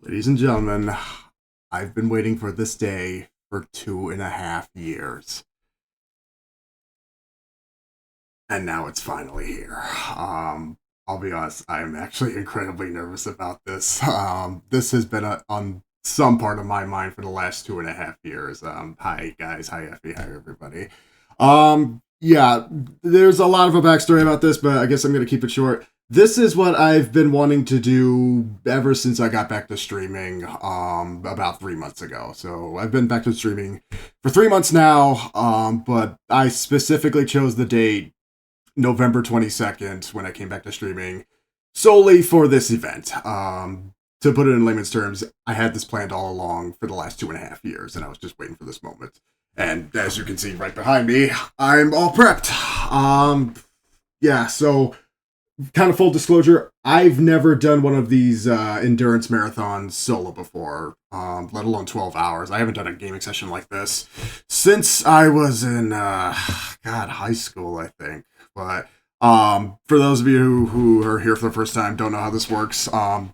Ladies and gentlemen, I've been waiting for this day for 2.5 years. And now it's finally here. I'll be honest, I'm actually incredibly nervous about this. This has been on some part of my mind for the last 2.5 years. Hi guys, hi Effie, hi everybody. Yeah, there's a lot of a backstory about this, but I guess I'm gonna keep it short. This is what I've been wanting to do ever since I got back to streaming about 3 months ago. So I've been back to streaming for 3 months now, but I specifically chose the date November 22nd when I came back to streaming solely for this event. To put it in layman's terms, I had this planned all along for the last 2.5 years, and I was just waiting for this moment. And as you can see right behind me, I'm all prepped. Yeah, so kind of full disclosure, I've never done one of these endurance marathons solo before, let alone 12 hours. I haven't done a gaming session like this since I was in, high school, I think. But for those of you who are here for the first time, don't know how this works,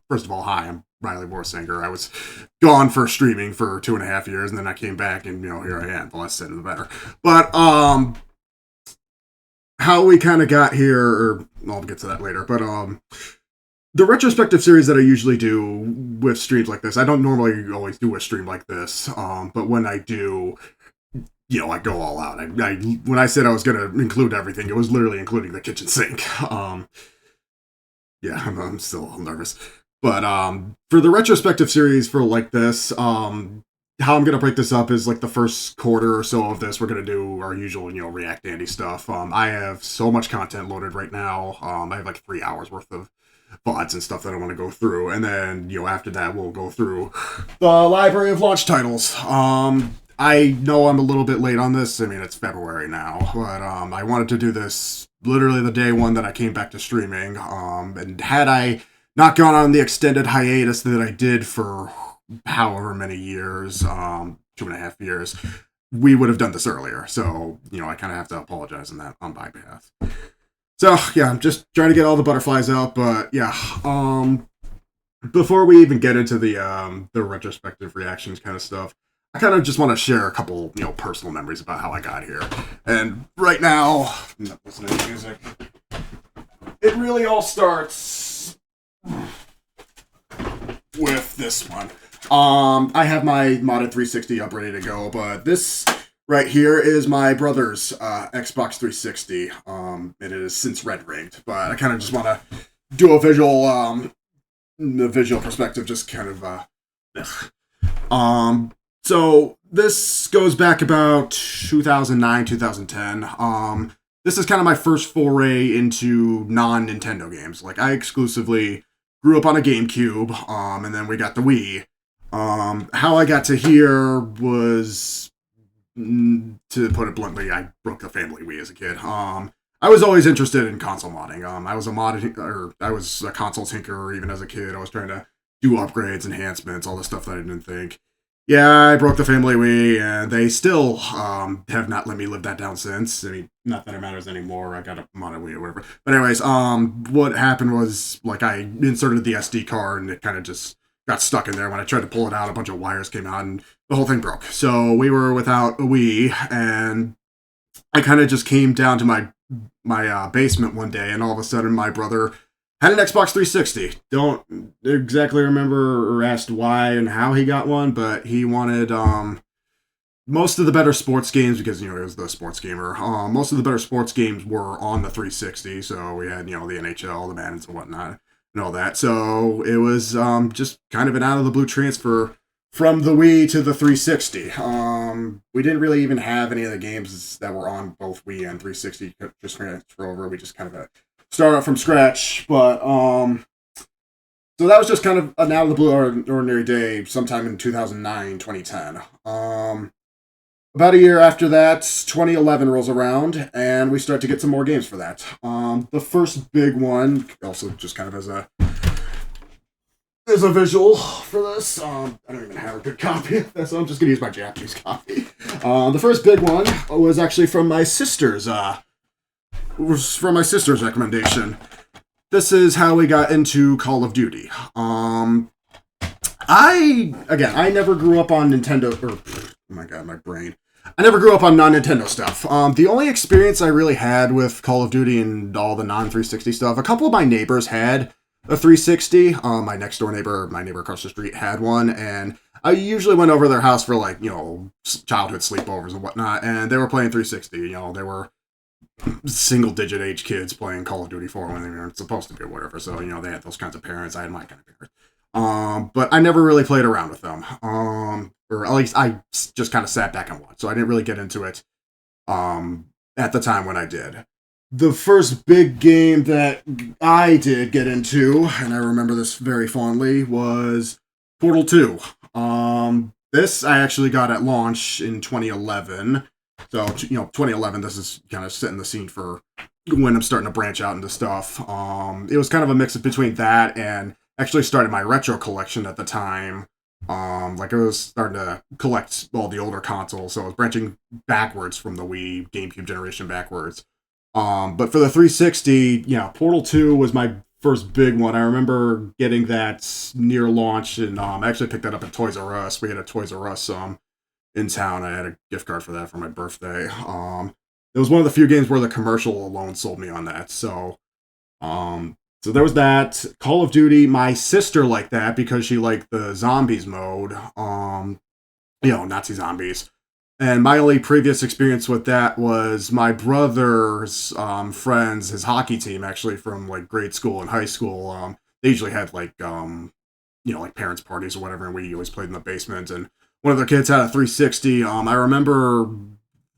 first of all, hi, I'm Riley Warsinger. I was gone for streaming for 2.5 years, and then I came back, and, here I am. The less said, the better. But, how we kind of got here, or I'll get to that later, but the retrospective series that I usually do with streams like this, I don't normally always do a stream like this, but when I do, I go all out. When I said I was going to include everything, it was literally including the kitchen sink. Yeah, I'm still nervous. But for the retrospective series for like this, how I'm gonna break this up is like the first quarter or so of this, we're gonna do our usual, React Andy stuff. I have so much content loaded right now. I have like 3 hours worth of VODs and stuff that I want to go through, and then after that we'll go through the library of launch titles. I know I'm a little bit late on this. I mean, it's February now, but I wanted to do this literally the day one that I came back to streaming. And had I not gone on the extended hiatus that I did for however many years, 2.5 years, we would have done this earlier. So, I kind of have to apologize on my behalf. So, yeah, I'm just trying to get all the butterflies out, but yeah, before we even get into the retrospective reactions kind of stuff, I kind of just want to share a couple, personal memories about how I got here. And right now, I'm not listening to music. It really all starts with this one. I have my modded 360 up ready to go, but this right here is my brother's Xbox 360. It is since red ringed, but I kind of just want to do a visual perspective, just kind of. So this goes back about 2009, 2010. This is kind of my first foray into non-Nintendo games. Like, I exclusively grew up on a GameCube, and then we got the Wii. How I got to here was, to put it bluntly, I broke the family Wii as a kid. I was always interested in console modding. I was a console tinkerer even as a kid. I was trying to do upgrades, enhancements, all the stuff that I didn't think. Yeah, I broke the family Wii, and they still have not let me live that down since. I mean, not that it matters anymore. I got a modded Wii or whatever. But anyways, what happened was, like, I inserted the SD card, and it kind of just got stuck in there. When I tried to pull it out, a bunch of wires came out, and the whole thing broke. So we were without a Wii, and I kind of just came down to my basement one day, and all of a sudden my brother had an Xbox 360. Don't exactly remember or asked why and how he got one, but he wanted most of the better sports games, because he was the sports gamer. Most of the better sports games were on the 360, so we had the NHL, the Maddens and whatnot, and all that. So it was just kind of an out of the blue transfer from the Wii to the 360. We didn't really even have any of the games that were on both Wii and 360 just transfer over. We just kind of start out from scratch, but so that was just kind of an out of the blue ordinary day sometime in 2009, 2010. About a year after that, 2011 rolls around, and we start to get some more games for that. The first big one, also just kind of as a visual for this, I don't even have a good copy of this, so I'm just going to use my Japanese copy. The first big one was actually from my sister's recommendation. This is how we got into Call of Duty. I never grew up on Nintendo, oh my god, my brain. I never grew up on non-Nintendo stuff. The only experience I really had with Call of Duty and all the non-360 stuff, a couple of my neighbors had a 360. My next door neighbor, my neighbor across the street, had one, and I usually went over to their house for like, childhood sleepovers and whatnot, and they were playing 360. They were single-digit age kids playing Call of Duty 4 when they weren't supposed to be or whatever. So, they had those kinds of parents. I had my kind of parents. But I never really played around with them. Or at least I just kind of sat back and watched. So I didn't really get into it at the time when I did. The first big game that I did get into, and I remember this very fondly, was Portal 2. This I actually got at launch in 2011. So, 2011, this is kind of setting the scene for when I'm starting to branch out into stuff. It was kind of a mix between that and actually started my retro collection at the time. I was starting to collect all the older consoles, so I was branching backwards from the Wii, GameCube generation backwards. But for the 360, Portal 2 was my first big one. I remember getting that near launch, and I actually picked that up at Toys R Us. We had a Toys R Us in town. I had a gift card for that for my birthday. It was one of the few games where the commercial alone sold me on that. So there was that. Call of Duty, my sister liked that because she liked the zombies mode. Nazi zombies. And my only previous experience with that was my brother's friends, his hockey team, actually from like grade school and high school. They usually had like parents' parties or whatever, and we always played in the basement. And one of their kids had a 360. I remember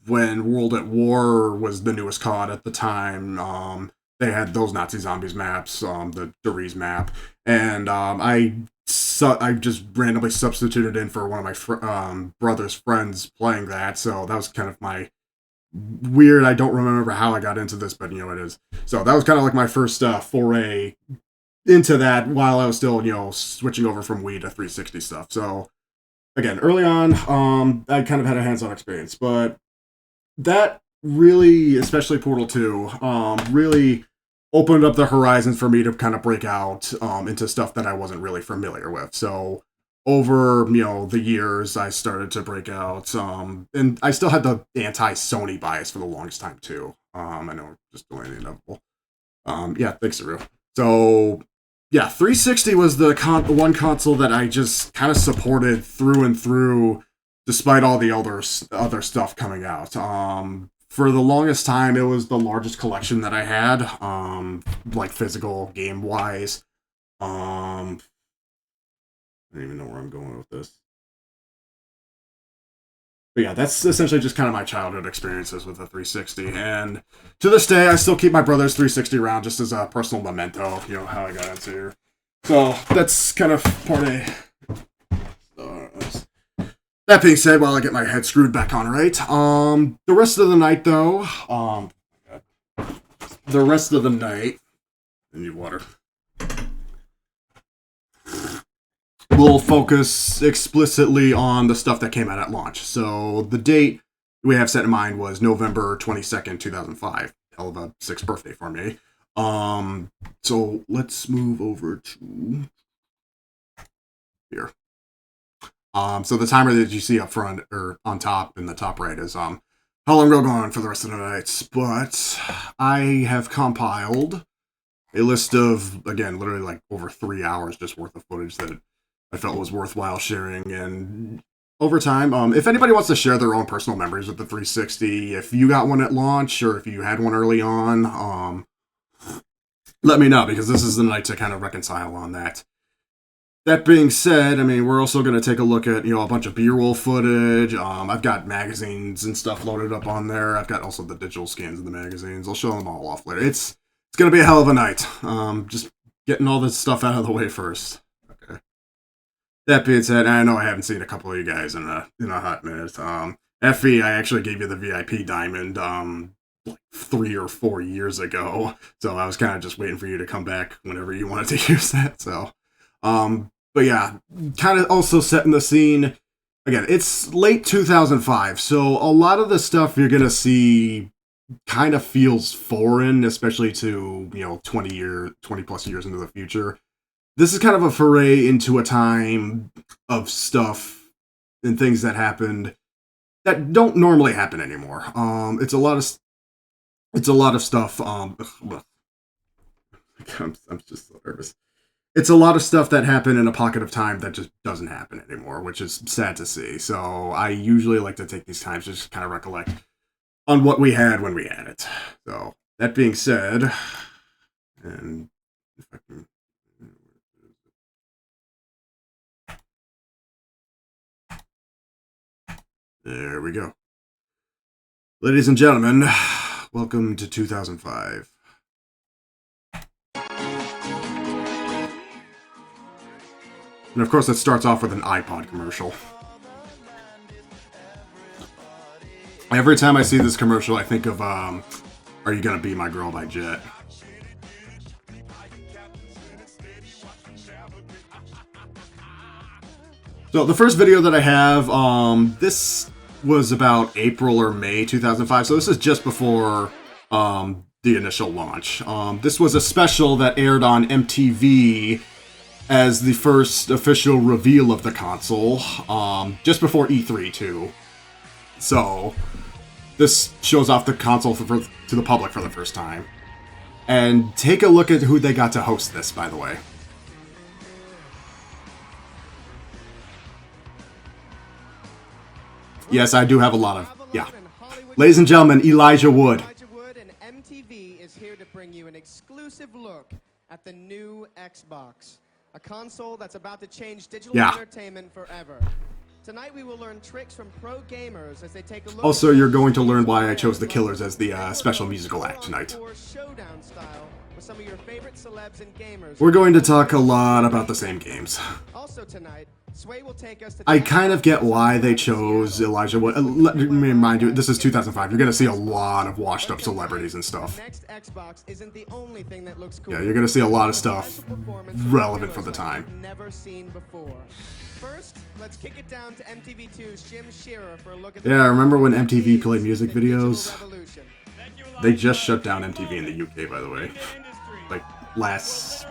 when World at War was the newest COD at the time. They had those Nazi zombies maps, the Doriz map, and I just randomly substituted in for one of my brother's friends playing that. So that was kind of my weird. I don't remember how I got into this, but it is. So that was kind of like my first foray into that while I was still switching over from Wii to 360 stuff. So again, early on, I kind of had a hands-on experience, but that really, especially Portal 2, really opened up the horizons for me to kind of break out into stuff that I wasn't really familiar with. So over, the years, I started to break out, and I still had the anti-Sony bias for the longest time, too. I know, just delaying the inevitable. Thanks, Saru. So, 360 was the one console that I just kind of supported through and through, despite all the other stuff coming out. For the longest time, it was the largest collection that I had, physical game-wise. I don't even know where I'm going with this. But yeah, that's essentially just kind of my childhood experiences with the 360. And to this day, I still keep my brother's 360 around just as a personal memento of, how I got into here. So that's kind of part of... That being said, while I get my head screwed back on right, the rest of the night, though, I need water. We'll focus explicitly on the stuff that came out at launch. So the date we have set in mind was November 22nd, 2005. Hell of a 6th birthday for me. So let's move over to here. So the timer that you see up front or on top in the top right is how long we're going for the rest of the nights. But I have compiled a list of, again, literally like over 3 hours just worth of footage that I felt was worthwhile sharing. And over time, if anybody wants to share their own personal memories with the 360, if you got one at launch or if you had one early on, let me know, because this is the night to kind of reconcile on that. That being said, we're also going to take a look at, a bunch of B-roll footage. I've got magazines and stuff loaded up on there. I've got also the digital scans of the magazines. I'll show them all off later. It's going to be a hell of a night. Just getting all this stuff out of the way first. Okay. That being said, I know I haven't seen a couple of you guys in a hot minute. Effie, I actually gave you the VIP diamond 3 or 4 years ago. So I was kind of just waiting for you to come back whenever you wanted to use that. So, but yeah, kind of also setting the scene. Again, it's late 2005, so a lot of the stuff you're going to see kind of feels foreign, especially to, 20 plus years into the future. this is kind of a foray into a time of stuff and things that happened that don't normally happen anymore. It's a lot of stuff. I'm just so nervous. It's a lot of stuff that happened in a pocket of time that just doesn't happen anymore, which is sad to see. So I usually like to take these times to just kind of recollect on what we had when we had it. So that being said, and if I can. There we go. Ladies and gentlemen, welcome to 2005. And of course, it starts off with an iPod commercial. Every time I see this commercial, I think of Are You Gonna Be My Girl by Jet. So the first video that I have, this was about April or May 2005, so this is just before the initial launch. This was a special that aired on MTV as the first official reveal of the console, just before E3 too. So this shows off the console to the public for the first time. And take a look at who they got to host this, by the way. Yes, I do have a lot of, yeah. Ladies and gentlemen, Elijah Wood. Elijah Wood and MTV is here to bring you an exclusive look at the new Xbox, a console that's about to change digital entertainment forever. Tonight we will learn tricks from pro gamers as they take a look. Also, you're going to learn why I chose the Killers as the special musical act tonight. Showdown style with some of your favorite celebs and gamers. We're going to talk a lot about the same games. Also tonight, Sway will take us to I kind of get why they chose Elijah Wood. Let me remind you, this is 2005. You're going to see a lot of washed up celebrities and stuff. Next Xbox isn't the only thing that looks cool. Yeah, you're going to see a lot of stuff relevant for the time. Never seen before. First, let's kick it down to MTV2's Jim Shearer for a look at Yeah, remember when MTV played music videos? They just shut down MTV in the UK, by the way. Like, last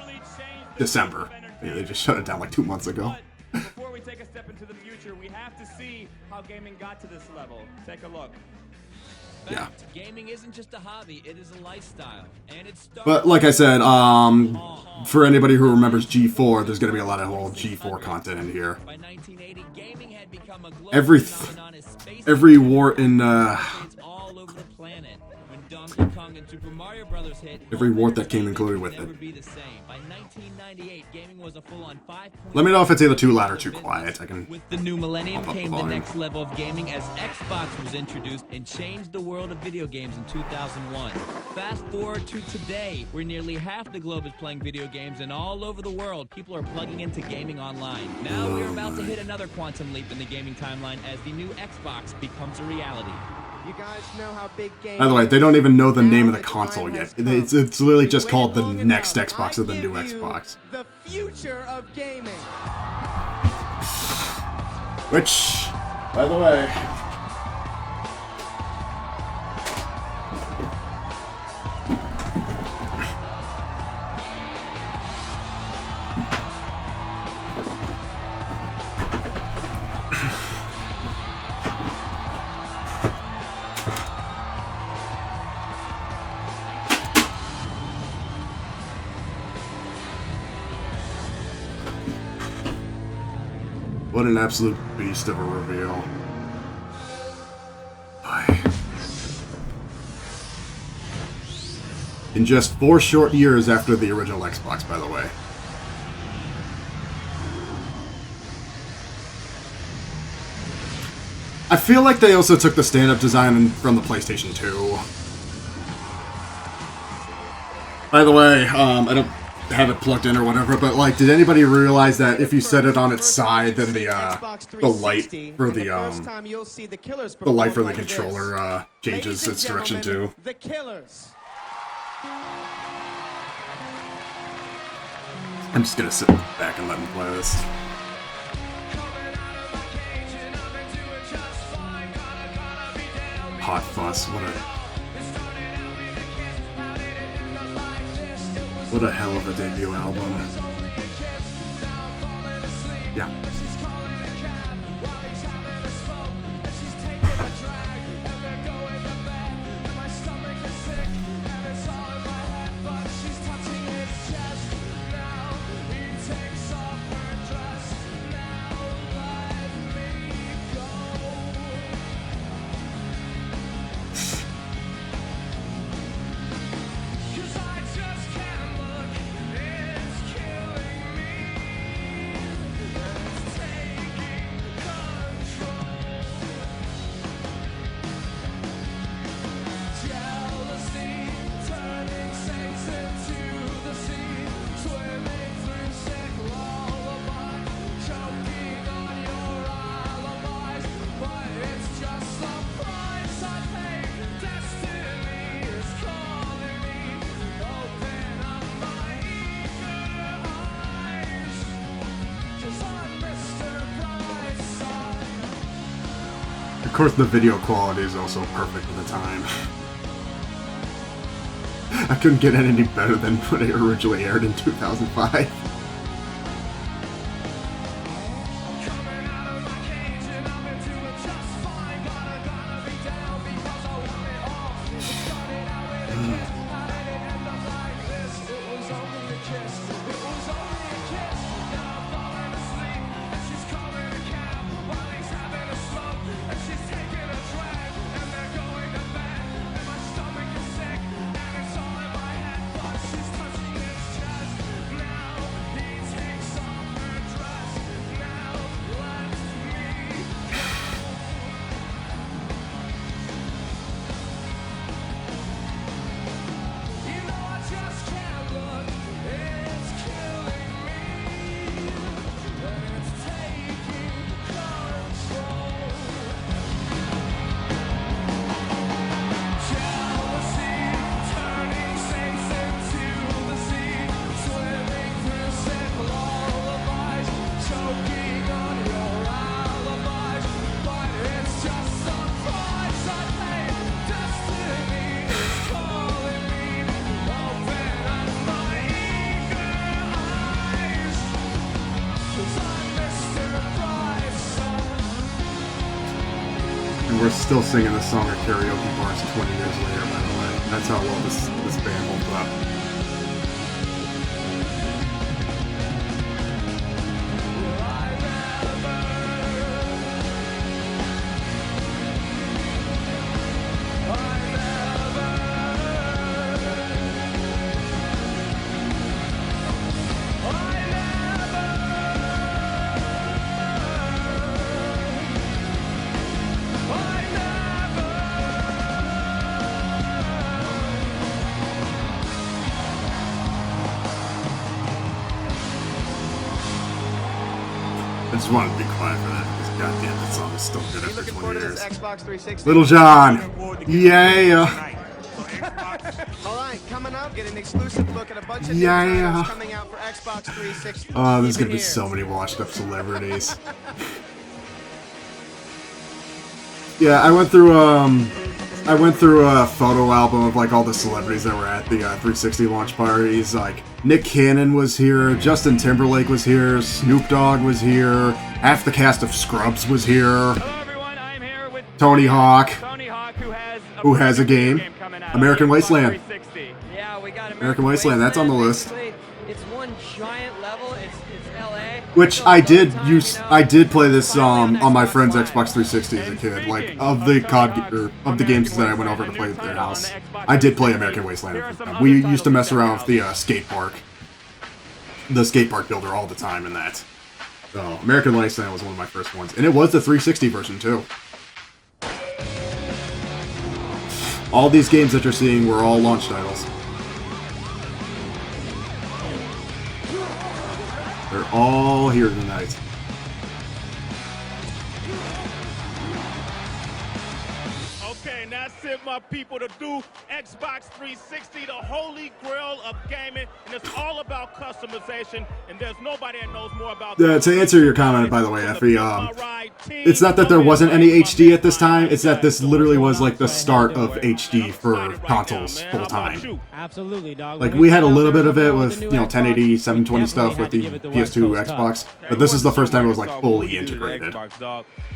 December. Yeah, they just shut it down like 2 months ago. Before we take a step into the future, we have to see how gaming got to this level. Take a look. Yeah. Gaming isn't just a hobby, it is a lifestyle. And it's But like I said, for anybody who remembers G4, there's going to be a lot of old G4 content in here. By 1980, gaming had become a global Every wart in all over the planet. When Donkey Kong and Super Mario Brothers hit, every wart that came included with never it. be the same. By 1998, gaming was a full-on 5. Let me know if it's either too loud or too quiet. I can. With the new millennium Pump up the came the volume. next level of gaming as Xbox was introduced and changed the world of video games in 2001. Fast forward to today, where nearly half the globe is playing video games, and all over the world, people are plugging into gaming online. Now we're about to hit another quantum leap in the gaming timeline as the new Xbox becomes a reality. You guys know how big games. By the way, they don't even know the name of the console yet. It's literally just called the next Xbox or the new Xbox. The future of gaming. Which, by the way, what an absolute beast of a reveal. Boy. In just 4 short years after the original Xbox, by the way. I feel like they also took the stand-up design from the PlayStation 2. By the way, I don't have it plugged in or whatever, but like, did anybody realize that if you set it on its side, then the light for the light for the controller changes its direction too? The Killers. I'm just gonna sit back and let them play this. Hot Fuss, what a hell of a debut album. Yeah. Of course, the video quality is also perfect at the time. I couldn't get it any better than what it originally aired in 2005. And we're still singing this song at karaoke bars 20 years later, by the way. That's how well this band holds up. I just wanted to be quiet for that because goddamn, that song is still good after 20 years. Xbox 360? Little John, yeah. All right, coming up, get an exclusive look at a bunch of new Yeah. titles coming out for Xbox 360. Oh, there's Keep gonna it be here. so many washed up celebrities. Yeah, I went through a photo album of like all the celebrities that were at the 360 launch parties. Like Nick Cannon was here, Justin Timberlake was here, Snoop Dogg was here, half the cast of Scrubs was here. Hello everyone, I'm here with Tony Hawk, Tony Hawk, who has a game, coming out. American Wasteland. 360. Yeah, we got American Wasteland, that's on the list. Basically, it's one giant level. It's LA. Which So I most did of the time, use. you know, I did play this finally on my Xbox friend's Live. Xbox 360 as a kid. Like of the of the games that I went over to play at their house, I did play American Wasteland. We used to mess around with the skate park builder all the time in that. So American Wasteland was one of my first ones, and it was the 360 version too. All these games that you're seeing were all launch titles. They're all here tonight. Okay, and that's it, my people, to do Xbox 360, the holy grail of gaming, and it's all about customization, and there's nobody that knows more about that. To answer your comment, by the way, Effie, it's not that there wasn't any HD at this time, it's that this literally was like the start of HD for consoles full time. Absolutely, dog. Like, we had a little bit of it with, you know, 1080, 720 stuff with the PS2, Xbox, but this is the first time it was like fully integrated.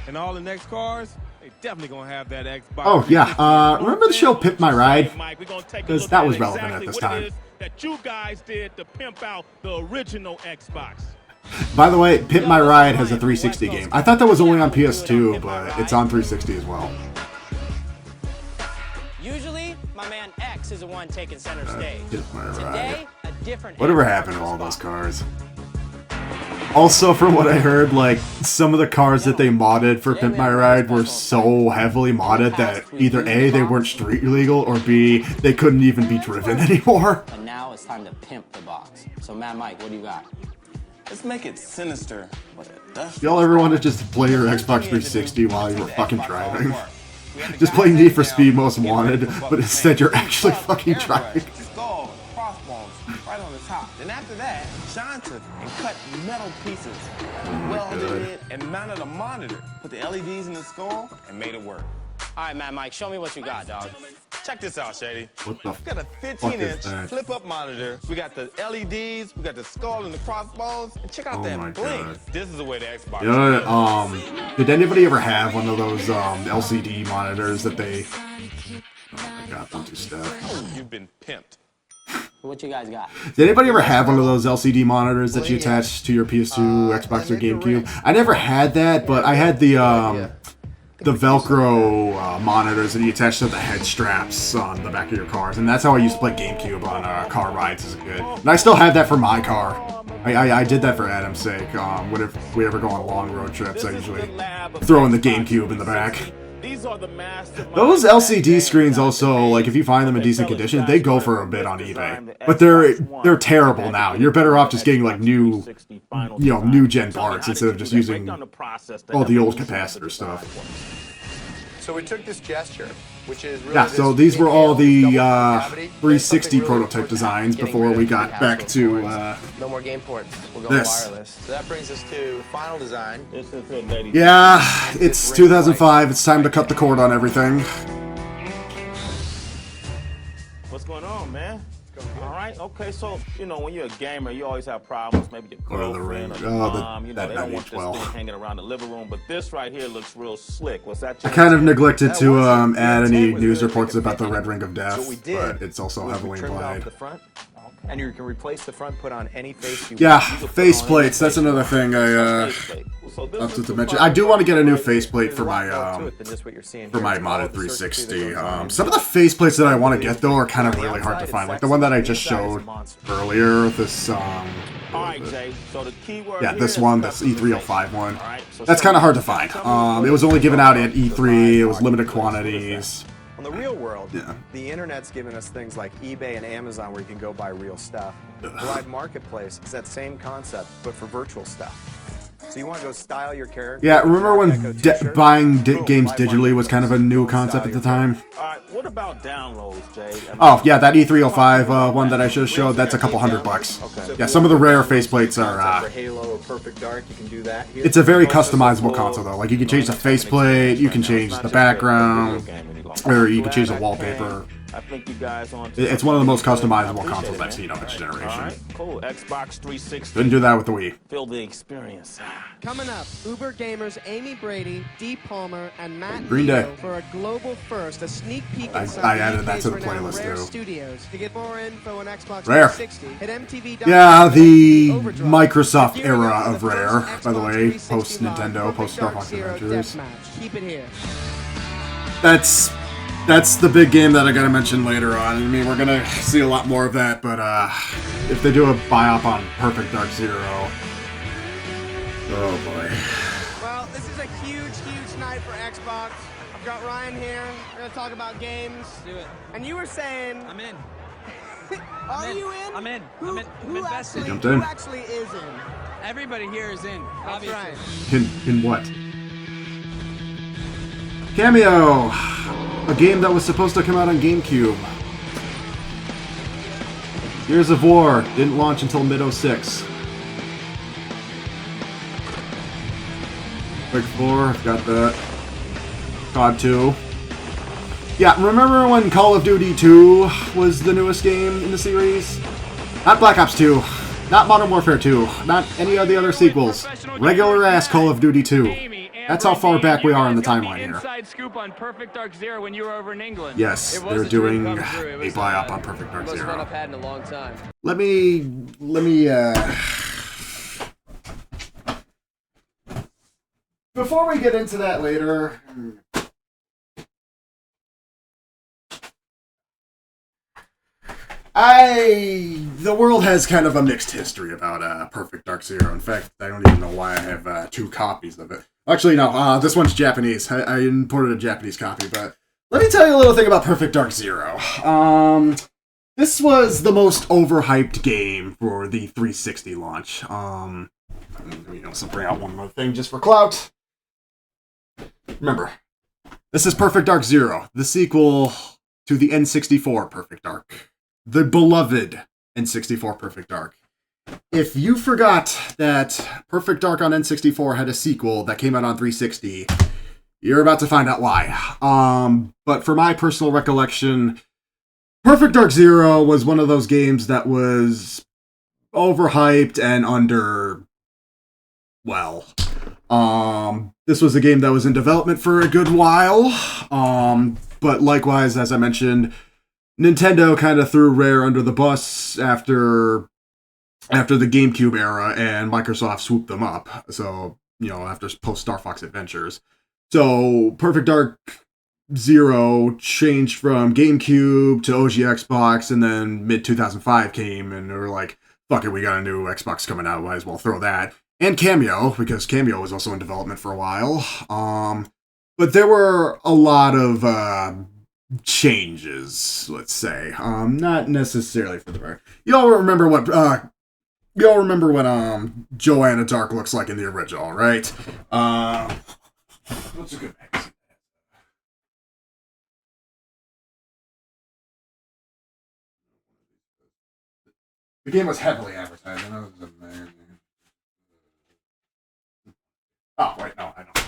And all the next cars, they definitely gonna have that Xbox. Oh, yeah, remember the show Pimp My Ride? Because that was relevant at this time. That you guys did to pimp out the original Xbox. By the way, Pimp My Ride has a 360 game. I thought that was only on PS2, but it's on 360 as well. Usually, my man X is the one taking center stage. Pimp My Ride. Today, a different Whatever happened to all those cars? Also, from what I heard, like, some of the cars that they modded for Pimp My Ride were so heavily modded that either A, they weren't street legal, or B, they couldn't even be driven anymore. And now it's time to pimp the box. So, Mad Mike, what do you got? Let's make it sinister. Y'all ever want to just play your Xbox 360 while you were fucking driving? Just play Need for Speed Most Wanted, but instead you're actually fucking driving. Skull, crossbones, right on the top. Then after that, Sean took and cut metal pieces, welded it, and mounted a monitor. Put the LEDs in the skull and made it work. All right, Mad Mike, show me what you got, dog. Check this out, Shady. What the We got a fuck is 15-inch that? flip-up monitor. We got the LEDs. We got the skull and the crossbones. And check out Oh that my bling. God. This is the way the Xbox. You know, did anybody ever have one of those LCD monitors that they... Oh my god, don't do stuff. You've been pimped. What you guys got? Did anybody ever have one of those LCD monitors that you attach to your PS2, Xbox, or GameCube? I never had that, but I had the Velcro monitors that you attach to the head straps on the back of your cars, and that's how I used to play GameCube on car rides as a kid. And I still have that for my car. I did that for Adam's sake. Whenever we ever go on long road trips, I usually throw in the GameCube in the back. Those LCD screens also, like, if you find them in decent condition, they go for a bit on eBay. But they're terrible now. You're better off just getting, like, new gen parts instead of just using all the old capacitor stuff. So we took this gesture, which is really So these were all the 360 prototype designs before we got back to no more game ports. We're going this. wireless. So that brings us to the final design. Yeah, it's 2005. It's time to cut the cord on everything. What's going on, man? All right, okay, so, you know, when you're a gamer, you always have problems. Maybe your girlfriend or your mom, you know, they don't want this thing hanging around the living room, but this right here looks real slick. Was that I kind of neglected to add any news reports about the Red Ring of Death, but it's also heavily implied. And you can replace the front, put on any face you Yeah, want. face plates. That's another thing I have to mention. I do want to get a new faceplate for my modded 360. Some of the faceplates that I want to get though are kind of really hard to find. Like the one that I just showed earlier. This this one, this E305 one. That's kind of hard to find. It was only given out at E3. It was limited quantities. In the real world, the internet's given us things like eBay and Amazon where you can go buy real stuff. The Live Marketplace is that same concept, but for virtual stuff. So you want to go style your character. Yeah, remember when buying games digitally was kind of a new concept at the time? What about downloads, Jay? Oh, yeah, that E305 one that I just showed, that's a couple $100. Yeah, some of the rare faceplates are... For Halo or Perfect Dark, you can do that. It's a very customizable console, though. Like, you can change the faceplate, you can change the background, or you can change the wallpaper. I think you guys on. It's one of the most customizable consoles I've seen of its generation. Alright, cool. Xbox 360. Couldn't do that with the Wii. Feel the experience. Coming up, Uber gamers Amy Brady, Dee Palmer, and Matt Green Day. Neo for a global first, a sneak peek I inside added that UK's to the renowned playlist, Rare too. Studios. To get more info on Xbox Rare. 360, hit MTV. Yeah, the Microsoft era of Rare, by the way, post Nintendo, post Star Fox Adventures. Keep it here. That's the big game that I gotta mention later on. I mean, we're gonna see a lot more of that, but if they do a buy-up on Perfect Dark Zero, oh boy. Well, this is a huge, huge night for Xbox. I've got Ryan here. We're gonna talk about games. Do it. And you were saying... I'm in. Are you in? I'm in. Who, I'm invested. Jumped in. Who actually is in? Everybody here is in. That's Obviously. right. In what? Cameo! a game that was supposed to come out on GameCube. Gears of War didn't launch until mid-06. Quick 4, I've got that. COD 2. Yeah, remember when Call of Duty 2 was the newest game in the series? Not Black Ops 2, not Modern Warfare 2, not any of the other sequels. Regular ass Call of Duty 2. That's how far back we are in the timeline here. Inside scoop on Perfect Dark Zero when you were over in England. Yes, they're doing a buy-up on Perfect Dark Zero. Most fun I've had in a long time. Let me, before we get into that later, the world has kind of a mixed history about Perfect Dark Zero. In fact, I don't even know why I have 2 copies of it. Actually, no, this one's Japanese. I imported a Japanese copy, but let me tell you a little thing about Perfect Dark Zero. This was the most overhyped game for the 360 launch. So bring out one more thing just for clout. Remember, this is Perfect Dark Zero, the sequel to the N64 Perfect Dark. The beloved N64 Perfect Dark. If you forgot that Perfect Dark on N64 had a sequel that came out on 360, you're about to find out why. But for my personal recollection, Perfect Dark Zero was one of those games that was overhyped and this was a game that was in development for a good while. But likewise, as I mentioned, Nintendo kind of threw Rare under the bus after the GameCube era, and Microsoft swooped them up. So, after post-Star Fox Adventures. So, Perfect Dark Zero changed from GameCube to OG Xbox, and then mid-2005 came, and they were like, fuck it, we got a new Xbox coming out, might as well throw that. And Cameo, because Cameo was also in development for a while. But there were a lot of changes, let's say. Not necessarily for the better. Y'all remember what Joanna Dark looks like in the original, right? What's a good magazine? The game was heavily advertised. I know this is a magazine. Oh, wait, no, I don't.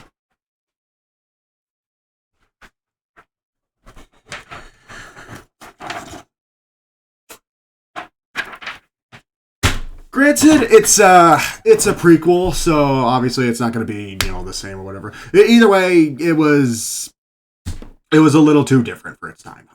Granted, it's a prequel, so obviously it's not going to be the same or whatever. Either way, it was a little too different for its time.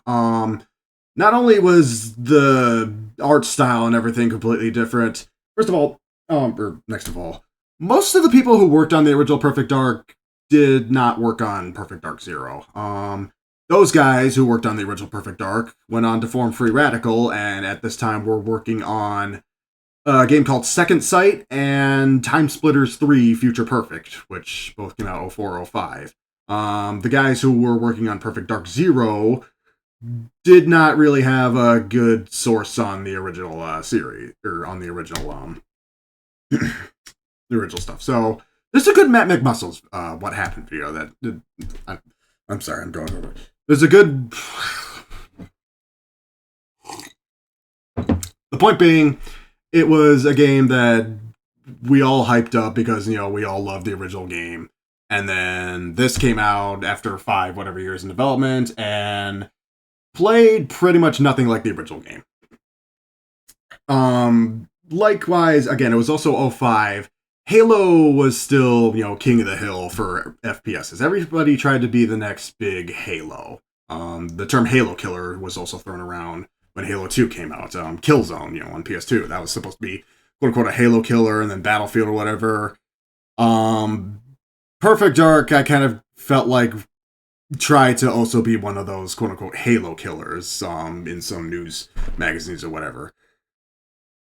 Not only was the art style and everything completely different. First of all, or next of all, most of the people who worked on the original Perfect Dark did not work on Perfect Dark Zero. Those guys who worked on the original Perfect Dark went on to form Free Radical, and at this time were working on a game called Second Sight and Time Splitters 3 Future Perfect, which both came out 04-05. The guys who were working on Perfect Dark Zero did not really have a good source on the original series, or on the original the original stuff. So there's a good Matt McMuscle's What Happened video I'm sorry, I'm going over. There's a good. The point being, it was a game that we all hyped up because, we all loved the original game. And then this came out after 5 whatever years in development and played pretty much nothing like the original game. Likewise, again, it was also 05. Halo was still, king of the hill for FPSs. Everybody tried to be the next big Halo. The term Halo Killer was also thrown around when Halo 2 came out. Killzone, on PS2. That was supposed to be, quote-unquote, a Halo Killer, and then Battlefield or whatever. Perfect Dark, I kind of felt like tried to also be one of those, quote-unquote, Halo Killers in some news magazines or whatever.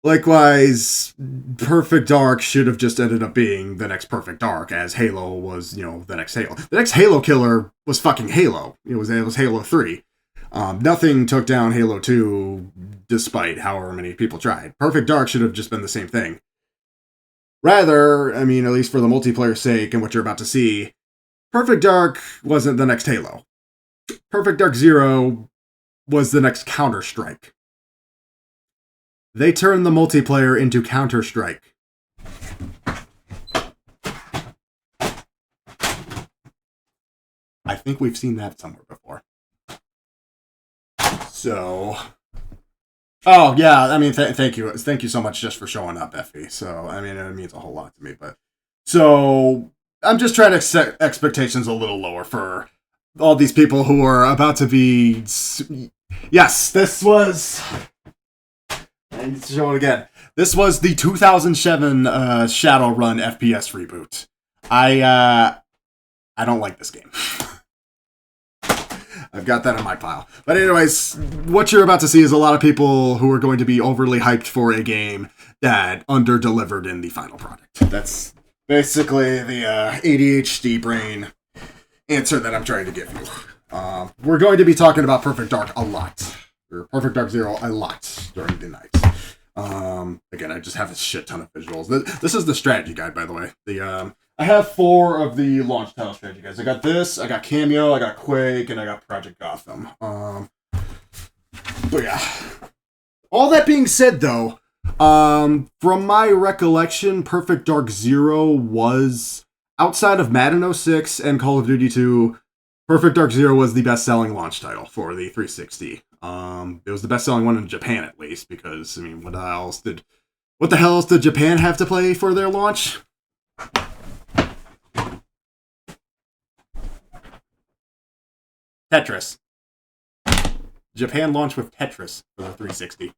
Likewise, Perfect Dark should have just ended up being the next Perfect Dark, as Halo was, the next Halo. The next Halo Killer was fucking Halo. It was Halo 3. Nothing took down Halo 2, despite however many people tried. Perfect Dark should have just been the same thing. Rather, at least for the multiplayer sake and what you're about to see, Perfect Dark wasn't the next Halo. Perfect Dark Zero was the next Counter-Strike. They turned the multiplayer into Counter-Strike. I think we've seen that somewhere before. So... Oh, yeah, I mean, thank you. Thank you so much just for showing up, Effie. So, I mean, it means a whole lot to me. But so, I'm just trying to set expectations a little lower for all these people who are about to be... Yes, this was... I need to show it again. This was the 2007 Shadowrun FPS reboot. I don't like this game. I've got that in my pile. But anyways, what you're about to see is a lot of people who are going to be overly hyped for a game that under-delivered in the final product. That's basically the ADHD brain answer that I'm trying to give you. We're going to be talking about Perfect Dark a lot. Or Perfect Dark Zero a lot during the night. Again, I just have a shit ton of visuals. This is the strategy guide, by the way. I have 4 of the launch title strategy guides. I got this, I got Cameo, I got Quake, and I got Project Gotham. But yeah. All that being said, though, from my recollection, Perfect Dark Zero was, outside of Madden 06 and Call of Duty 2, Perfect Dark Zero was the best-selling launch title for the 360. It was the best-selling one in Japan, at least, because, I mean, what the hell else did Japan have to play for their launch? Tetris. Japan launched with Tetris for the 360.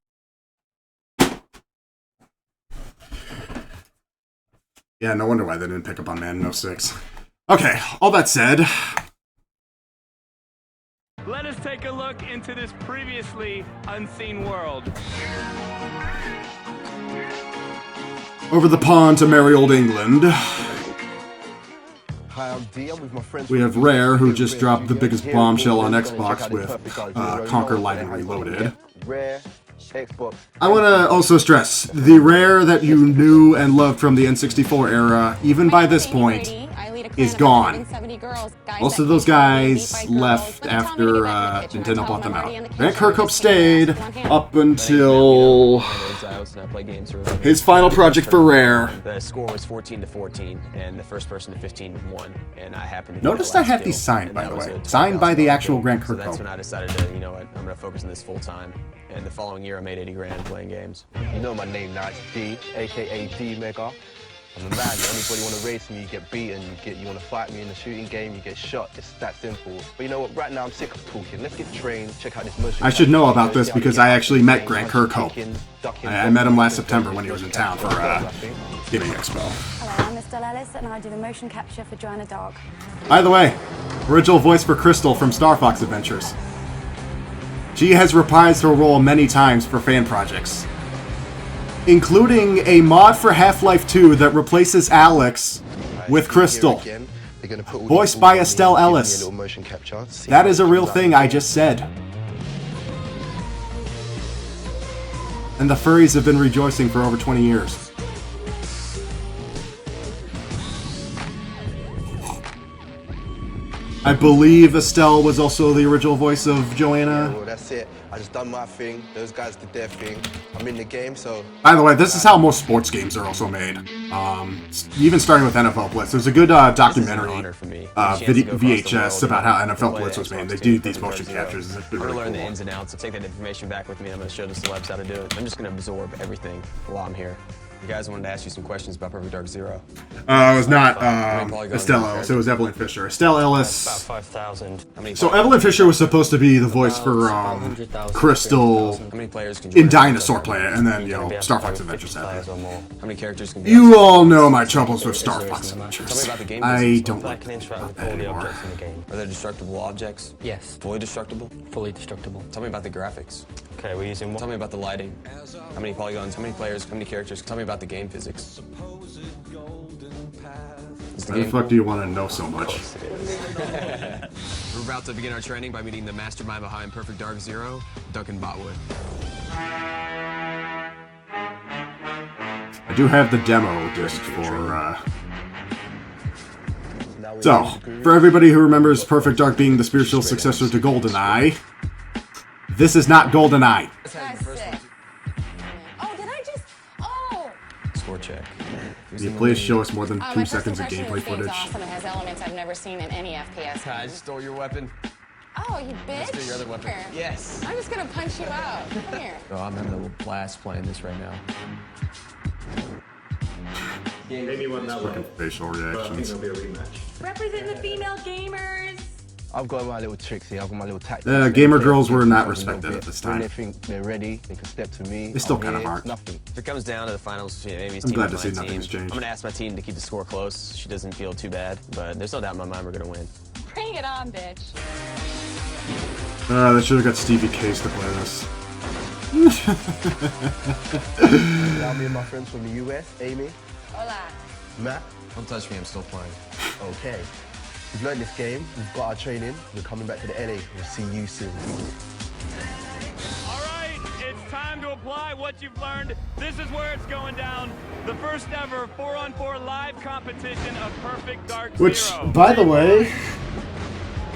Yeah, no wonder why they didn't pick up on Madden 06. Okay, all that said... Let us take a look into this previously unseen world. Over the pond to merry old England. We have Rare, who just dropped the biggest bombshell on Xbox with Conquer Live and Reloaded. I want to also stress, the Rare that you knew and loved from the N64 era, even by this point, is gone. Most of those guys left after Nintendo bought them out. Grant Kirkhope stayed up until his final project for Rare. The score was 14-14, and the first person to 15 won. And I happened to notice I have these signed, by the way. Signed by the actual Grant Kirkhope. So that's when I decided to, you know what, I'm going to focus on this full time. And the following year, I made 80 grand playing games. You know my name now, it's D, aka D Mega. I'm a man. Anybody want to race me, you get beaten. You want to fight me in the shooting game, you get shot. It's that simple. But you know what? Right now I'm sick of talking. Let's get trained. Check out this motion. I should know about this because I actually met Grant Kirkhope. I met him last September when he was in town for Gaming Expo. Hello, I'm Estelle Ellis, and I do the motion capture for Joanna Dark. By the way, original voice for Crystal from Star Fox Adventures. She has reprised her role many times for fan projects, including a mod for Half-Life 2 that replaces Alex with Crystal, voiced by Estelle Ellis. That is a real thing I just said. And the furries have been rejoicing for over 20 years. I believe Estelle was also the original voice of Joanna. Yeah, well, that's it. I just done my thing. Those guys did their thing. I'm in the game, so... By the way, this is how most sports games are also made. Even starting with NFL Blitz. There's a good documentary, VHS, about how NFL Blitz was made. They do these motion captures. It's really I'm going to learn cool. the ins and outs. I'll take that information back with me. I'm going to show the celebs how to do it. I'm just going to absorb everything while I'm here. You guys wanted to ask you some questions about Perfect Dark Zero. It was not Estelle Ellis, it was Evelyn Fisher. Estelle Ellis. About 5,000. So Evelyn Fisher was supposed to be the voice for Crystal How many players can in Dinosaur Planet, and then, you know, Star Fox Adventures happened. How many characters can be You all know my troubles with Star Fox Adventures. I don't like interact that with all the anymore. objects in the game. Are there destructible objects? Yes, Fully destructible? fully destructible. Tell me about the graphics. Okay, we're using Tell me about the lighting. How many polygons, how many players, how many characters? Tell me about the game physics. Is the Why the game fuck do you want to know so much? We're about to begin our training by meeting the mastermind behind Perfect Dark Zero, Duncan Botwood. I do have the demo disc for So, for everybody who remembers Perfect Dark being the spiritual successor to GoldenEye, this is not GoldenEye. Oh, did I just... Oh! Score check. Can you please show us more than 2 seconds of gameplay footage? Awesome. It has elements I've never seen in any FPS game. I stole your weapon. Oh, you bitch! Steal your other weapon. Here. Yes. I'm just gonna punch you out. Come here. Oh, I'm having a little blast playing this right now. Fucking facial reactions. Represent the female gamers. I've got my little tricks here. I've got my little tactics. Gamer girls were not respected at this When time. they think they're ready, they can step to me. They still I'm kind of here, aren't. Nothing. If it comes down to the finals, maybe it's I'm team glad to versus see my nothing's team. changed. I'm gonna ask my team to keep the score close. She doesn't feel too bad, but there's no doubt in my mind we're gonna win. Bring it on, bitch. They should have got Stevie Case to play this. Now me and my friends from the US, Amy, Hola. Matt. Don't touch me, I'm still playing. Okay. We've learned this game. We've got our training. We're coming back to the LA. We'll see you soon. All right, it's time to apply what you've learned. This is where it's going down. The first ever 4-on-4 live competition of Perfect Dark Zero. Which, by the way,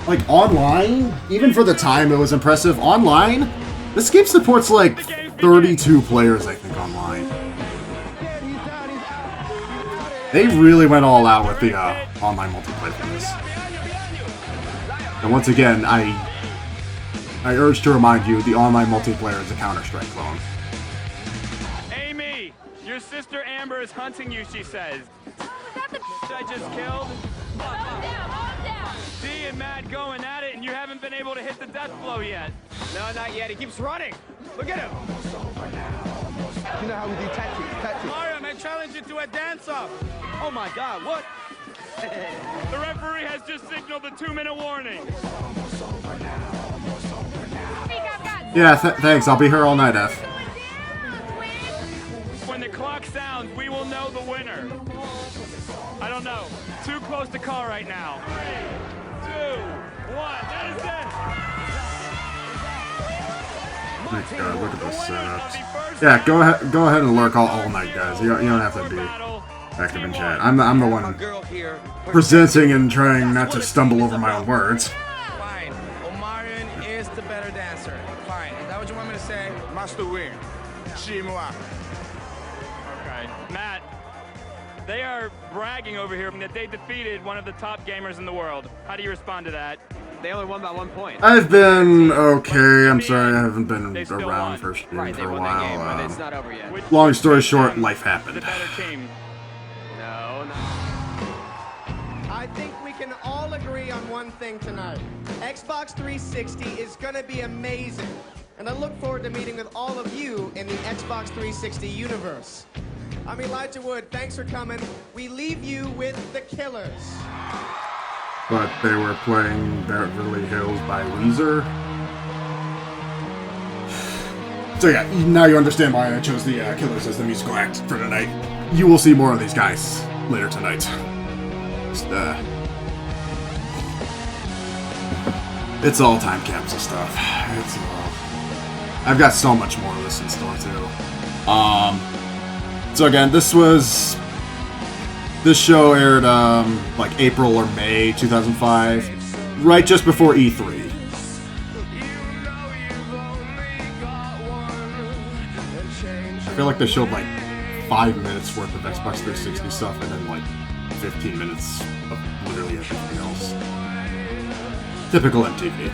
like online, even for the time it was impressive, online, this game supports like 32 players, I think, online. They really went all out with the online multiplayer for this. And once again, I urge to remind you, the online multiplayer is a Counter-Strike clone. Amy, your sister Amber is hunting you, she says. I just killed. D and Matt going at it, and you haven't been able to hit the death blow yet. No, not yet. He keeps running. Look at him. You know how we do tactics. Mario, I challenge you to a dance-off. Oh my God, what? The referee has just signaled the 2-minute warning. Yeah, thanks. I'll be here all night, F. When the clock sounds, we will know the winner. I don't know. Too close to call right now. 3, 2, 1. That is it. My God, look at this setup. Yeah, go ahead and lurk all night, guys. You don't have to be active in chat. I'm the one presenting and trying not to stumble over my own words. Fine. Omarion is the better dancer. Fine. Is that what you want me to say? Master win. Shimwa. Okay. Matt, they are bragging over here that they defeated one of the top gamers in the world. How do you respond to that? They only won by 1 point. I've been okay. I'm sorry, I haven't been around for stream Right, for they a won that game, but while. it's not over yet. Long story short, life happened. The better team. No. I think we can all agree on one thing tonight. Xbox 360 is gonna be amazing. And I look forward to meeting with all of you in the Xbox 360 universe. I'm Elijah Wood, thanks for coming. We leave you with the Killers. But they were playing Beverly Hills by Weezer. So yeah, now you understand why I chose the Killers as the musical act for tonight. You will see more of these guys later tonight. Just, it's all time capsule stuff. It's all... I've got so much more of this in store too. So again, this show aired like April or May 2005, right just before E3. I feel like they showed like 5 minutes worth of Xbox 360 stuff and then like 15 minutes of literally everything else. Typical MTV.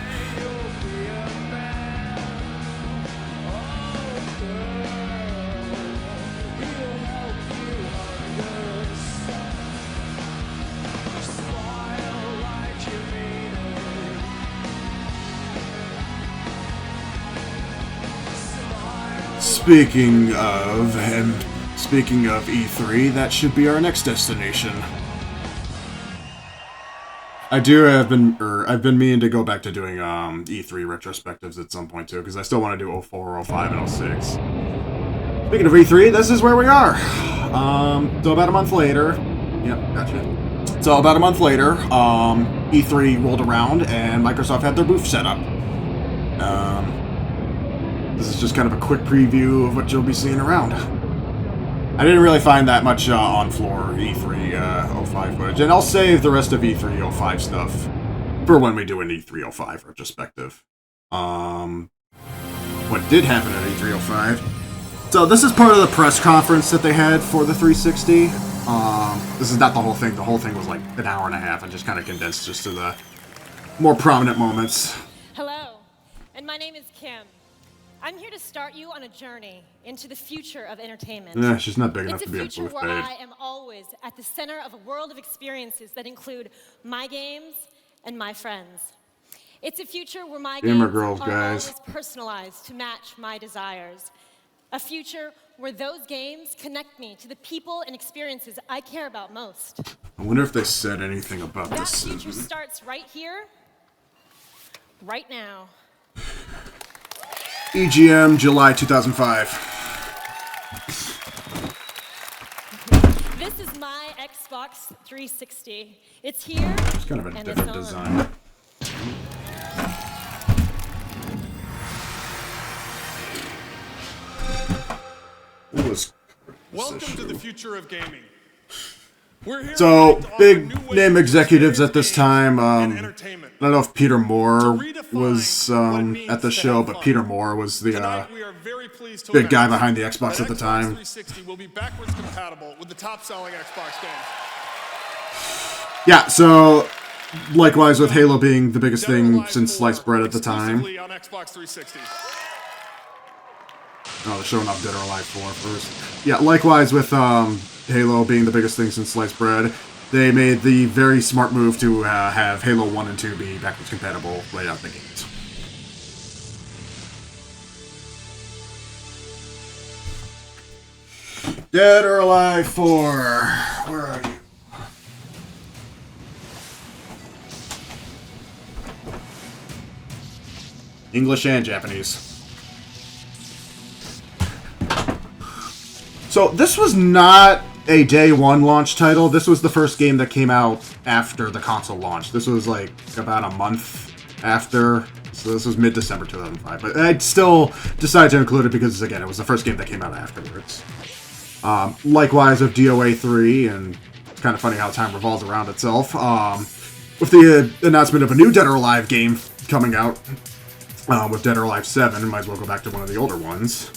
Speaking of E3, that should be our next destination. I've been meaning to go back to doing E3 retrospectives at some point too, because I still want to do 04, 05, and 06. Speaking of E3, this is where we are. So about a month later, yep, gotcha. So about a month later, E3 rolled around and Microsoft had their booth set up. This is just kind of a quick preview of what you'll be seeing around. I didn't really find that much on-floor E3 05 footage, and I'll save the rest of E3 05 stuff for when we do an E3 05 retrospective. What did happen at E3 05? So this is part of the press conference that they had for the 360. This is not the whole thing. The whole thing was like an hour and a half and just kind of condensed just to the more prominent moments. Hello, and my name is Kim. I'm here to start you on a journey into the future of entertainment. Yeah, she's not big enough to be a It's a future booth where babe. I am always at the center of a world of experiences that include my games and my friends. It's a future where my Gamer games girls, are guys. always personalized to match my desires. A future where those games connect me to the people and experiences I care about most. I wonder if they said anything about That this. future starts right here, right now. EGM, July 2005. This is my Xbox 360. It's here, It's kind of a and different it's on. design. What was Welcome to the future of gaming. We're here So, tonight to offer big new ways name to executives experience at this games time. and I entertainment. don't know if Peter Moore redefine was what it means at the to show, have but fun. Peter Moore was the Tonight, we are very pleased to big guy announce behind the Xbox that at the Xbox time. 360 will be backwards compatible with the top-selling Xbox games. Yeah, so likewise with Halo being the biggest thing since sliced bread at the time. Exclusively on Xbox 360. Oh, they're showing off Dead or Alive 4 first. Yeah, likewise with Halo being the biggest thing since sliced bread, they made the very smart move to have Halo 1 and 2 be backwards compatible right out the gate. Dead or Alive 4. Where are you? English and Japanese. So this was not a day one launch title. This was the first game that came out after the console launch. This was like about a month after. So this was mid-December 2005. But I'd still decided to include it because, again, it was the first game that came out afterwards. Likewise with DOA 3, and it's kind of funny how time revolves around itself. With the announcement of a new Dead or Alive game coming out, with Dead or Alive 7, might as well go back to one of the older ones.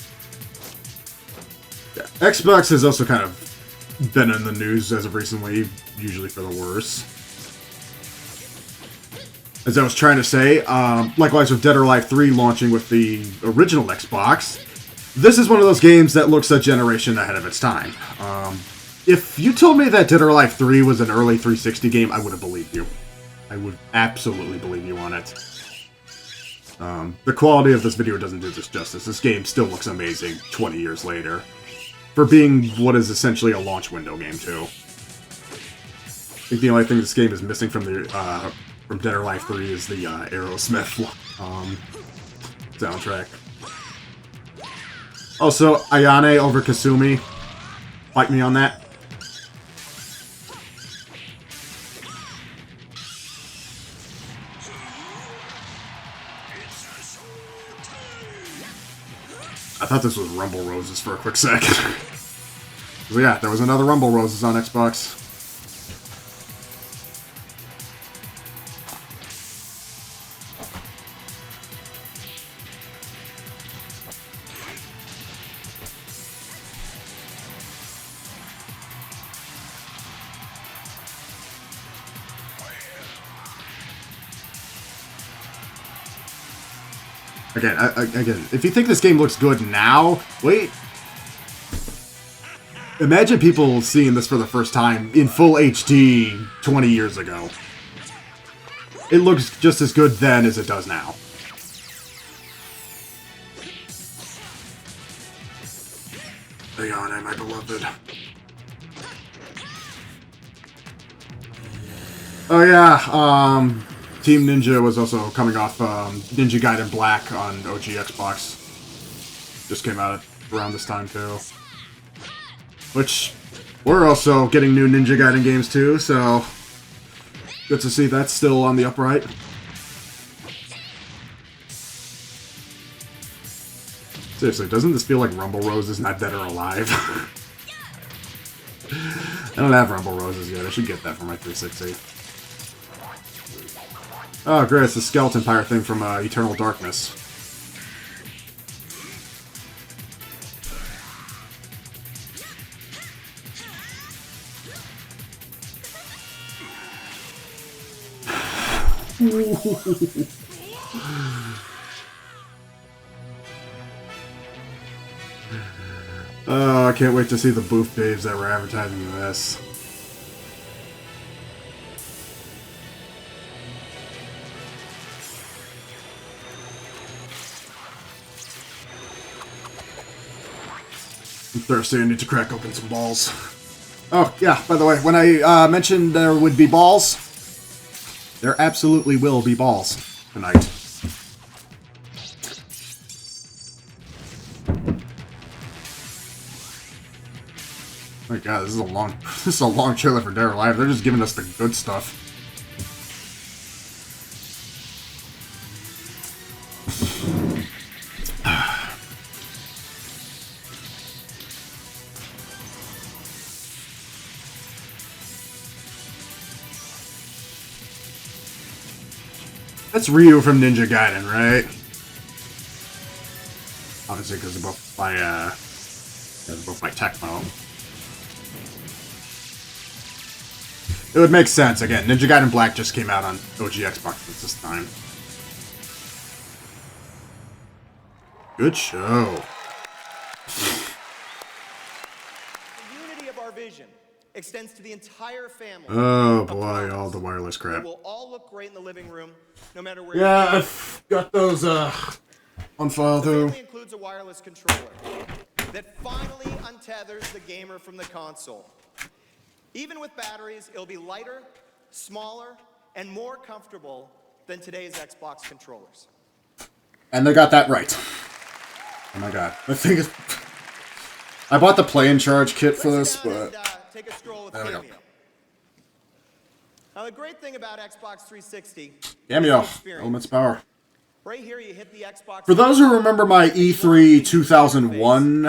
Yeah. Xbox has also kind of been in the news as of recently, usually for the worse. As I was trying to say, likewise with Dead or Alive 3 launching with the original Xbox, this is one of those games that looks a generation ahead of its time. If you told me that Dead or Alive 3 was an early 360 game, I would have believed you. I would absolutely believe you on it. The quality of this video doesn't do this justice. This game still looks amazing 20 years later. For being what is essentially a launch window game, too. I think the only thing this game is missing from the from Dead or Alive 3 is the Aerosmith soundtrack. Also, Ayane over Kasumi. Fight me on that. I thought this was Rumble Roses for a quick sec. So yeah, there was another Rumble Roses on Xbox. Again, if you think this game looks good now, wait. Imagine people seeing this for the first time in full HD 20 years ago. It looks just as good then as it does now. Ayane, my beloved. Oh yeah, Team Ninja was also coming off Ninja Gaiden Black on OG Xbox. Just came out around this time too. Which, we're also getting new Ninja Gaiden games too, so good to see that's still on the upright. Seriously, doesn't this feel like Rumble Rose is not Dead or Alive? don't have Rumble Roses yet. I should get that for my 360. Oh, great. It's the Skeleton Pirate thing from Eternal Darkness. Oh, I can't wait to see the booth babes that were advertising this. I'm thirsty. I need to crack open some balls. Oh, yeah, by the way, when I mentioned there would be balls, there absolutely will be balls tonight. Oh my god, this is a long trailer for Dead or Alive. They're just giving us the good stuff. That's Ryu from Ninja Gaiden, right? Obviously, because they're both by Tecmo. It would make sense. Again, Ninja Gaiden Black just came out on OG Xbox at this time. Good show. The unity of our vision extends to the entire family. Oh boy, all the wireless crap. It will all look great in the living room, no matter where. Yeah, I've got those on file too. It includes a wireless controller that finally untethers the gamer from the console. Even with batteries, it'll be lighter, smaller, and more comfortable than today's Xbox controllers. And they got that right. Oh my god. The thing is, I bought the play and charge kit for this, but take a stroll with there we go. Cameo. Now the great thing about Xbox 360 Cameo, Elements Power. Right here you hit the Xbox. For those who remember my E3 2001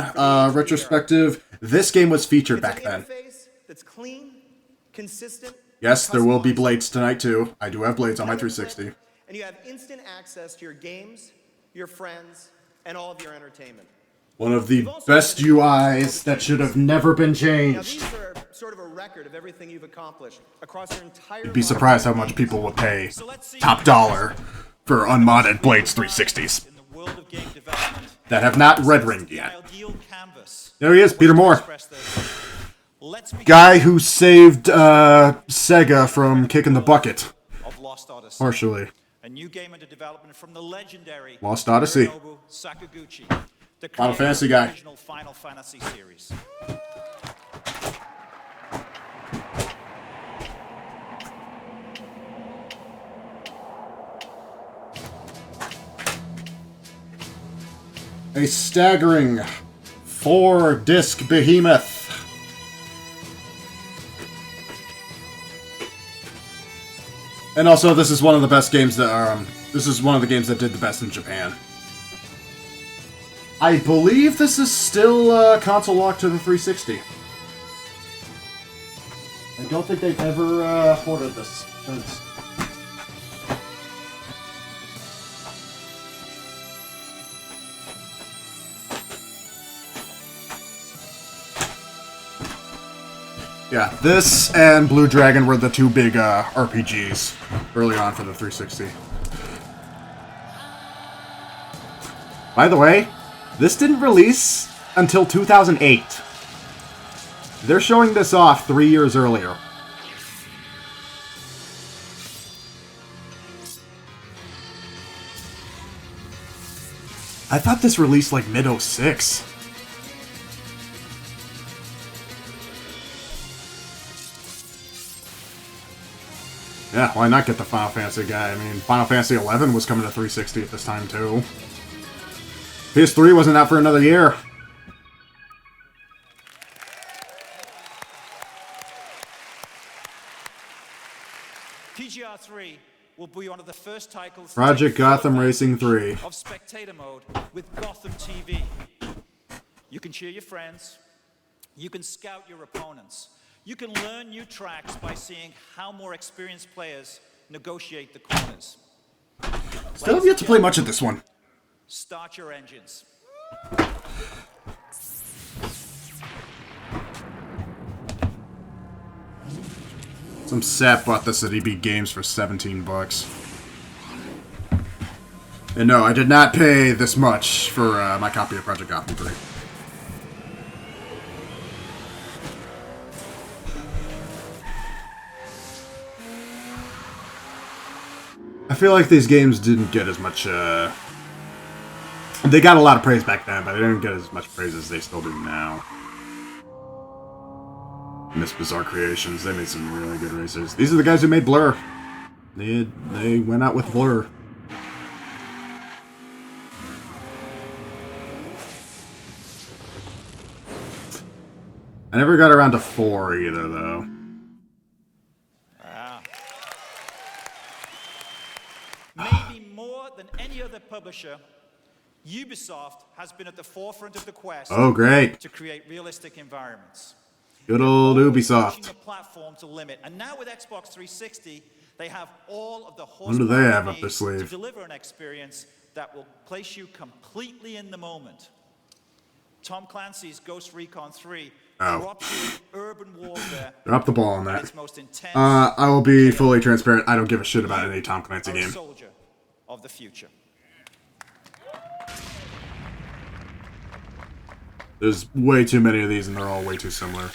retrospective, this game was featured back then. That's clean, consistent. Yes, there will be blades tonight too. I do have blades on my 360. And you have instant access to your games, your friends, and all of your entertainment. One of the best UIs that should have never been Now changed. these are sort of a record of everything you've accomplished across your entire You'd be surprised how much people would pay top dollar for unmodded Blades 360s that have not red ringed yet. There he is, Peter Moore. Guy who saved Sega from kicking the bucket. Partially. A new game under development from the legendary Lost Odyssey. Hironobu Sakaguchi, the Final creator Fantasy of the guy. original Final Fantasy series. A staggering 4-disc behemoth. And also, this is one of the best games that this is one of the games that did the best in Japan. I believe this is still console locked to the 360. I don't think they've ever ported this since. Yeah, this and Blue Dragon were the two big RPGs early on for the 360. By the way, this didn't release until 2008. They're showing this off 3 years earlier. I thought this released like mid-06. Yeah, why not get the Final Fantasy guy? I mean, Final Fantasy 11 was coming to 360 at this time, too. PS3 wasn't out for another year. PGR 3 will be one of the first titles to Project take Gotham full Racing advantage 3. of spectator mode with Gotham TV. You can cheer your friends, you can scout your opponents, You can learn new tracks by seeing how more experienced players negotiate the corners. Still have yet to play much of this one. Start your engines. Some sap bought this at EB Games for $17. And no, I did not pay this much for my copy of Project Gotham 3. I feel like these games didn't get as much, they got a lot of praise back then, but they didn't get as much praise as they still do now. Miss Bizarre Creations, they made some really good racers. These are the guys who made Blur. They went out with Blur. I never got around to 4 either, though. Maybe more than any other publisher, Ubisoft has been at the forefront of the quest to create realistic environments. Good old Ubisoft. The platform to limit. And now with Xbox 360, they have all of the What do they have up their sleeve? to deliver an experience that will place you completely in the moment. Tom Clancy's Ghost Recon 3 drops you in urban warfare. Drop the ball on that. I will be fully transparent. I don't give a shit about any Tom Clancy game. Soldier of the future. There's way too many of these, and they're all way too similar.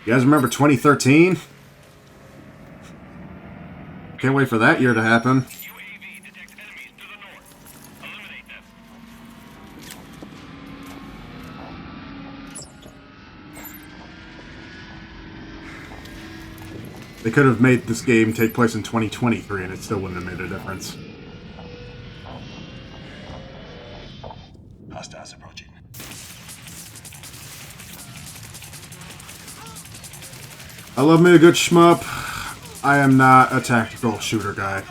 You guys remember 2013? Can't wait for that year to happen. They could have made this game take place in 2023, and it still wouldn't have made a difference. Hostiles approaching. I love me a good shmup. I am not a tactical shooter guy.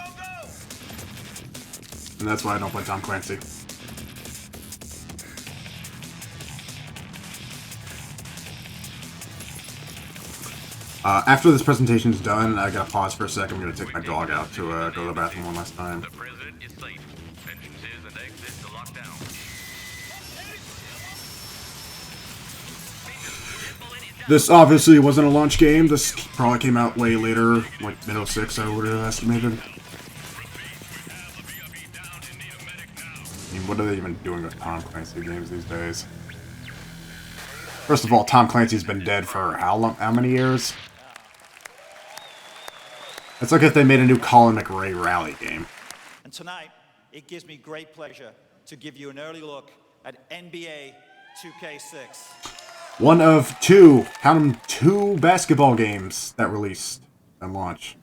And that's why I don't play Tom Clancy. After this presentation's done, I gotta pause for a second. I'm gonna take my dog out to go to the bathroom one last time. The president is safe. Entrances and exits are locked down. This obviously wasn't a launch game. This probably came out way later, like mid-06, I would have estimated. I mean, what are they even doing with Tom Clancy games these days? First of all, Tom Clancy's been dead for how long? How many years? It's like if they made a new Colin McRae rally game. And tonight, it gives me great pleasure to give you an early look at NBA 2K6. One of two, count them, 2 basketball games that released and launched.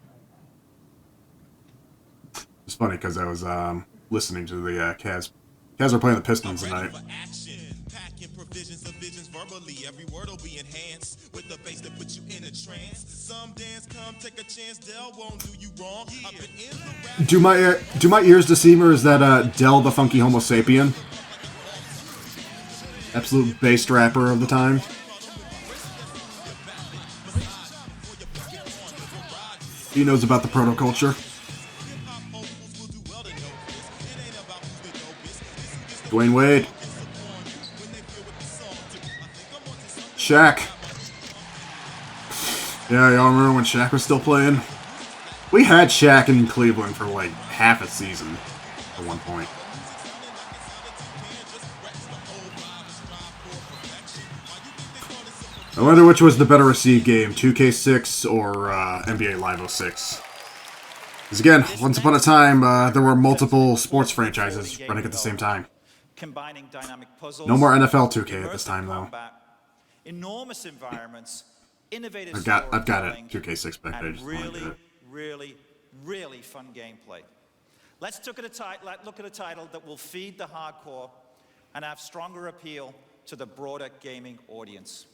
It's funny because I was listening to the Cavs. Cavs are playing the Pistons tonight. Provisions of visions verbally, every word will be enhanced with the bass that puts you in a trance. Some dance, come take a chance, Dell won't do you wrong. Do my ears deceive me, or is that Dell the Funky Homo Sapien? Absolute bass rapper of the time. He knows about the proto-culture. Dwayne Wade. Shaq. Yeah, y'all remember when Shaq was still playing? We had Shaq in Cleveland for like half a season at one point. I wonder which was the better received game, 2K6 or NBA Live 06. Because again, once upon a time, there were multiple sports franchises running at the same time. No more NFL 2K at this time, though. Enormous environments, innovative I've got it, 2K6 back there. Really fun gameplay. Let's look at a title that will feed the hardcore and have stronger appeal to the broader gaming audience.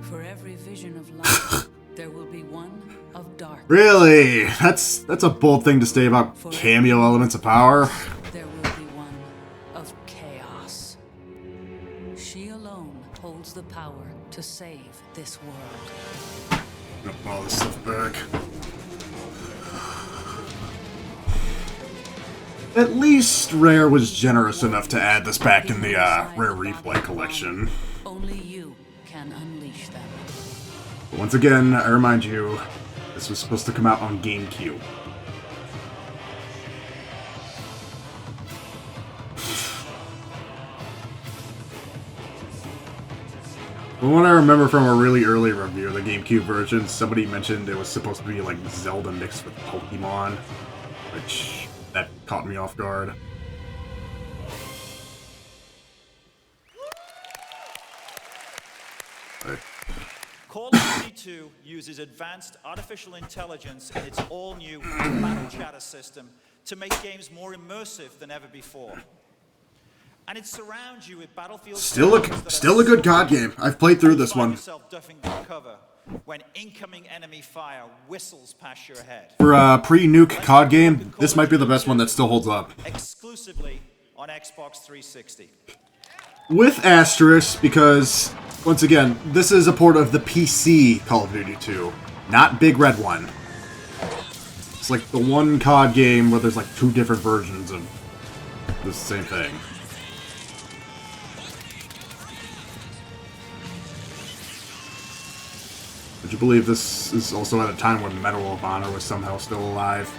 For every vision of light, there will be one of dark. Really? That's a bold thing to say about cameo elements of power. There will be one of chaos. this world. Gonna put all this stuff back. At least Rare was generous enough to add this back in the Rare Replay collection. Only you can unleash them. But once again, I remind you, this was supposed to come out on GameCube. From what I remember from a really early review of the GameCube version, somebody mentioned it was supposed to be like Zelda mixed with Pokemon, which that caught me off guard. Call of Duty 2 uses advanced artificial intelligence in its all-new battle chatter system to make games more immersive than ever before. And it surrounds you with battlefield. Still a good COD game. I've played through this one. When incoming enemy fire whistles past your head. For a pre-nuke COD game, this might be the best one that still holds up. Exclusively on Xbox 360. With asterisk, because, once again, this is a port of the PC Call of Duty 2, not Big Red One. It's like the one COD game where there's like two different versions of the same thing. Would you believe this is also at a time when Medal of Honor was somehow still alive?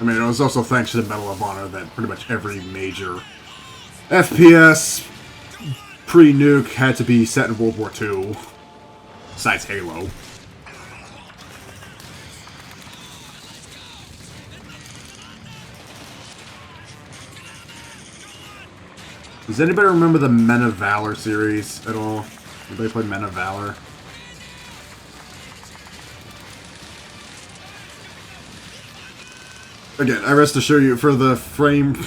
I mean, it was also thanks to the Medal of Honor that pretty much every major FPS pre-nuke had to be set in World War II, besides Halo. Does anybody remember the Men of Valor series at all? Anybody play Men of Valor? Again, I rest assure you, for the frame rate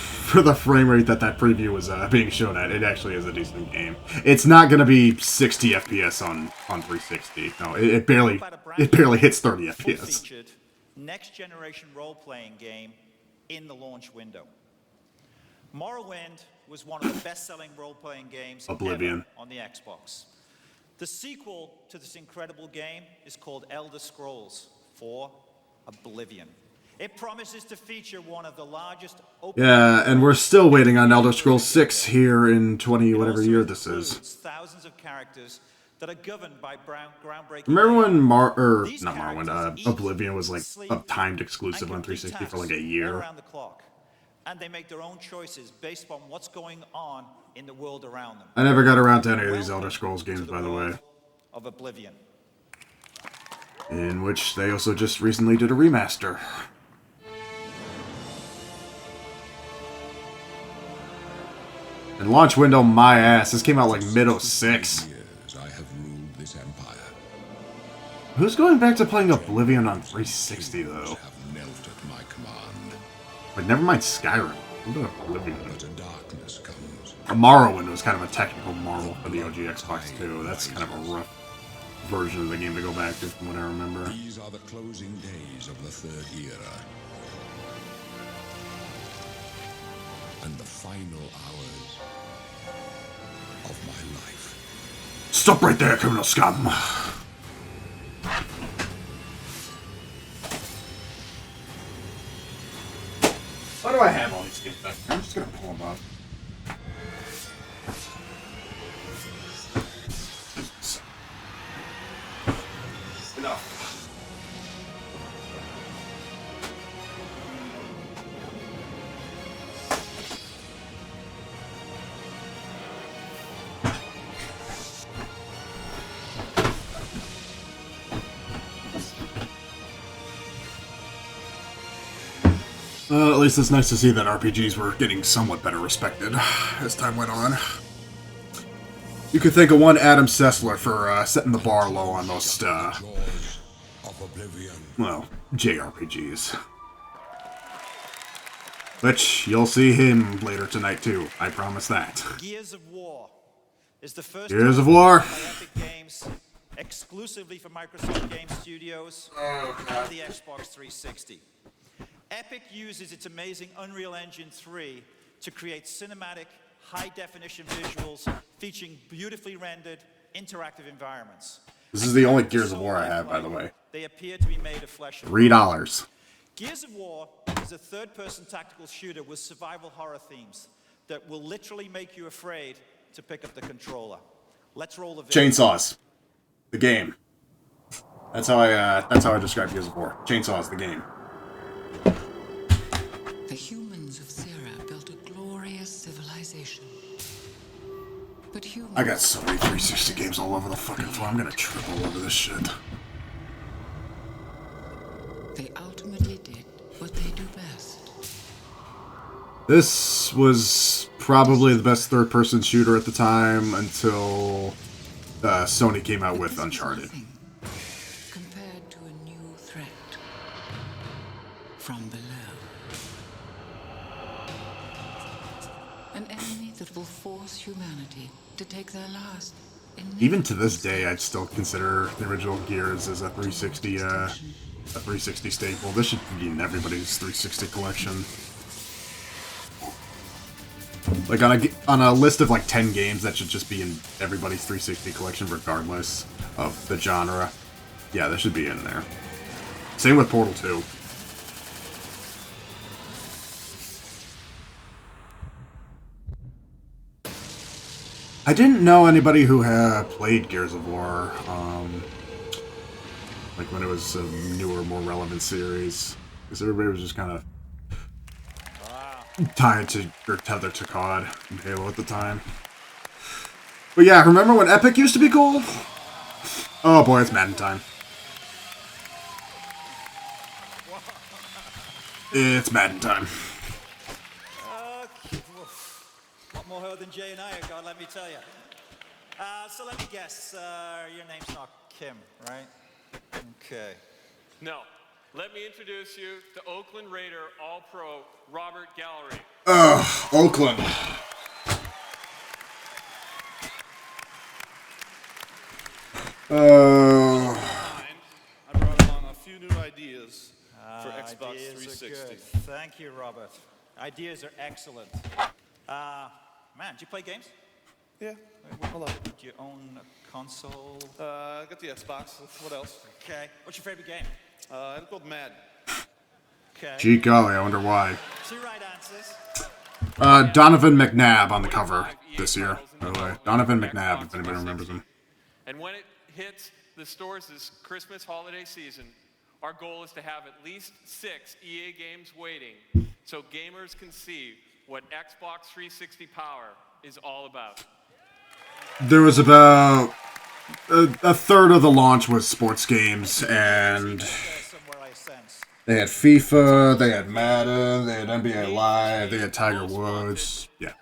that preview was being shown at, it actually is a decent game. It's not going to be 60 FPS on 360. No, it barely hits 30 FPS. Next generation role-playing game in the launch window. Morrowind was one of the best-selling role-playing games ever on the Xbox. The sequel to this incredible game is called Elder Scrolls 4: Oblivion. It promises to feature one of the largest open. Yeah, and we're still waiting on Elder Scrolls 6 here in 20 whatever year this is. Thousands of characters that are governed by groundbreaking. Remember when Oblivion was like a timed exclusive on 360 for like a year? Around the clock, and they make their own choices based on what's going on in the world around them. I never got around to any of these Elder Scrolls games, by the way. Of Oblivion. In which they also just recently did a remaster. And launch window, my ass. This came out like mid-06. Who's going back to playing Oblivion on 360, though? Like, never mind Skyrim. What about Oblivion? Morrowind was kind of a technical marvel for the OG Xbox, too. That's kind of a rough version of the game to go back to, from what I remember. These are the closing days of the Third Era. And the final hours of my life. Stop right there, criminal scum! Why do I have all these games back here? I'm just gonna pull them up. Enough. At least it's nice to see that RPGs were getting somewhat better respected as time went on. You could think of one Adam Sessler for setting the bar low on most, well, JRPGs. Which, you'll see him later tonight too, I promise that. Gears of War is the first Gears of War. by Epic Games, exclusively for Microsoft Game Studios and the Xbox 360. Epic uses its amazing Unreal Engine 3 to create cinematic, high-definition visuals featuring beautifully rendered, interactive environments. This is the only Gears of War I have, by the way. They appear to be made of flesh and $3. Gears of War is a third-person tactical shooter with survival horror themes that will literally make you afraid to pick up the controller. Let's roll the video. Chainsaws. The game. That's how I describe Gears of War. Chainsaws, the game. The humans of Thera built a glorious civilization. But humans... I got so many 360 games all over the fucking floor. I'm gonna trip all over this shit. They ultimately did what they do best. This was probably the best third-person shooter at the time until Sony came out with Uncharted. Compared to a new threat from below. An enemy that will force humanity to take their last. Even to this day, I'd still consider the original Gears as a 360 staple. This should be in everybody's 360 collection. Like on a list of like 10 games that should just be in everybody's 360 collection regardless of the genre. Yeah, this should be in there. Same with Portal 2. I didn't know anybody who had played Gears of War, like when it was a newer, more relevant series. Because everybody was just kind of tied to, or tethered to COD and Halo at the time. But yeah, remember when Epic used to be cool? Oh boy, it's Madden time. It's Madden time. A lot more her than Jay and I have got, let me tell you. So let me guess, your name's not Kim, right? Okay. No. Let me introduce you to Oakland Raider All-Pro Robert Gallery. Oakland. I brought along a few new ideas for Xbox 360. Good. Thank you, Robert. Ideas are excellent. Man, do you play games? Yeah. Hold on. Do you own a console? I got the Xbox. What else? Okay. What's your favorite game? It's called Madden. Okay. Gee golly, I wonder why. Two right answers. Donovan McNabb on the cover this year, by the way. Donovan McNabb, if anybody remembers him. And when it hits the stores this Christmas holiday season, our goal is to have at least 6 EA games waiting so gamers can see what Xbox 360 power is all about. There was about a third of the launch was sports games, and they had FIFA, they had Madden, they had NBA Live, they had Tiger Woods. Yeah.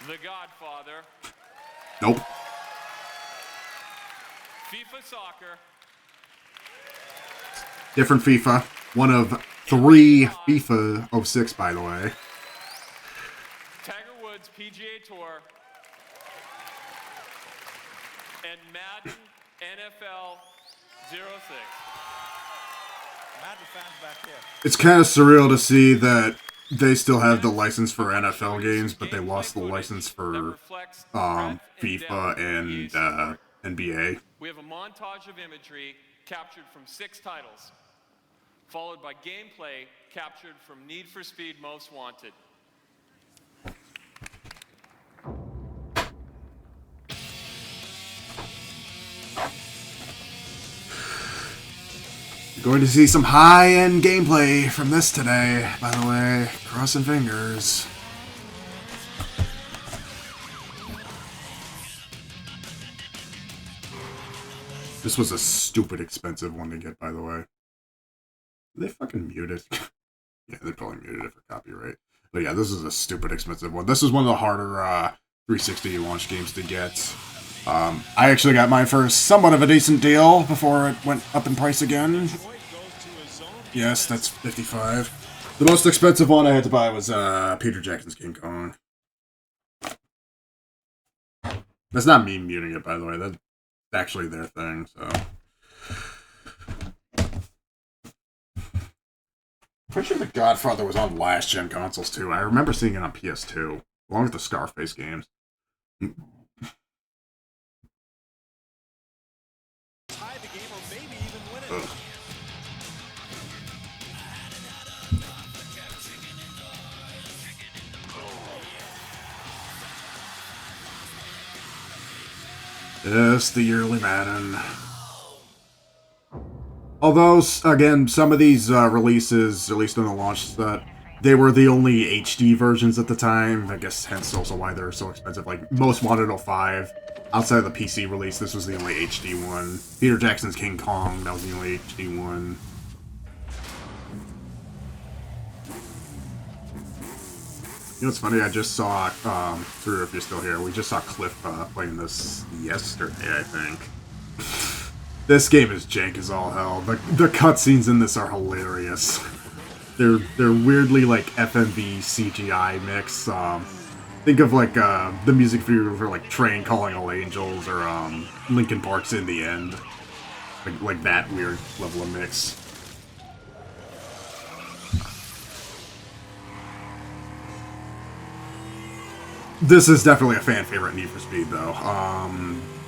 The Godfather. Nope. FIFA Soccer. Different FIFA. One of 3 FIFA 06, by the way. Tiger Woods PGA Tour. And Madden NFL 06. Madden fans back here. It's kind of surreal to see that they still have the license for NFL games, but they lost the license for FIFA and NBA. We have a montage of imagery captured from 6 titles, followed by gameplay captured from Need for Speed Most Wanted. You're going to see some high-end gameplay from this today, by the way. Crossing fingers. This was a stupid expensive one to get, by the way. Did they fucking mute it? Yeah, they probably muted it for copyright. But yeah, this is a stupid expensive one. This is one of the harder 360 launch games to get. I actually got mine for somewhat of a decent deal before it went up in price again. Yes, that's $55. The most expensive one I had to buy was Peter Jackson's King Kong. That's not me muting it, by the way. That's actually their thing, so. Pretty sure The Godfather was on last-gen consoles, too. I remember seeing it on PS2, along with the Scarface games. Tie the game or maybe even win it. Ugh. Yes, the yearly Madden. Although, again, some of these releases, at least on the launch set, they were the only HD versions at the time. I guess hence also why they're so expensive. Like, Most Wanted 05, outside of the PC release, this was the only HD one. Peter Jackson's King Kong, that was the only HD one. You know what's funny? I just saw, Drew, if you're still here, we just saw Cliff playing this yesterday, I think. This game is jank as all hell. The cutscenes in this are hilarious. They're weirdly like FMV CGI mix. Think of like the music video for like Train Calling All Angels or Linkin Park's In the End. Like that weird level of mix. This is definitely a fan favorite Need for Speed though.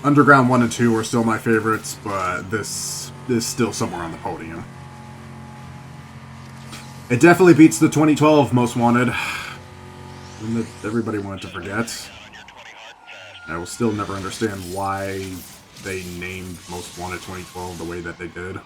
Underground 1 and 2 are still my favorites, but this is still somewhere on the podium. It definitely beats the 2012 Most Wanted, one that everybody wanted to forget. I will still never understand why they named Most Wanted 2012 the way that they did.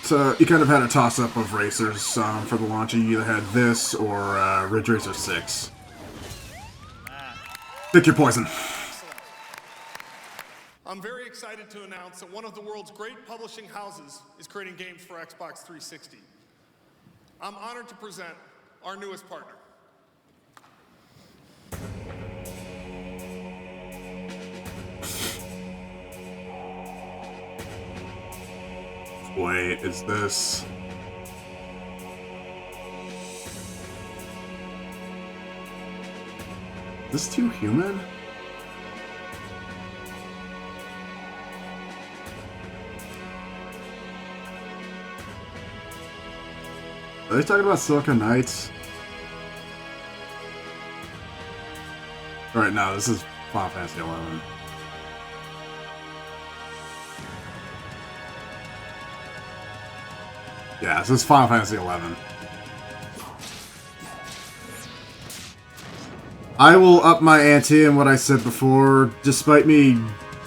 So you kind of had a toss-up of racers for the launch. You either had this or Ridge Racer 6. Pick your poison. I'm very excited to announce that one of the world's great publishing houses is creating games for Xbox 360. I'm honored to present our newest partner. Wait, is this... Is this too human? Are they talking about Silicon Knights? Alright, no, this is Final Fantasy 11. Yeah, this is Final Fantasy 11. I will up my ante in what I said before, despite me,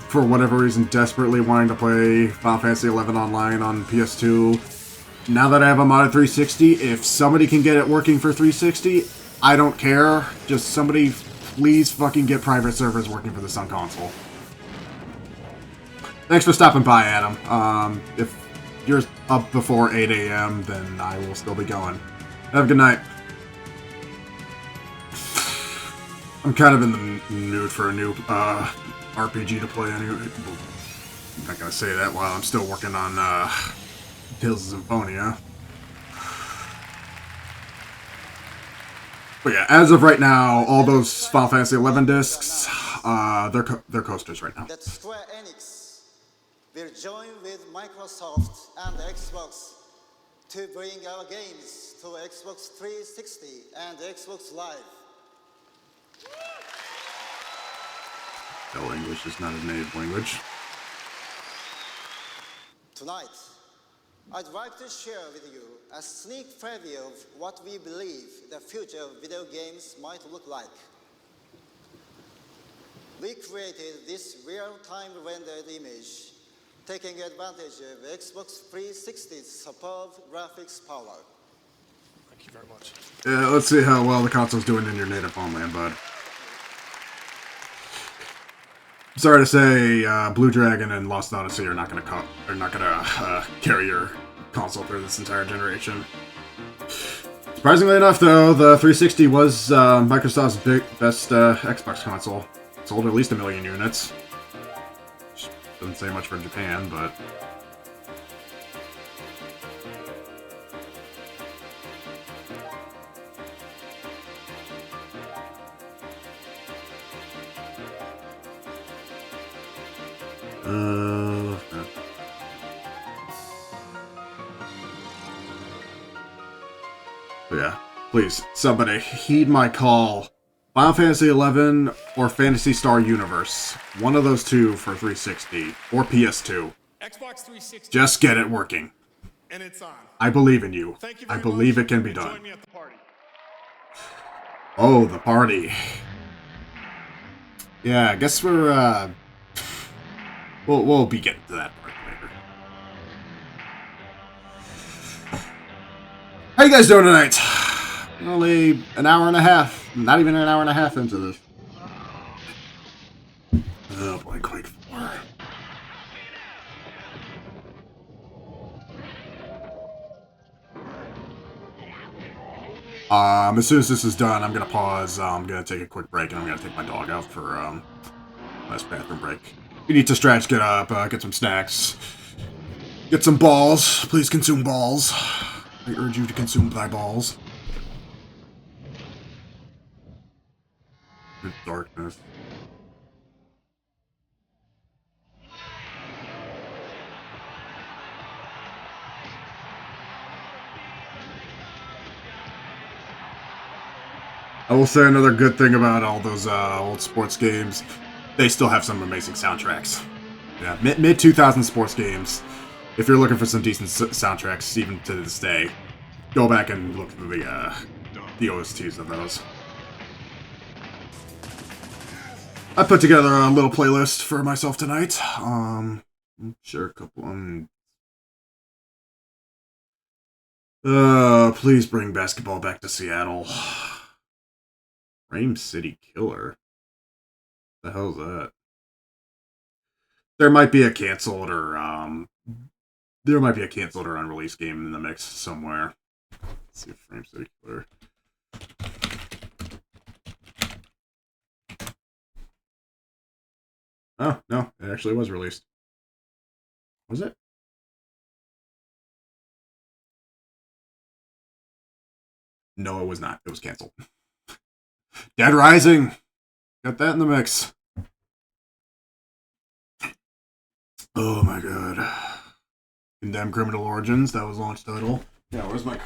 for whatever reason, desperately wanting to play Final Fantasy 11 online on PS2. Now that I have a modded 360, if somebody can get it working for 360, I don't care. Just somebody please fucking get private servers working for this on console. Thanks for stopping by, Adam. If you're up before 8 a.m., then I will still be going. Have a good night. I'm kind of in the mood for a new RPG to play anyway. I'm not gonna say that while I'm still working on Tales of Symphonia. But yeah, as of right now, all those Final Fantasy 11 discs, they're coasters right now. That Square Enix will join with Microsoft and Xbox to bring our games to Xbox 360 and Xbox Live. No, English is not a native language. Tonight, I'd like to share with you a sneak preview of what we believe the future of video games might look like. We created this real-time rendered image, taking advantage of Xbox 360's superb graphics power. Thank you very much. Yeah, let's see how well the console's doing in your native homeland, bud. sorry to say, Blue Dragon and Lost Odyssey are not going to carry your console through this entire generation. Surprisingly enough, though, the 360 was Microsoft's best Xbox console. Sold at least 1 million units. Doesn't say much for Japan, but... yeah, please, somebody, heed my call. Final Fantasy XI or Phantasy Star Universe. One of those two for 360 or PS2. Xbox 360. Just get it working. And it's on. I believe in you. I believe it can be done. Oh, the party. Yeah, I guess we're, we'll be getting to that part later. How you guys doing tonight? Only an hour and a half. Not even an hour and a half into this. Oh boy, Quake 4. As soon as this is done, I'm gonna pause. I'm gonna take a quick break, and I'm gonna take my dog out for last bathroom break. You need to stretch, get up, get some snacks, get some balls. Please consume balls. I urge you to consume thy balls. Good darkness. I will say another good thing about all those old sports games, they still have some amazing soundtracks. Yeah, mid-2000 sports games, if you're looking for some decent soundtracks, even to this day, go back and look through the OSTs of those. I put together a little playlist for myself tonight. Sure, a couple. Please bring basketball back to Seattle. Frame City Killer. The hell's that? There might be a canceled or unreleased game in the mix somewhere. Let's see if Frame City Killer. Oh, no, it actually was released. Was it? No, it was not. It was canceled. Dead Rising! Got that in the mix. Oh my god. Condemned Criminal Origins, that was launch title. Yeah, where's my...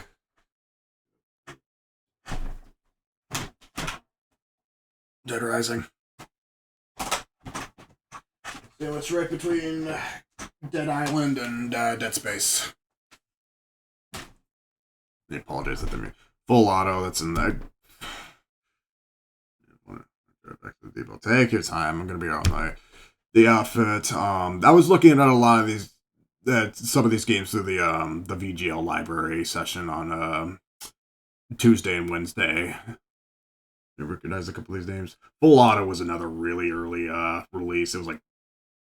Dead Rising. Yeah, it's right between Dead Island and Dead Space. I apologize that they're full auto, that's in there. Back to the depot. Take your time, I'm gonna be here all night. The outfit, I was looking at a lot of these, some of these games through the VGL library session on Tuesday and Wednesday. You recognize a couple of these names. Full Auto was another really early release. It was like,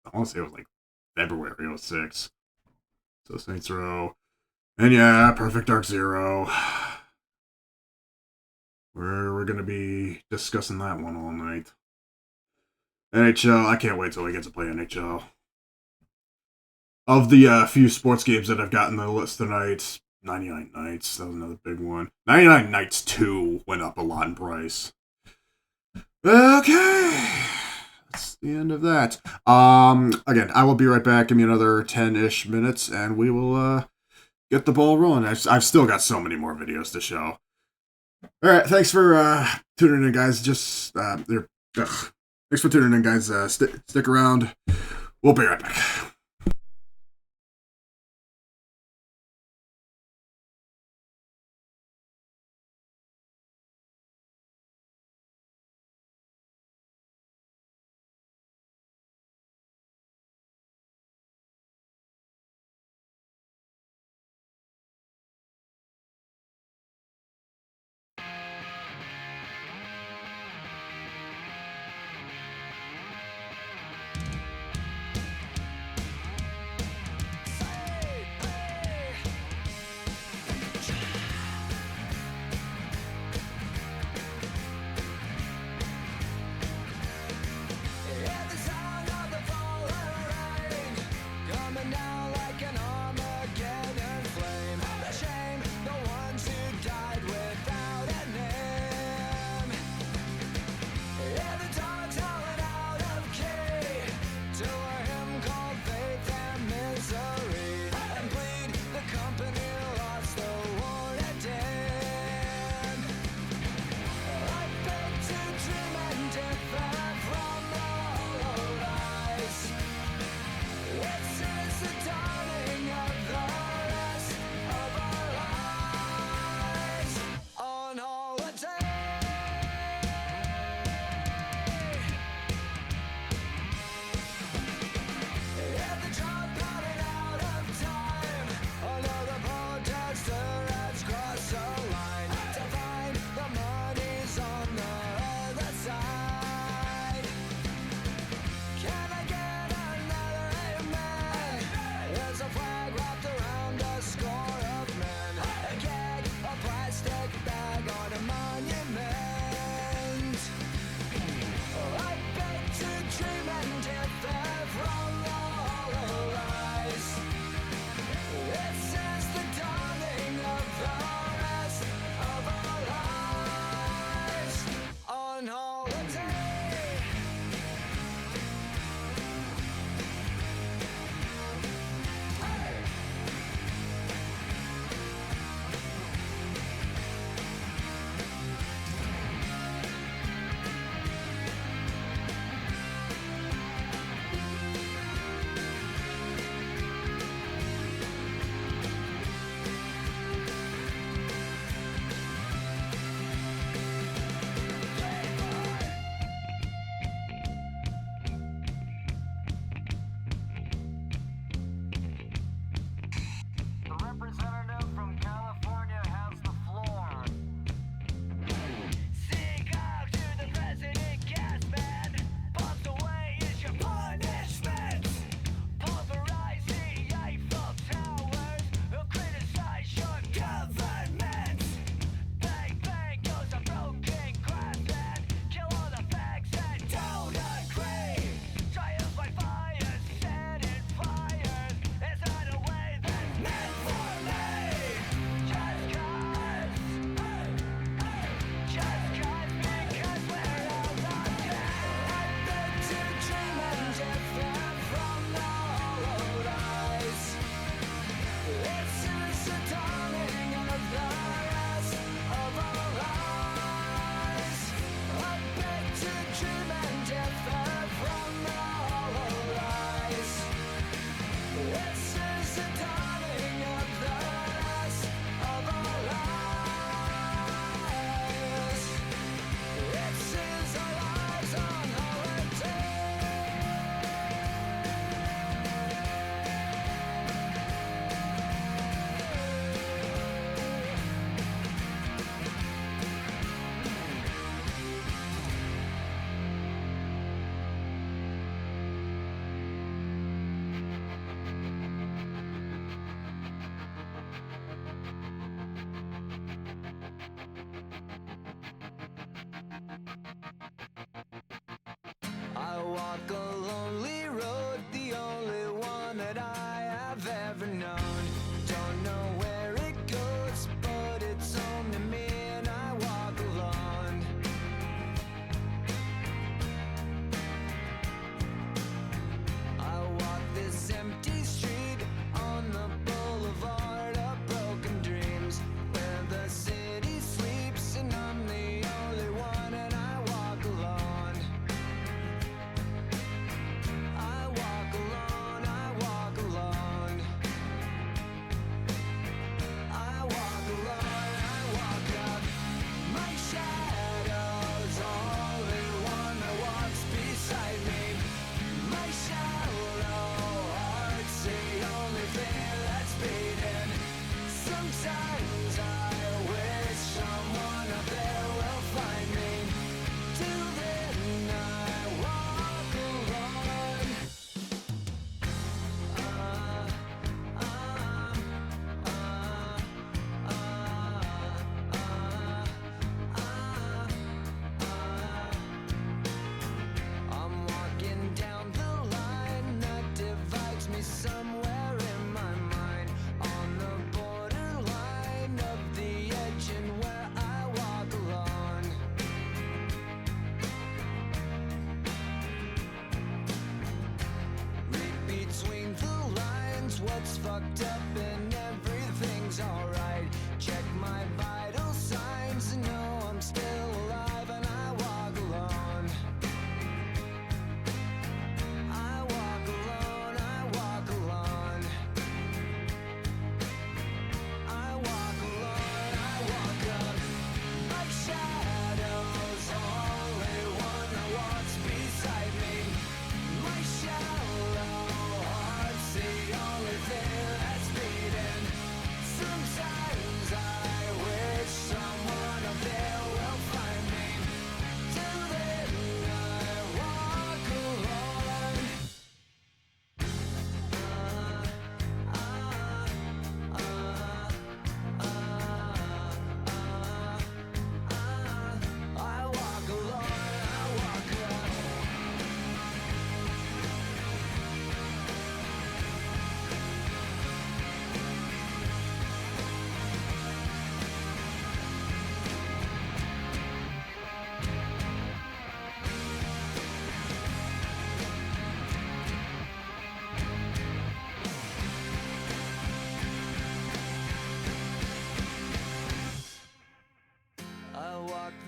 I want to say it was like February 06. So Saints Row. And yeah, Perfect Dark Zero. We're going to be discussing that one all night. NHL, I can't wait till we get to play NHL. Of the few sports games that I've got in the list tonight, 99 Nights, that was another big one. 99 Nights 2 went up a lot in price. Okay. That's the end of that. Again, I will be right back. Give me another 10-ish minutes, and we will get the ball rolling. I've still got so many more videos to show. All right, thanks for tuning in, guys. Thanks for tuning in, guys. Stick around. We'll be right back.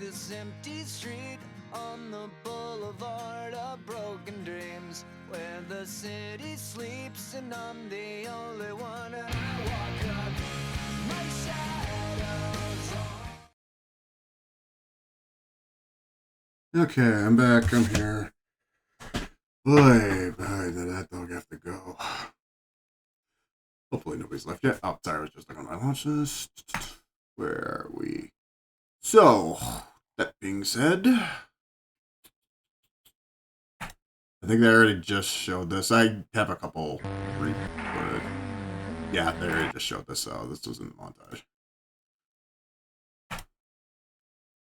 this empty street on the boulevard of broken dreams, where the city sleeps and I'm the only one, and I walk up my shadows. Okay, I'm back. I'm here. Boy, did that dog have to go. Hopefully nobody's left yet. Oh, sorry, I was just looking at my launch list. Where are we? So, that being said, I think they already just showed this. I have a couple recorded. Yeah, they already just showed this, so this was in the montage.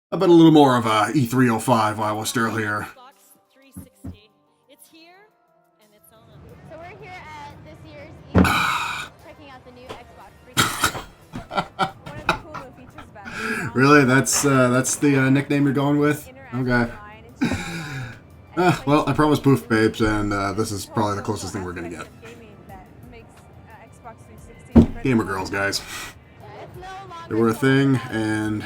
I bet a little more of a E305 while we're still here. It's here and it's on. So we're here at this year's E3, checking out the new Xbox 360. One of the cool new features about it. Really? That's the nickname you're going with? Okay. Well, I promised Poof Babes, and this is probably the closest thing we're gonna get. Gamer girls, guys. They were a thing, and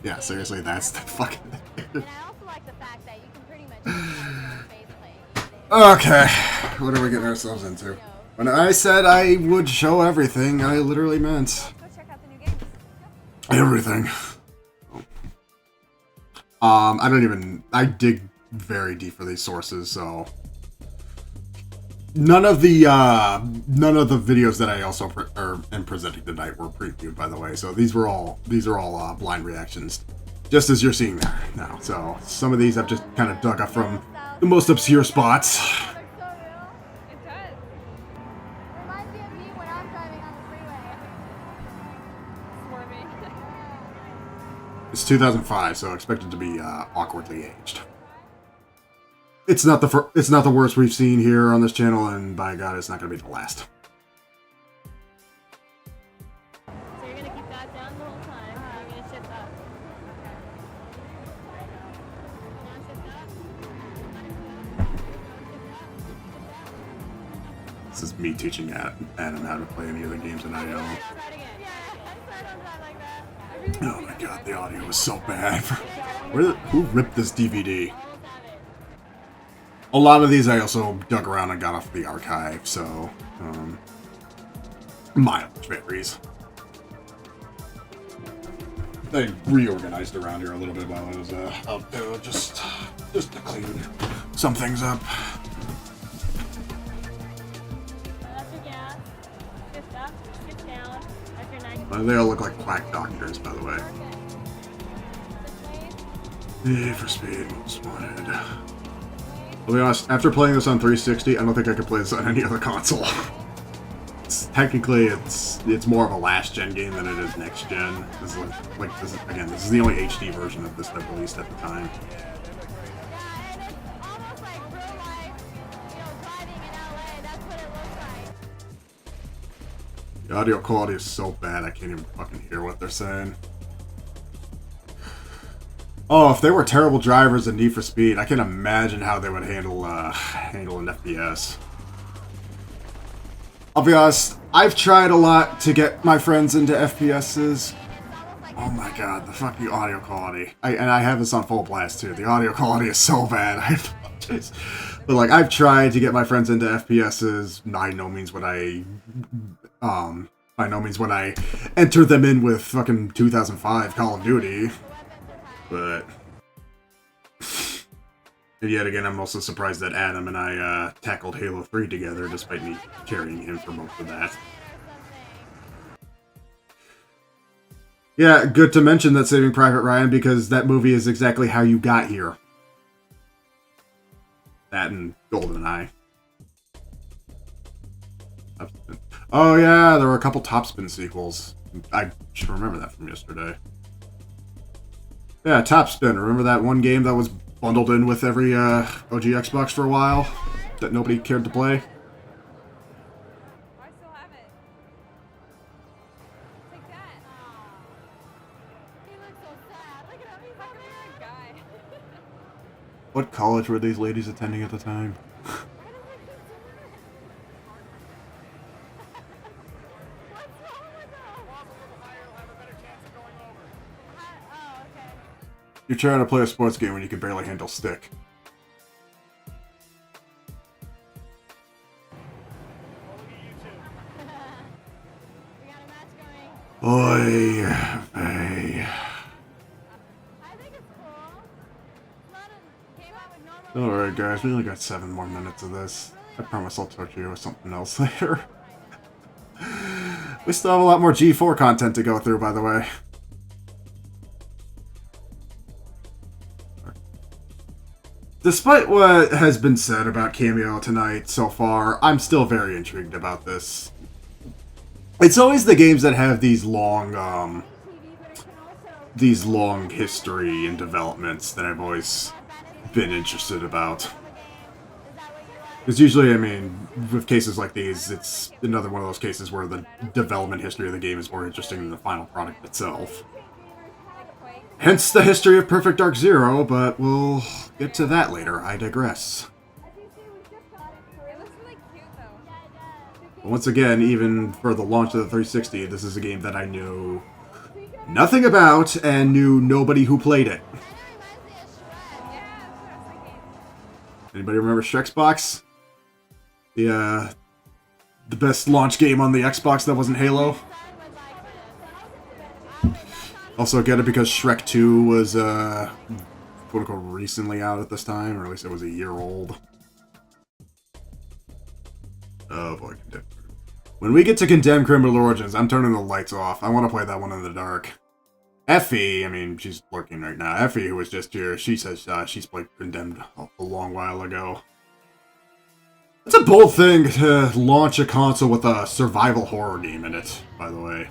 yeah, seriously, that's the fucking thing. Okay, what are we getting ourselves into? When I said I would show everything, I literally meant everything. I dig very deep for these sources, so none of the videos that I also am presenting tonight were previewed, by the way. So these are all blind reactions, just as you're seeing there now. So some of these I've just kind of dug up from the most obscure spots. It's 2005, so expected to be awkwardly aged. It's not the worst we've seen here on this channel, and by God, it's not going to be the last. So you're going to keep that down the whole time, and you're going to shift up. Now shift up. This is me teaching Adam how to play any of the games that I own. Oh my God, the audio is so bad. Who ripped this DVD? A lot of these I also dug around and got off the archive, so mileage varies. They reorganized around here a little bit while I was out there, just to clean some things up. That's your gas. Shift up, shift down. That's your 90. They all look like quack doctors, by the way. Need for Speed, most wanted. I'll be honest, after playing this on 360, I don't think I could play this on any other console. Technically, it's more of a last-gen game than it is next-gen. This is the only HD version of this that released at the time. The audio quality is so bad, I can't even fucking hear what they're saying. Oh, if they were terrible drivers in Need for Speed, I can imagine how they would handle an FPS. I'll be honest, I've tried a lot to get my friends into FPSs. Oh my God, the fucking audio quality. And I have this on full blast too. The audio quality is so bad. I apologize. But like, I've tried to get my friends into FPSs. By no means would I enter them in with fucking 2005 Call of Duty. But and yet again, I'm also surprised that Adam and I tackled Halo 3 together, despite me carrying him for most of that. Yeah, good to mention that Saving Private Ryan, because that movie is exactly how you got here. That and GoldenEye. Oh yeah, there were a couple Topspin sequels. I should remember that from yesterday. Yeah, Topspin. Remember that one game that was bundled in with every OG Xbox for a while that nobody cared to play? I still have it. Take that. He looks so sad. Look at him. He's like a guy. What college were these ladies attending at the time? What's wrong with him? Oh, okay. You're trying to play a sports game when you can barely handle stick. Oy vey. Alright guys, we only got 7 more minutes of this. I promise I'll torture you with something else later. We still have a lot more G4 content to go through, by the way. Despite what has been said about Cameo tonight so far, I'm still very intrigued about this. It's always the games that have these long history and developments that I've always been interested about. Because usually, I mean, with cases like these, it's another one of those cases where the development history of the game is more interesting than the final product itself. Hence the history of Perfect Dark Zero, but we'll get to that later. I digress. But once again, even for the launch of the 360, this is a game that I knew nothing about and knew nobody who played it. Anybody remember Shrexbox? The best launch game on the Xbox that wasn't Halo? Also get it because Shrek 2 was, quote-unquote, recently out at this time, or at least it was a year old. Oh boy, when we get to Condemned Criminal Origins, I'm turning the lights off. I want to play that one in the dark. Effie, I mean, she's lurking right now. Effie, who was just here, she says she's played Condemned a long while ago. It's a bold thing to launch a console with a survival horror game in it, by the way.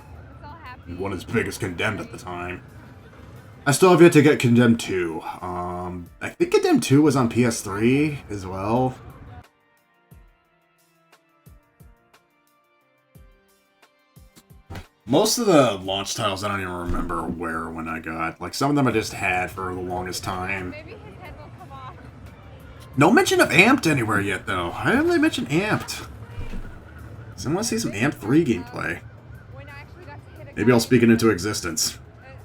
One as big as Condemned at the time. I still have yet to get Condemned 2. I think Condemned 2 was on PS3 as well. Most of the launch titles I don't even remember where or when I got. Like, some of them I just had for the longest time. No mention of Amped anywhere yet, though. I haven't really mentioned Amped. So I want to see some Amped 3 gameplay. Maybe I'll speak it into existence.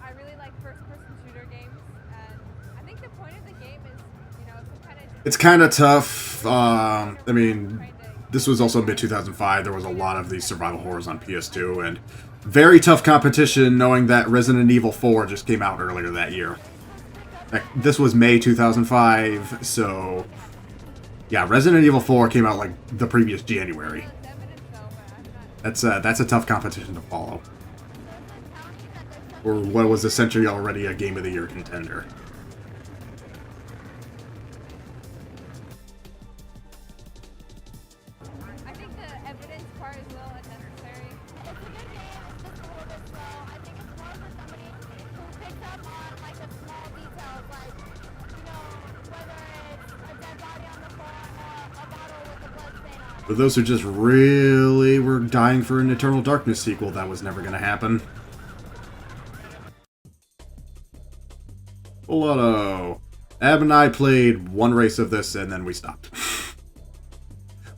I really like first-person shooter games, and I think the point of the game is, you know, to kind of... It's kind of tough. I mean, this was also mid-2005. There was a lot of these survival horrors on PS2, and very tough competition knowing that Resident Evil 4 just came out earlier that year. Like, this was May 2005, so... Yeah, Resident Evil 4 came out, like, the previous January. That's a tough competition to follow. Or what was essentially already a Game of the Year contender. I think the evidence part is a little unnecessary. It's a good game, it's just a little bit slow. I think it's more for somebody who picks up on, like, the small details, like, you know, whether it's a dead body on the floor or a bottle with a blood stain on it. For those who just really were dying for an Eternal Darkness sequel, that was never going to happen. Hello. Ab and I played one race of this, and then we stopped.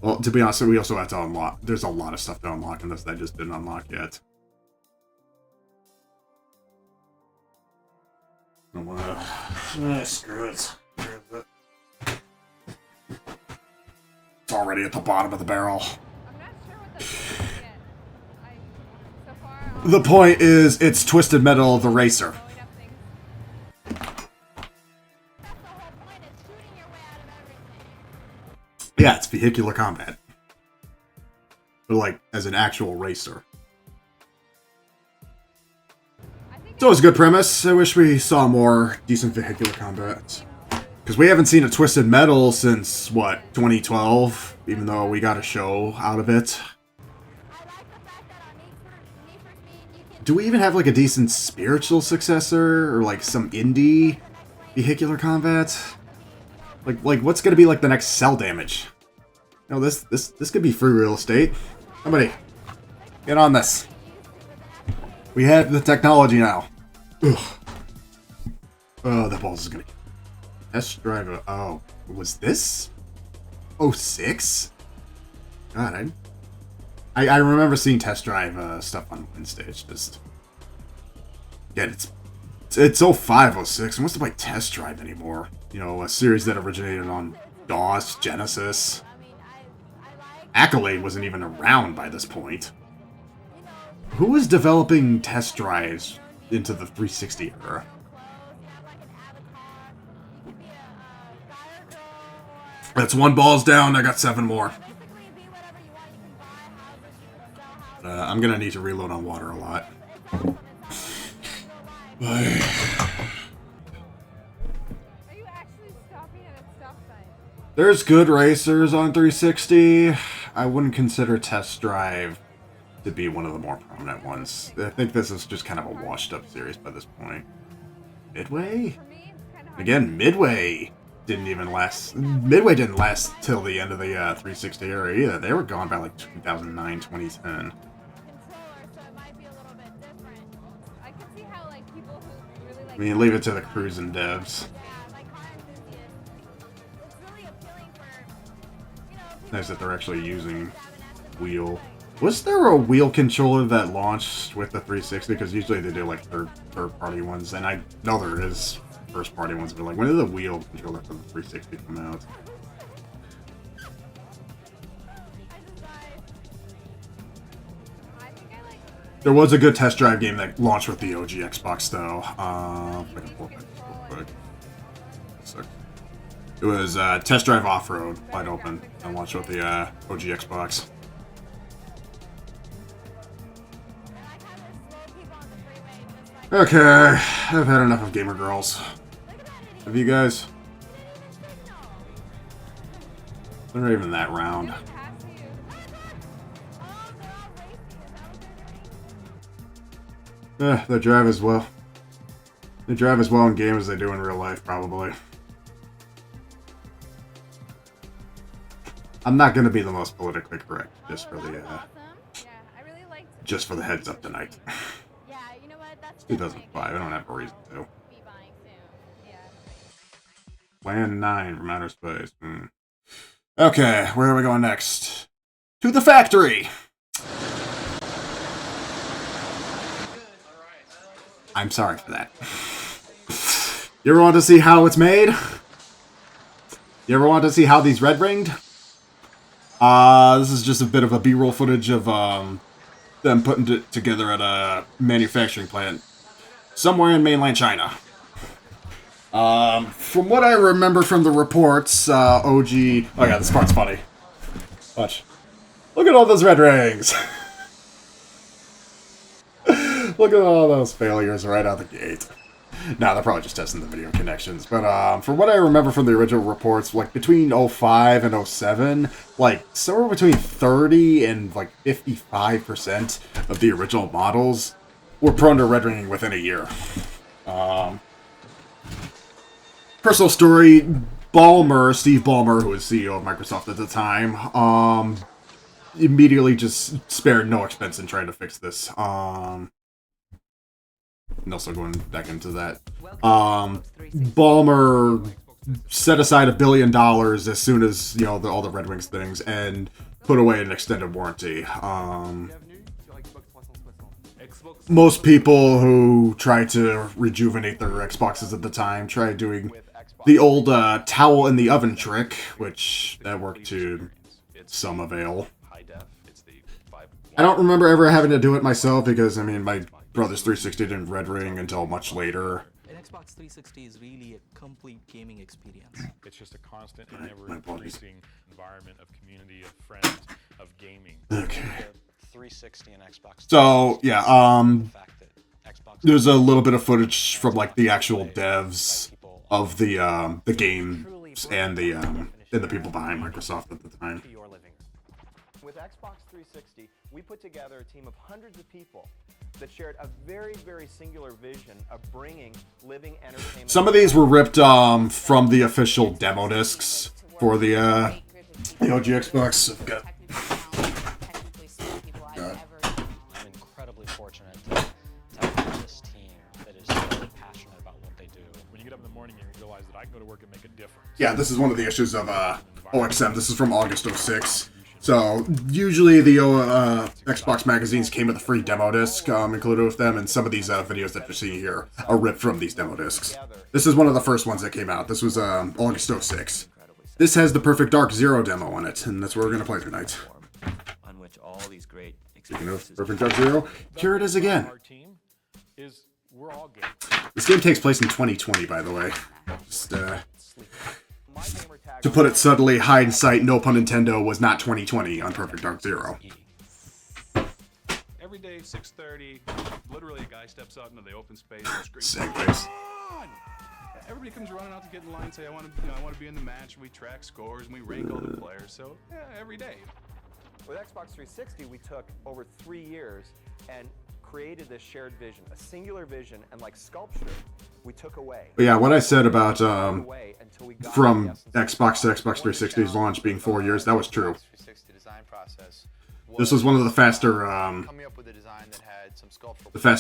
Well, to be honest, we also have to unlock. There's a lot of stuff to unlock in this that I just didn't unlock yet. I don't wanna... screw it. It's already at the bottom of the barrel. I'm not sure what the point is yet. So far... The point is, it's Twisted Metal the Racer. Yeah, it's vehicular combat. But, like, as an actual racer. It's always a good premise. I wish we saw more decent vehicular combat. Because we haven't seen a Twisted Metal since, what, 2012? Even though we got a show out of it. Do we even have, like, a decent spiritual successor? Or, like, some indie vehicular combat? Like what's gonna be like the next Cell Damage? No, this could be free real estate. Somebody, get on this. We have the technology now. Ugh. Oh, that balls is gonna test drive. Oh, was this 06? God, I remember seeing test drive stuff on Wednesday. It's just, again, it's It's 0506. Who wants to play Test Drive anymore? You know, a series that originated on DOS, Genesis. Accolade wasn't even around by this point. Who was developing test drives into the 360 era? That's 1 balls down. I got 7 more. I'm gonna need to reload on water a lot. There's good racers on 360. I wouldn't consider Test Drive to be one of the more prominent ones. I think this is just kind of a washed-up series by this point. Midway? Again, Midway didn't even last. Midway didn't last till the end of the 360 era either. They were gone by like 2009, 2010. I mean, leave it to the crews and devs. Nice that they're actually using wheel. Was there a wheel controller that launched with the 360? Because usually they do like third-party ones, and I know there is first-party ones, but like, when did the wheel controller for the 360 come out? There was a good test drive game that launched with the OG Xbox, though. I can pull it back real quick. It was Test Drive Off-Road, wide open, and launched with the OG Xbox. Okay, I've had enough of gamer girls. Have you guys? They're not even that round. They drive as well. They drive as well in game as they do in real life, probably. I'm not going to be the most politically correct, just for the just for the heads up tonight. 2005. I don't have a reason to. Land 9 from outer space. Okay, where are we going next? To the factory. I'm sorry for that. You ever want to see how it's made? You ever want to see how these red ringed? This is just a bit of a B-roll footage of them putting it together at a manufacturing plant somewhere in mainland China. From what I remember from the reports, OG... Oh yeah, this part's funny. Watch. Look at all those red rings! Look at all those failures right out the gate. Nah, they're probably just testing the video connections. But from what I remember from the original reports, like between 05 and 07, like somewhere between 30 and like 55% of the original models were prone to red ringing within a year. Personal story, Steve Ballmer, who was CEO of Microsoft at the time, immediately just spared no expense in trying to fix this. And also going back into that. Ballmer set aside $1 billion as soon as, you know, all the Red Wings things and put away an extended warranty. Most people who tried to rejuvenate their Xboxes at the time tried doing the old towel in the oven trick, which that worked to some avail. I don't remember ever having to do it myself because, I mean, my brother's 360 didn't red ring until much later. An Xbox 360 is really a complete gaming experience. It's just a constant and ever-increasing environment of community, of friends, of gaming. Okay. 360 and Xbox. So, yeah, there's a little bit of footage from, like, the actual devs of the games and the people behind Microsoft at the time. With Xbox 360, we put together a team of hundreds of people that shared a very, very singular vision of bringing living entertainment. Some of these were ripped from the official demo discs for the OG Xbox. I'm incredibly fortunate to have this team that is so passionate about what they do. When you get up in the morning and you realize that I can go to work and make a difference. Yeah, this is one of the issues of OXM. This is from August 06. So usually the Xbox magazines came with a free demo disc included with them, and some of these videos that you're seeing here are ripped from these demo discs. This is one of the first ones that came out. This was August 06. This has the Perfect Dark Zero demo on it, and that's what we're going to play tonight. On which all these great Speaking of Perfect Dark Zero, here it is again. we're all This game takes place in 2020, by the way. Just, to put it subtly, hindsight, no pun Nintendo, was not 2020 on Perfect Dark Zero. Every day, 6:30, literally a guy steps out into the open space and screams, Segways. Everybody comes running out to get in line and say, I want to be in the match, and we track scores, and we rank all the players, so, yeah, every day. With Xbox 360, we took over 3 years and created this shared vision, a singular vision, and like sculpture, we took away. But yeah, what I said about from Xbox to Xbox 360's launch being 4 years, that was true. This was one of the faster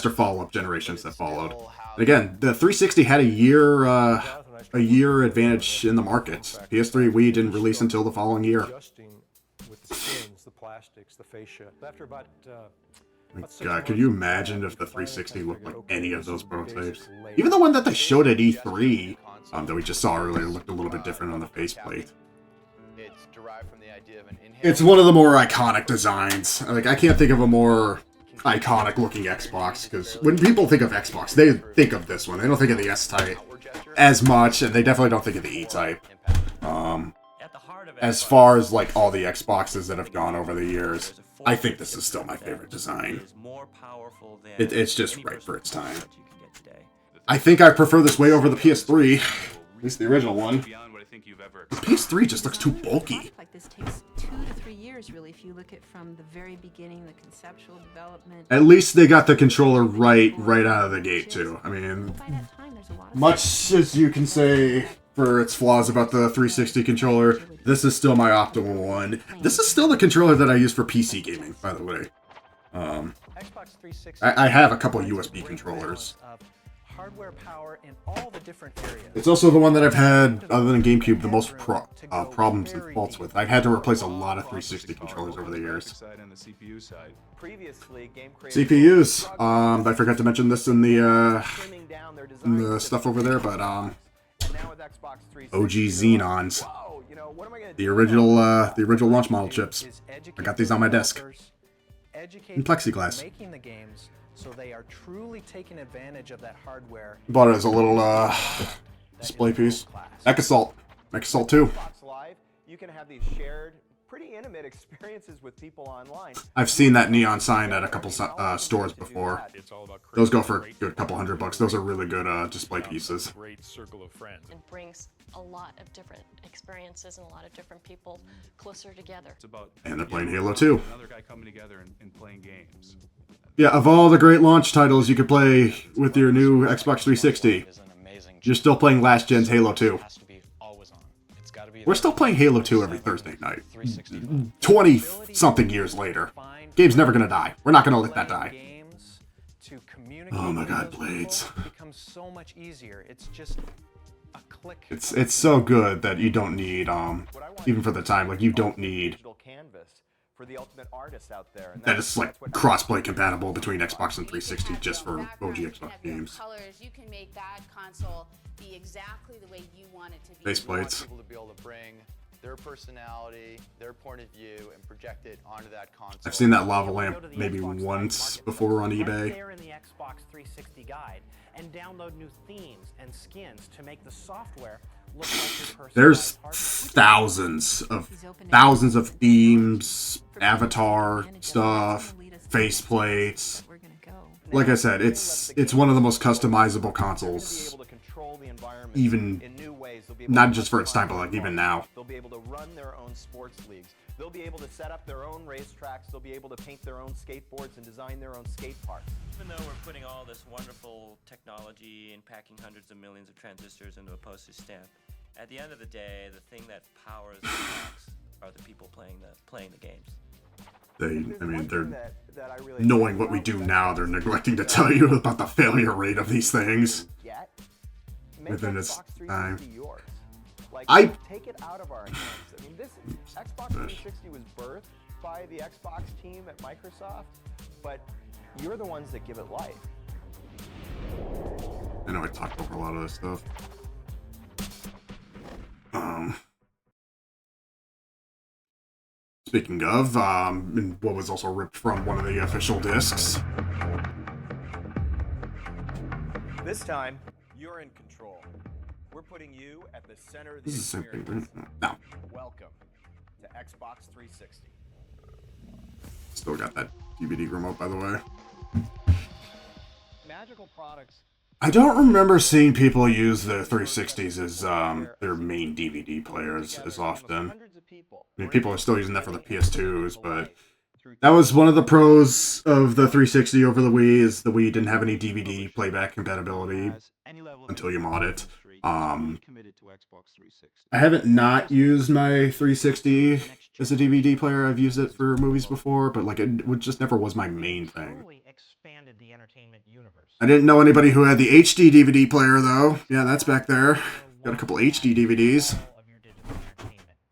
follow-up generations that followed. And again, the 360 had a year advantage in the market. PS3 Wii didn't release until the following year. With the skins, the plastics, the fascia. After about God, could you imagine if the 360 looked like any of those prototypes? Even the one that they showed at E3, that we just saw earlier, looked a little bit different on the faceplate. It's one of the more iconic designs. Like, I can't think of a more iconic looking Xbox, because when people think of Xbox, they think of this one. They don't think of the S-Type as much, and they definitely don't think of the E-Type. As far as, like, all the Xboxes that have gone over the years, I think this is still my favorite design. It's just right for its time. I think I prefer this way over the PS3, at least the original one. The PS3 just looks too bulky. Like this takes 2 to 3 years, really, if you look at from the very beginning, the conceptual development. At least they got the controller right out of the gate, too. I mean, much as you can say for its flaws about the 360 controller, this is still my optimal one. This is still the controller that I use for PC gaming, by the way. I have a couple USB controllers. hardware power in all the different areas. It's also the one that I've had, other than GameCube, the most problems and faults with. I've had to replace a lot of 360 controllers over the years. CPUs. I forgot to mention this in the stuff over there, but OG Xenons. The original launch model chips. I got these on my desk. In plexiglass. Making the games so they are truly taking advantage of that hardware. Bought it as a little display piece. Mech Assault 2. You can have these shared, pretty intimate experiences with people online. I've seen that neon sign at a couple stores before. Those go for a good couple $100. Those are really good display pieces. Great circle of friends. It brings a lot of different experiences and a lot of different people closer together. And they're playing Halo 2. Another guy coming together and playing games. Yeah, of all the great launch titles you could play with your new Xbox 360, you're still playing last gen's Halo 2. We're still playing Halo 2 every Thursday night. 20-something years later. Game's never gonna die. We're not gonna let that die. Oh my god, Blades. Becomes so much easier. It's just a click. It's so good that you don't need, even for the time, like, you don't need for the ultimate artists out there. that it's like crossplay compatible between Xbox and 360 just for OG Xbox games. Colors, you can make that console be exactly the way you want it to be. Faceplates. People to be able to bring their personality, their point of view, and project it onto that console. I've seen that lava lamp maybe once before on eBay. There in the Xbox 360 guide, and download new themes and skins to make the software look like your personal. There's thousands of themes, avatar stuff, faceplates. Like I said, it's one of the most customizable consoles. Even not just for its time, but like even now. They'll be able to run their own sports leagues. They'll be able to set up their own racetracks. They'll be able to paint their own skateboards and design their own skate parks. Even though we're putting all this wonderful technology and packing hundreds of millions of transistors into a postage stamp, at the end of the day, the thing that powers the box are the people playing the games. They're knowing what we do now, they're neglecting to tell you about the failure rate of these things within its time. take it out of our hands. I mean, this Xbox 360 was birthed by the Xbox team at Microsoft, but you're the ones that give it life. I know I talked over a lot of this stuff. Speaking of, what was also ripped from one of the official discs. This time, you're in control. We're putting you at the center of the This is the same experience. thing, right? No. Welcome to Xbox 360. Still got that DVD remote, by the way. Magical products. I don't remember seeing people use the 360s as their main DVD players as often. I mean, people are still using that for the PS2s, but that was one of the pros of the 360 over the Wii, is the Wii didn't have any DVD playback compatibility until you mod it. I haven't not used my 360 as a DVD player. I've used it for movies before, but like it just never was my main thing. I didn't know anybody who had the HD DVD player though. Yeah, that's back there. Got a couple HD DVDs.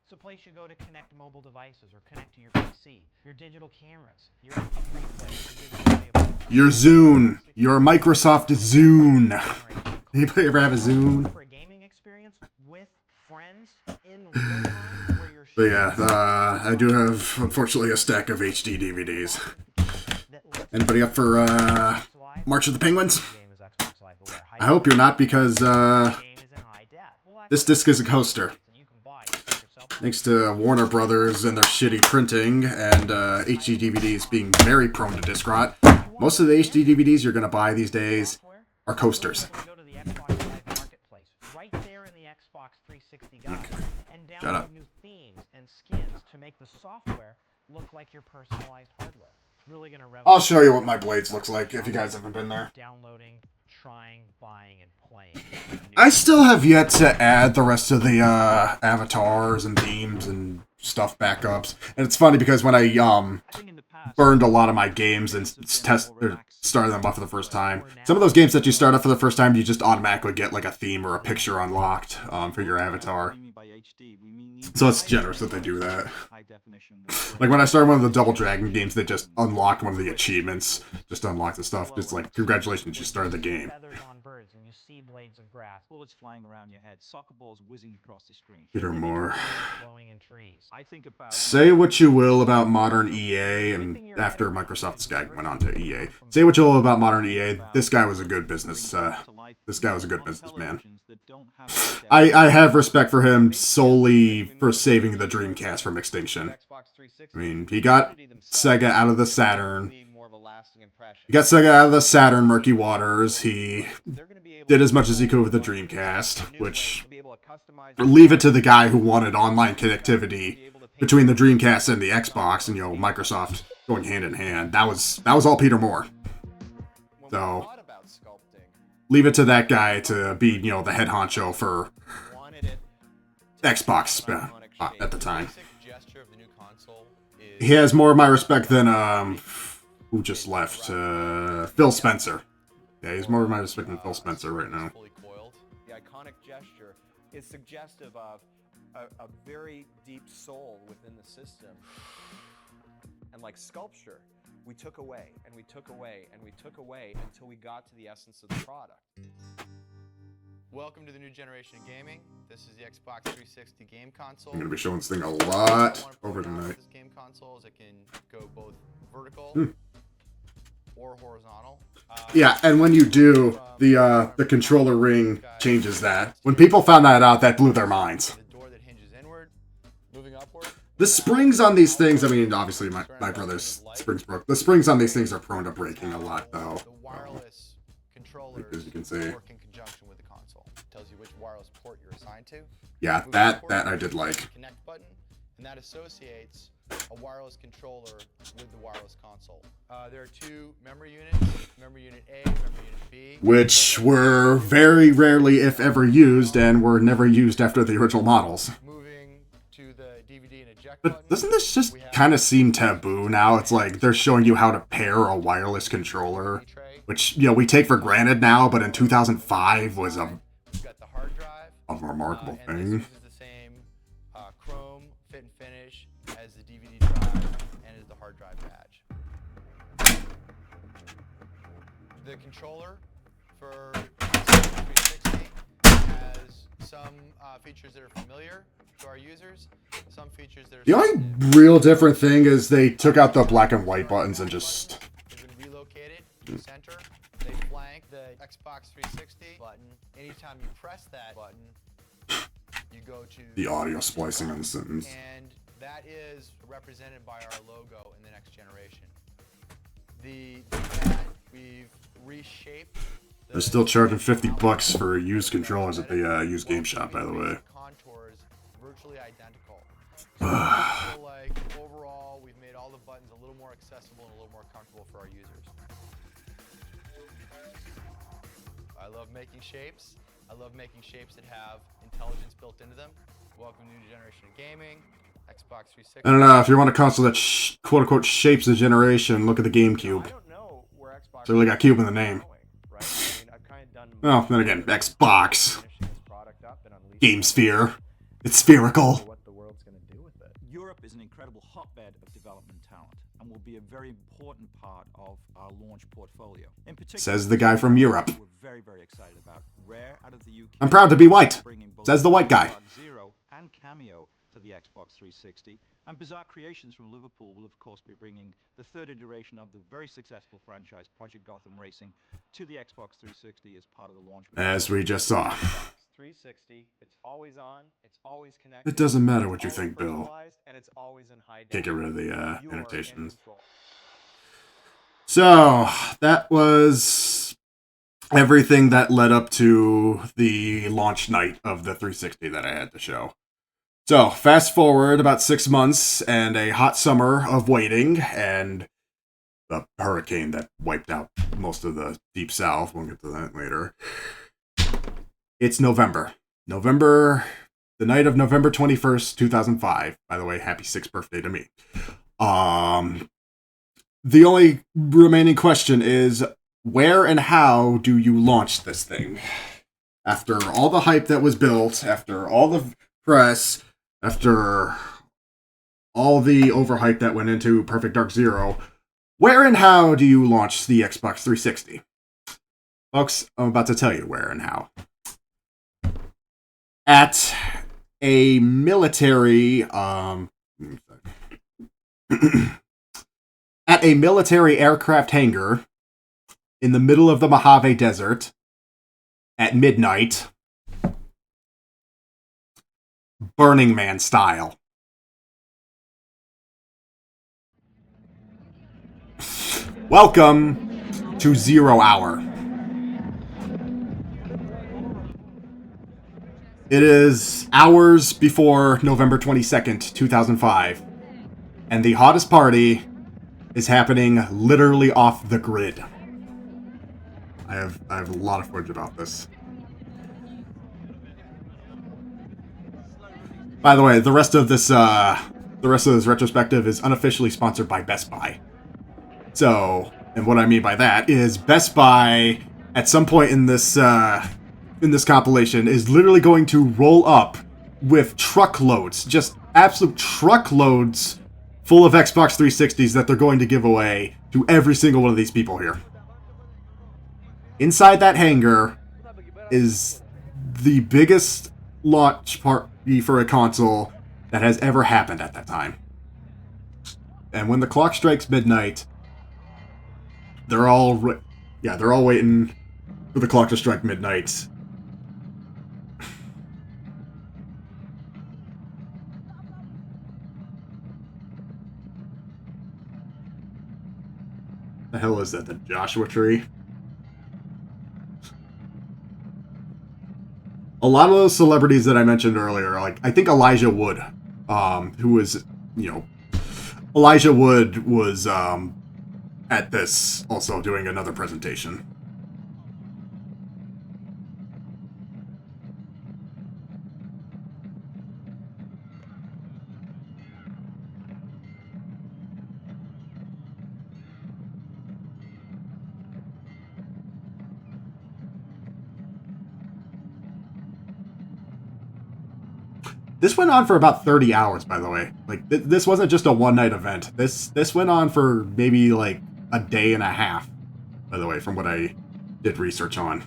It's a place you go to connect mobile devices or connect to your PC, your digital cameras, your Your Zune. Your Microsoft Zune. Anybody ever have a Zune? for a gaming experience with friends in real time where you're But yeah, I do have, unfortunately, a stack of HD DVDs. Anybody up for March of the Penguins? I hope you're not, because this disc is a coaster. Thanks to Warner Brothers and their shitty printing and HD DVDs being very prone to disc rot, most of the HD DVDs you're going to buy these days are coasters. right there in the Xbox 360 guide and Shut up. download new themes and skins to make the software look like your personalized hardware. It's really going to I'll show you what my Blades looks like if you guys haven't been there. Downloading, trying, buying, and playing. I still have yet to add the rest of the avatars and themes and stuff backups. And it's funny because when I burned a lot of my games and started them up for the first time, some of those games that you start up for the first time, you just automatically get like a theme or a picture unlocked for your avatar. So it's generous that they do that. Like when I started one of the Double Dragon games, they just unlocked one of the achievements, just unlocked the stuff. Just like, congratulations, you started the game. Blades of grass, bullets flying around your head, soccer balls whizzing across the screen. Peter Moore. Blowing in trees. I think about Say what you will about modern EA, and after Microsoft's guy went on to EA. Say what you will about modern EA, this guy was a good business, this guy was a good businessman. I have respect for him solely for saving the Dreamcast from extinction. I mean, he got Sega out of the Saturn. He got Sega out of the Saturn murky waters. He did as much as he could with the Dreamcast, which, leave it to the guy who wanted online connectivity between the Dreamcast and the Xbox, and Microsoft going hand in hand. That was all Peter Moore. So leave it to that guy to be, the head honcho for Xbox at the time. He has more of my respect than who just left? Phil Spencer. Yeah, he's more of my respect than Phil Spencer right now. The iconic gesture is suggestive of a very deep soul within the system. And like sculpture, we took away, and we took away, and we took away until we got to the essence of the product. Welcome to the new generation of gaming. This is the Xbox 360 game console. I'm going to be showing this thing a lot over tonight. This game console is it can go both vertical or horizontal. Yeah, and when you do, the controller ring changes that. When people found that out, that blew their minds. The springs on these things, I mean, obviously my brother's springs broke. The springs on these things are prone to breaking a lot, though. The wireless controllers as you can see. work in conjunction with the console. It tells you which wireless port you're assigned to. Yeah, that I did like. Connect button, and that associates a wireless controller with the wireless console. There are two memory units, memory unit A, memory unit B. Which were very rarely, if ever, used, and were never used after the original models. Moving to the DVD and eject But doesn't this just kind of seem taboo now? It's like they're showing you how to pair a wireless controller, which, we take for granted now, but in 2005 was a remarkable thing. fit and finish as the DVD drive and as the hard drive badge. The controller for Xbox 360 has some features that are familiar to our users, some features that are The only real different thing is they took out the black and white buttons and just... has been relocated to the center. They flank the Xbox 360 button. Anytime you press that button, you go to the audio splicing in the sentence. and that is represented by our logo in the next generation. The D-pad, we've reshaped. They're still charging $50 for used controllers at the used game shop, by the way. Contours virtually identical. I feel like overall we've made all the buttons a little more accessible and a little more comfortable for our users. I love making shapes. I love making shapes that have intelligence built into them. Welcome to the new generation of gaming. Xbox 360. I don't know, if you want a console that quote-unquote shapes the generation, look at the GameCube. So really got Cube in the name. Well, then again, Xbox. Game Sphere. It's spherical. Europe is an incredible hotbed of development talent and will be a very important part of our launch portfolio. In particular, Says the guy from Europe. we're very, very excited about Rare out of the UK. I'm proud to be white. Says the white guy. Zero and Cameo to the Xbox 360, and Bizarre Creations from Liverpool will of course be bringing the third iteration of the very successful franchise Project Gotham Racing to the Xbox 360 as part of the launch. As we just saw. 360, it's always on, it's always connected. It doesn't matter what you it's think, always Bill. personalized, and it's always in high Can't get rid of the You are in annotations. control. So, that was everything that led up to the launch night of the 360 that I had to show. So, fast forward about 6 months and a hot summer of waiting and the hurricane that wiped out most of the Deep South. We'll get to that later. It's November. The night of November 21st, 2005. By the way, happy 6th birthday to me. The only remaining question is, where and how do you launch this thing? After all the hype that was built, after all the press, after all the overhype that went into Perfect Dark Zero, where and how do you launch the Xbox 360? Folks, I'm about to tell you where and how. At a military, at a military aircraft hangar in the middle of the Mojave Desert at midnight, Burning Man style. Welcome to 0 Hour. It is hours before November 22nd, 2005, and the hottest party is happening literally off the grid. I have a lot of footage about this. By the way, the rest of this retrospective is unofficially sponsored by Best Buy. So, and what I mean by that is Best Buy, at some point in this compilation, is literally going to roll up with truckloads, just absolute truckloads full of Xbox 360s that they're going to give away to every single one of these people here. Inside that hangar is the biggest launch party for a console that has ever happened at that time. And when the clock strikes midnight, they're all waiting for the clock to strike midnight. The hell is that? The Joshua tree? A lot of those celebrities that I mentioned earlier, like, I think Elijah Wood, Elijah Wood was, at this, also doing another presentation. This went on for about 30 hours, by the way. Like, this wasn't just a one-night event. This went on for maybe, like, a day and a half, by the way, from what I did research on.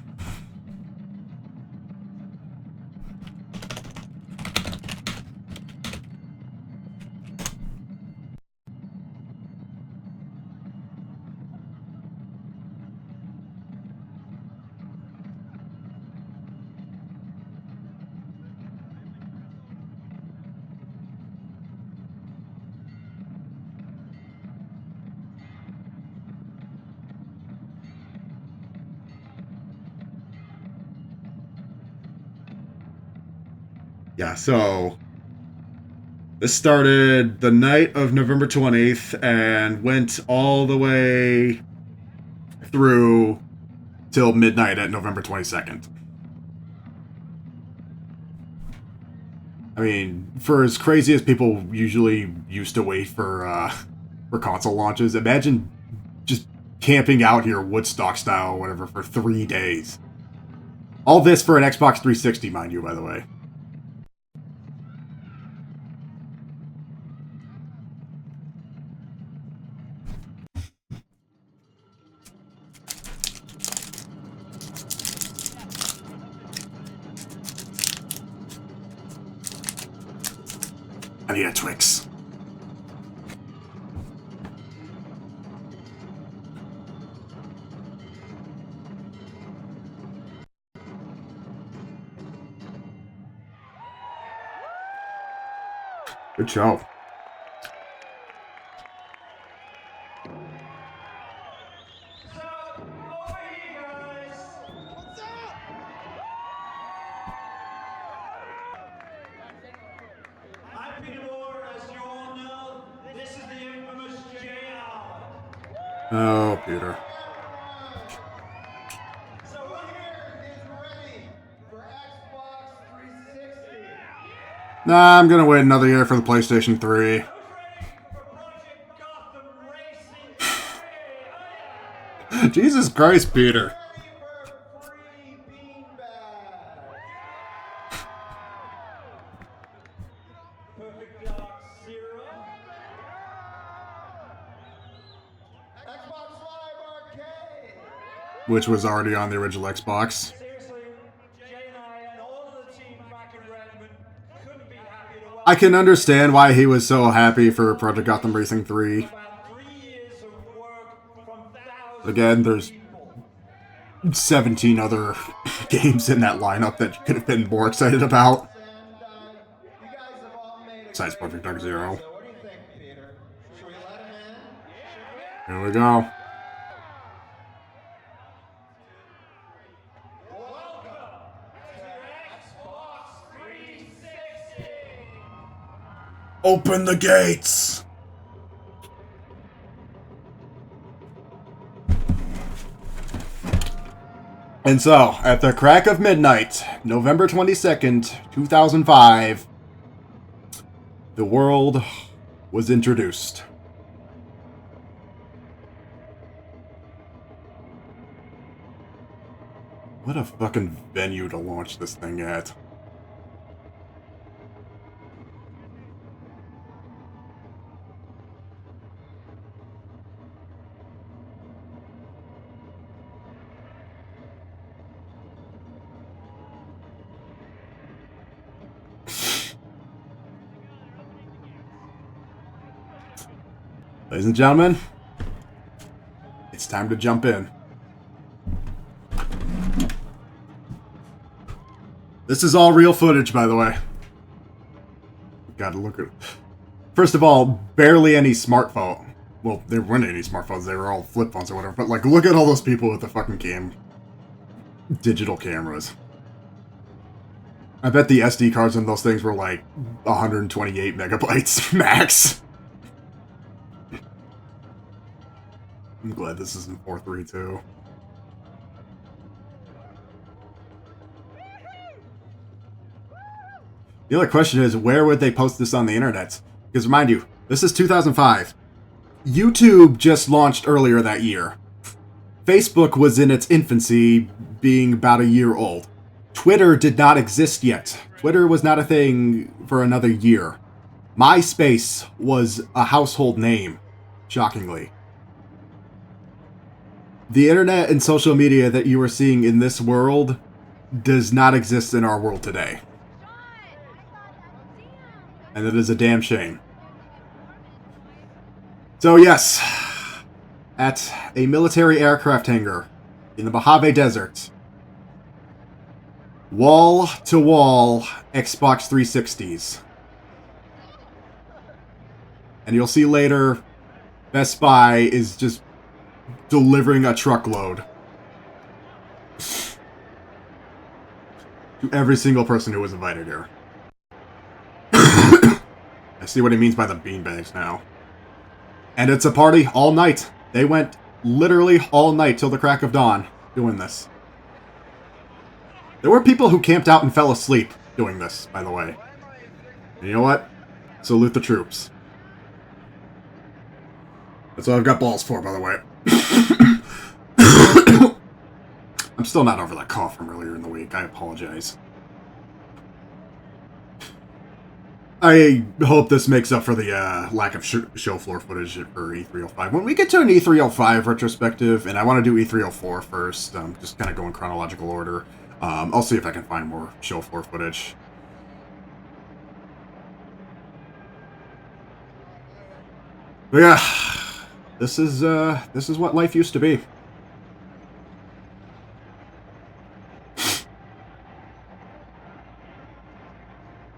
Yeah, so this started the night of November 28th and went all the way through till midnight at November 22nd. I mean, for as crazy as people usually used to wait for console launches, imagine just camping out here Woodstock style or whatever for 3 days. All this for an Xbox 360, mind you, by the way. I need a Twix. Good show. Oh, Peter. Nah, I'm gonna wait another year for the PlayStation 3. Jesus Christ, Peter. Which was already on the original Xbox. I can understand why he was so happy for Project Gotham Racing 3. Again, there's 17 other games in that lineup that you could have been more excited about. Besides Project Dark Zero. Here we go. Open the gates! And so, at the crack of midnight, November 22nd, 2005, the world was introduced. What a fucking venue to launch this thing at. Ladies and gentlemen, it's time to jump in. This is all real footage, by the way. Gotta look at... First of all, barely any smartphone. Well, there weren't any smartphones, they were all flip phones or whatever, but like, look at all those people with the fucking digital cameras. I bet the SD cards on those things were like 128 megabytes max. I'm glad this isn't 432. The other question is, where would they post this on the internet? Because mind you, this is 2005. YouTube just launched earlier that year. Facebook was in its infancy, being about a year old. Twitter did not exist yet. Twitter was not a thing for another year. MySpace was a household name, shockingly. The internet and social media that you are seeing in this world does not exist in our world today. And it is a damn shame. So yes, at a military aircraft hangar in the Mojave Desert, wall-to-wall Xbox 360s. And you'll see later, Best Buy is just delivering a truckload to every single person who was invited here. I see what he means by the beanbags now. And it's a party all night. They went literally all night till the crack of dawn doing this. There were people who camped out and fell asleep doing this, by the way. And you know what? Salute the troops. That's what I've got balls for, by the way. I'm still not over that cough from earlier in the week. I apologize. I hope this makes up for the lack of show floor footage for E305. When we get to an E305 retrospective, and I want to do E304 first, just kind of go in chronological order, I'll see if I can find more show floor footage. But yeah, this is what life used to be.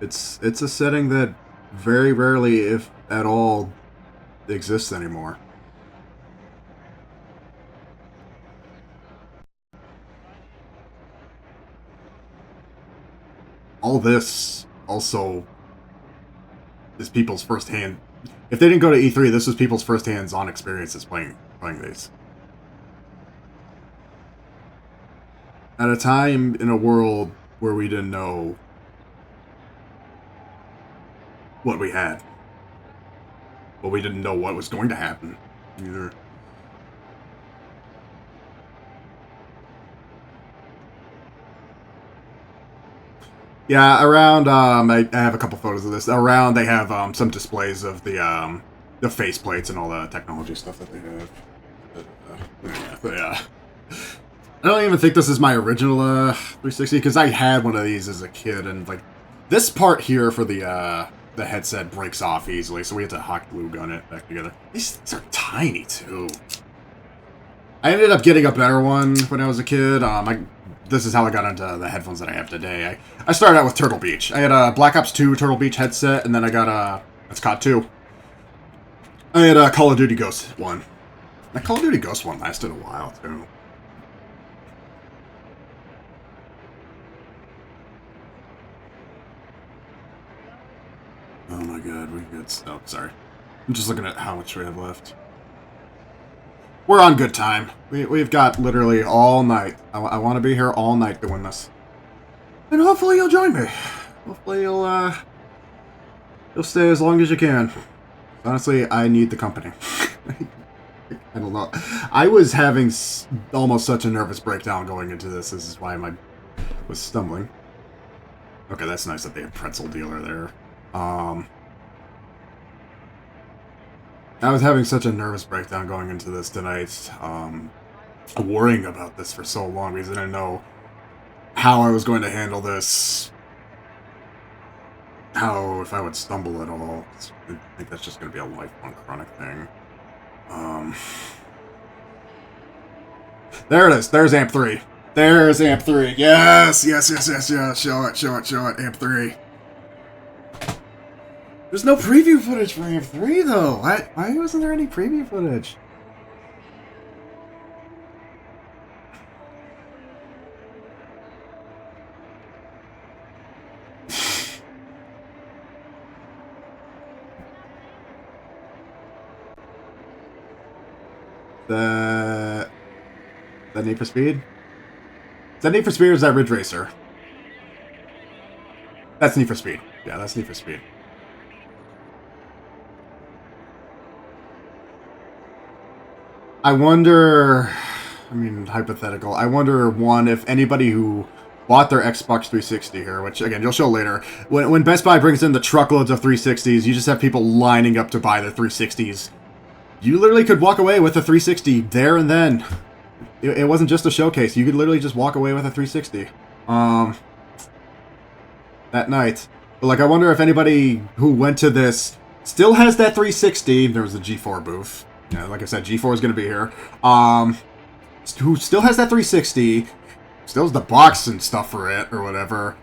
It's a setting that very rarely, if at all, exists anymore. All this also is people's first-hand. If they didn't go to E3, this was people's first hands-on experiences playing these. At a time in a world where we didn't know what we had. But we didn't know what was going to happen either. Yeah, around, I have a couple photos of this. Around, they have some displays of the faceplates and all the technology stuff that they have. Yeah. I don't even think this is my original 360, because I had one of these as a kid, and like this part here for the headset breaks off easily, so we had to hot glue gun it back together. These are tiny too. I ended up getting a better one when I was a kid. This is how I got into the headphones that I have today. I started out with Turtle Beach. I had a Black Ops 2 Turtle Beach headset, and then I got a... That's COD 2. I had a Call of Duty Ghost one. That Call of Duty Ghost one lasted a while, too. Oh my god, we got... Oh, sorry. I'm just looking at how much we have left. We're on good time. We've got literally all night. I want to be here all night doing this. And hopefully you'll join me. Hopefully you'll stay as long as you can. Honestly, I need the company. I don't know. I was having almost such a nervous breakdown going into this. This is why I was stumbling. Okay, that's nice that they have pretzel dealer there. I was having such a nervous breakdown going into this tonight, worrying about this for so long because I didn't know how I was going to handle this, if I would stumble at all. I think that's just going to be a lifelong chronic thing. There it is. There's AMP 3. There's AMP 3. Yes, yes, yes, yes, yes. Show it, show it, show it. AMP 3. There's no preview footage for AMP 3, though. Why wasn't there any preview footage? That Need for Speed? Is that Need for Speed or is that Ridge Racer? That's Need for Speed. Yeah, that's Need for Speed. I wonder, I mean, hypothetical, I wonder, one, if anybody who bought their Xbox 360 here, which again you'll show later. When Best Buy brings in the truckloads of 360s, you just have people lining up to buy their 360s. You literally could walk away with a 360 there and then. It wasn't just a showcase. You could literally just walk away with a 360. That night. But like, I wonder if anybody who went to this still has that 360. There was a G4 booth. Yeah, like I said, G4 is going to be here. Who still has that 360, still has the box and stuff for it, or whatever,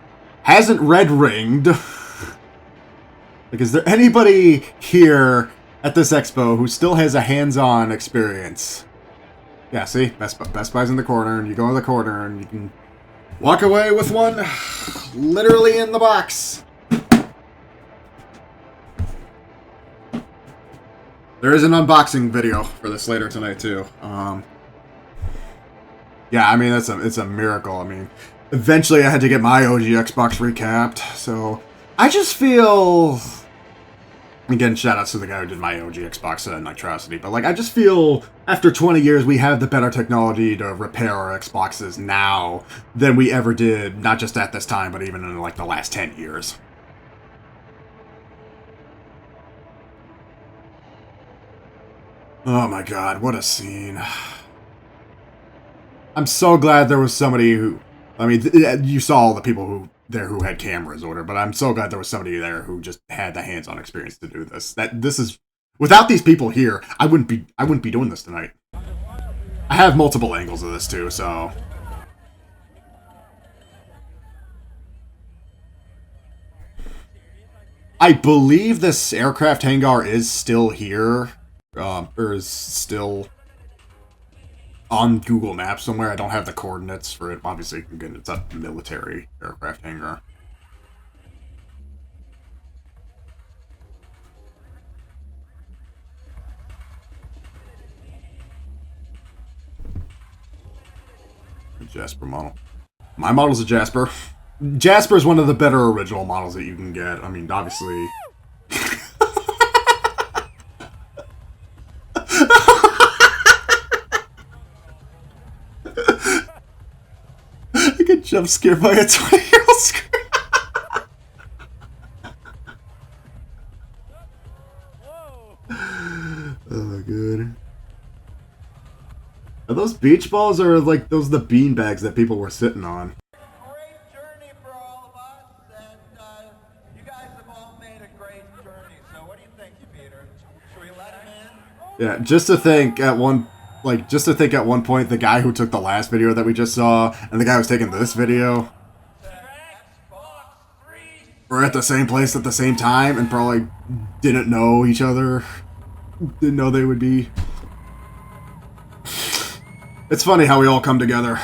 hasn't red ringed. Like, is there anybody here at this expo who still has a hands-on experience? Yeah, see? Best Buy's in the corner, and you go in the corner, and you can walk away with one literally in the box. There is an unboxing video for this later tonight, too. Yeah, I mean, it's a miracle. I mean, eventually I had to get my OG Xbox recapped, so I just feel... Again, shoutouts to the guy who did my OG Xbox Nitrosity, but like, I just feel after 20 years we have the better technology to repair our Xboxes now than we ever did, not just at this time, but even in like the last 10 years. Oh my god, what a scene. I'm so glad there was somebody who... I mean, you saw all the people who had cameras or whatever, but I'm so glad there was somebody there who just had the hands-on experience to do this. This is... Without these people here, I wouldn't be doing this tonight. I have multiple angles of this too, so... I believe this aircraft hangar is still here. Or is still on Google Maps somewhere. I don't have the coordinates for it. Obviously, again, it's a military aircraft hangar. Jasper model. My model's a Jasper. Jasper is one of the better original models that you can get. I mean, obviously... I get jump scared by a 20-year-old scream. Oh, good. Are those beach balls or like those the bean bags that people were sitting on? Yeah, just to think at one point the guy who took the last video that we just saw and the guy who was taking this video were at the same place at the same time and probably didn't know each other. Didn't know they would be. It's funny how we all come together.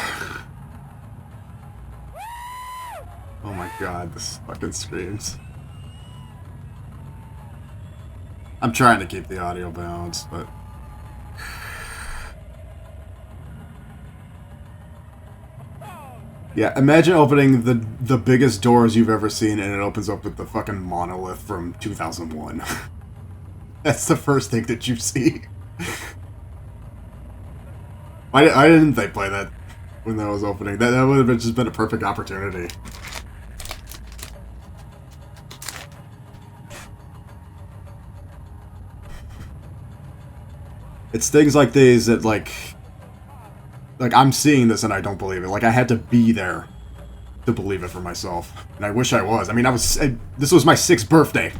Oh my god, this fucking screams. I'm trying to keep the audio balanced, but... Yeah, imagine opening the biggest doors you've ever seen and it opens up with the fucking monolith from 2001. That's the first thing that you see. Why didn't they play that when that was opening? That would have just been a perfect opportunity. It's things like these that, like I'm seeing this and I don't believe it. Like, I had to be there to believe it for myself. And I wish I was. I mean, this was my 6th birthday. It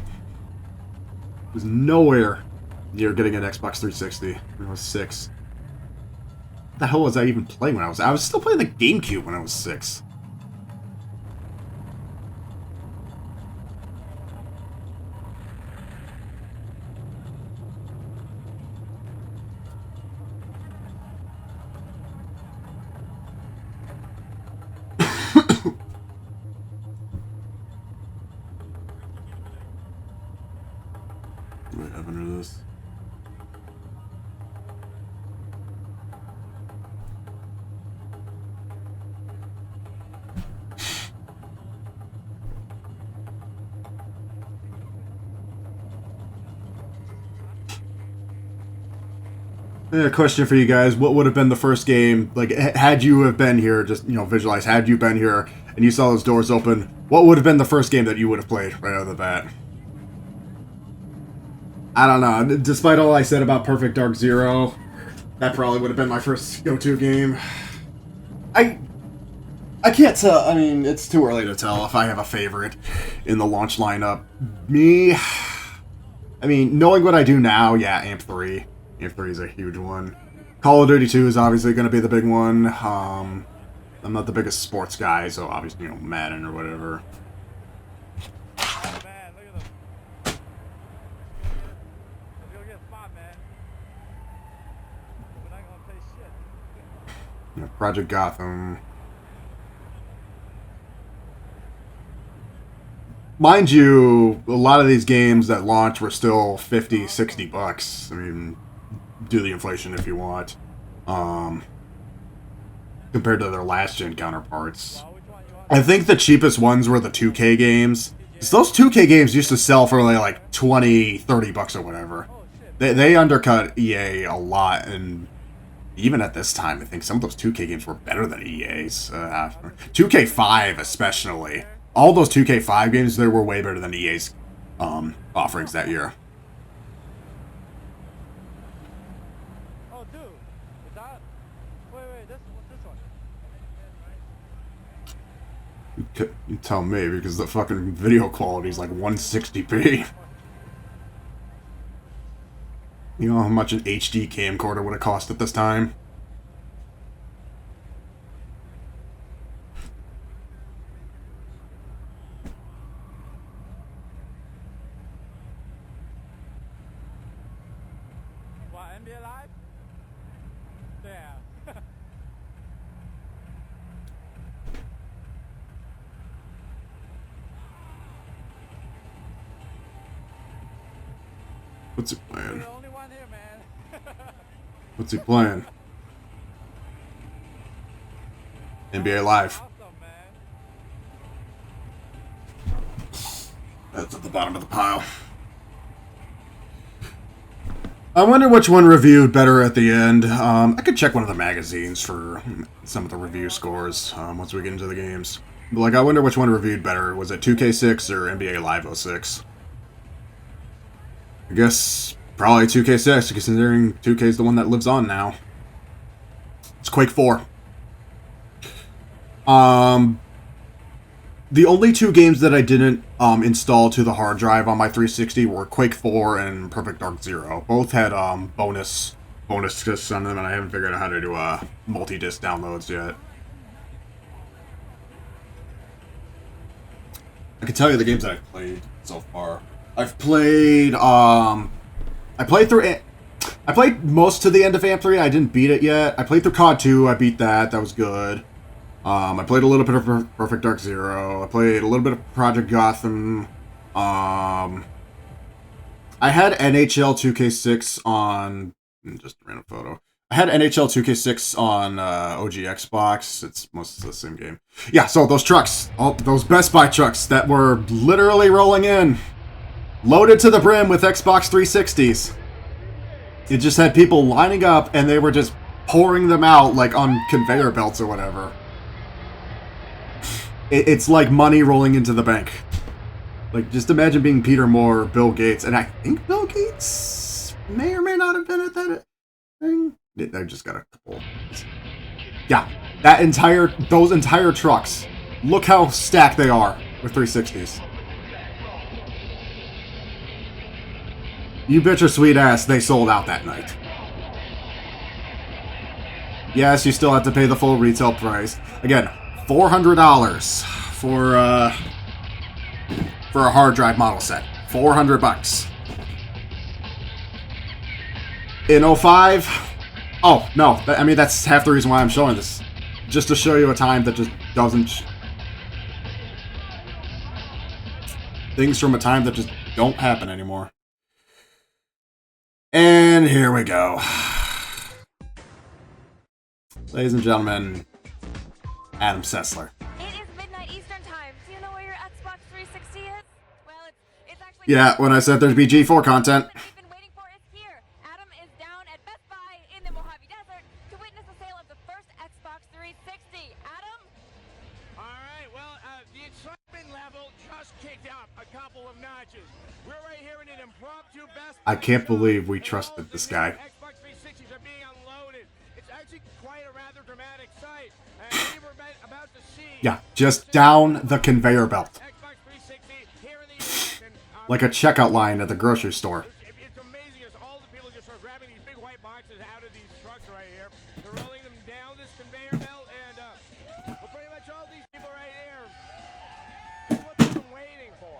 was nowhere near getting an Xbox 360 when I was 6. What the hell was I even playing when I was still playing the GameCube when I was 6. What happened to this? A question for you guys. What would have been the first game, like, had you have been here, just, you know, visualize, had you been here and you saw those doors open, what would have been the first game that you would have played right out of the bat? I don't know. Despite all I said about Perfect Dark Zero, that probably would have been my first go-to game. I can't tell. I mean, it's too early to tell if I have a favorite in the launch lineup. Me, I mean, knowing what I do now, yeah, AMP3. AMP3 is a huge one. Call of Duty 2 is obviously going to be the big one. I'm not the biggest sports guy, so obviously, you know, Madden or whatever. Yeah, Project Gotham. Mind you, a lot of these games that launched were still 50, 60 bucks. I mean, do the inflation if you want. Compared to their last-gen counterparts. I think the cheapest ones were the 2K games. Because those 2K games used to sell for only like 20, 30 bucks or whatever. They undercut EA a lot, and even at this time, I think some of those 2K games were better than EA's. 2K5 especially. All those 2K5 games, they were way better than EA's offerings that year. Oh, dude. Is that... Wait, this one. You tell me, because the fucking video quality is like 160p. You know how much an HD camcorder would have cost at this time? What, NBA Live? Yeah. What's he playing? What's he playing? NBA Live. That's at the bottom of the pile. I wonder which one reviewed better at the end. I could check one of the magazines for some of the review scores once we get into the games. But, like, I wonder which one reviewed better. Was it 2K6 or NBA Live 06? I guess probably 2K6, considering 2K is the one that lives on now. It's Quake 4. The only two games that I didn't install to the hard drive on my 360 were Quake 4 and Perfect Dark Zero. Both had bonus discs on them, and I haven't figured out how to do multi-disc downloads yet. I can tell you the games that I've played so far. I've played I played most to the end of AMP3. I didn't beat it yet. I played through COD 2. I beat that. That was good. I played a little bit of Perfect Dark Zero. I played a little bit of Project Gotham. I had NHL 2K6 on... Just a random photo. I had NHL 2K6 on OG Xbox. It's mostly the same game. Yeah, so those trucks. All those Best Buy trucks that were literally rolling in. Loaded to the brim with Xbox 360s. It just had people lining up, and they were just pouring them out like on conveyor belts or whatever. It's like money rolling into the bank. Like, just imagine being Peter Moore or Bill Gates. And I think Bill Gates may or may not have been at that thing. I just got a couple. Yeah, those entire trucks. Look how stacked they are with 360s. You bet your sweet ass they sold out that night. Yes, you still have to pay the full retail price. Again, $400 for a hard drive model set. $400. In 05, oh no, I mean that's half the reason why I'm showing this, just to show you a time that just doesn't. Things from a time that just don't happen anymore. And here we go. Ladies and gentlemen, Adam Sessler. It is midnight Eastern time. Do you know where your Xbox 360 is? Well, it's actually... Yeah, when I said there'd be G4 content. We've been waiting for is here. Adam is down at Best Buy in the Mojave Desert to witness the sale of the first Xbox 360. Adam? All right, well, I can't believe we trusted this guy. Yeah, just down the conveyor belt. Like a checkout line at the grocery store. It's amazing as all the people just start grabbing these big white boxes out of these trucks right here. They're rolling them down this conveyor belt, and well, pretty much all these people right here, what they've been waiting for.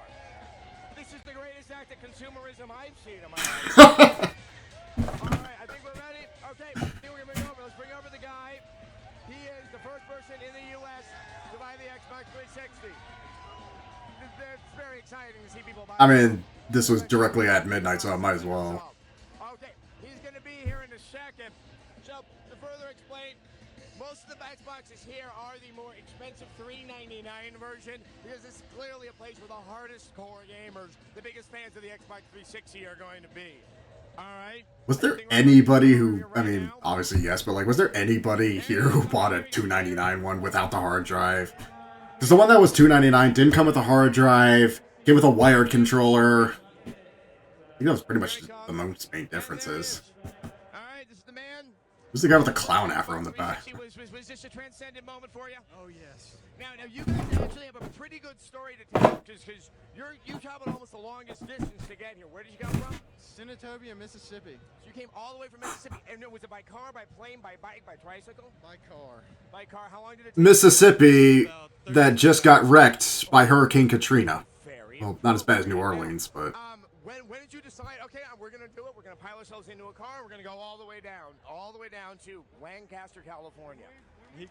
This is the greatest act of consumerism I've seen in my life. All right, I think we're ready. Okay, I think we're gonna bring over. Let's bring over the guy. He is the first person in the U.S. to buy the Xbox 360. It's very exciting to see people buy. I mean, this was directly at midnight, so I might as well. Okay, he's going to be here in a second. So, to further explain, most of the Xboxes here are the more expensive $399 version, because this is clearly a place where the hardest core gamers, the biggest fans of the Xbox 360 are going to be. Alright? Was there anybody who, I mean, obviously yes, but like, was there anybody here who bought a $299 one without the hard drive? Because the one that was $299 didn't come with a hard drive, came with a wired controller. I think that was pretty much the most main differences. Alright, this is the man. Who's the guy with the clown afro on the back? Was this a transcendent moment for you? Oh, yes. Now you guys actually have a pretty good story to tell, because you traveled almost the longest distance to get here. Where did you come from? Senatobia, Mississippi. So you came all the way from Mississippi, and was it by car, by plane, by bike, by tricycle? By car. By car. How long did it take? Mississippi that just got wrecked by Hurricane Katrina. Well, not as bad as New Orleans, but... When did you decide, okay, we're going to do it, we're going to pile ourselves into a car, we're going to go all the way down to Lancaster, California? He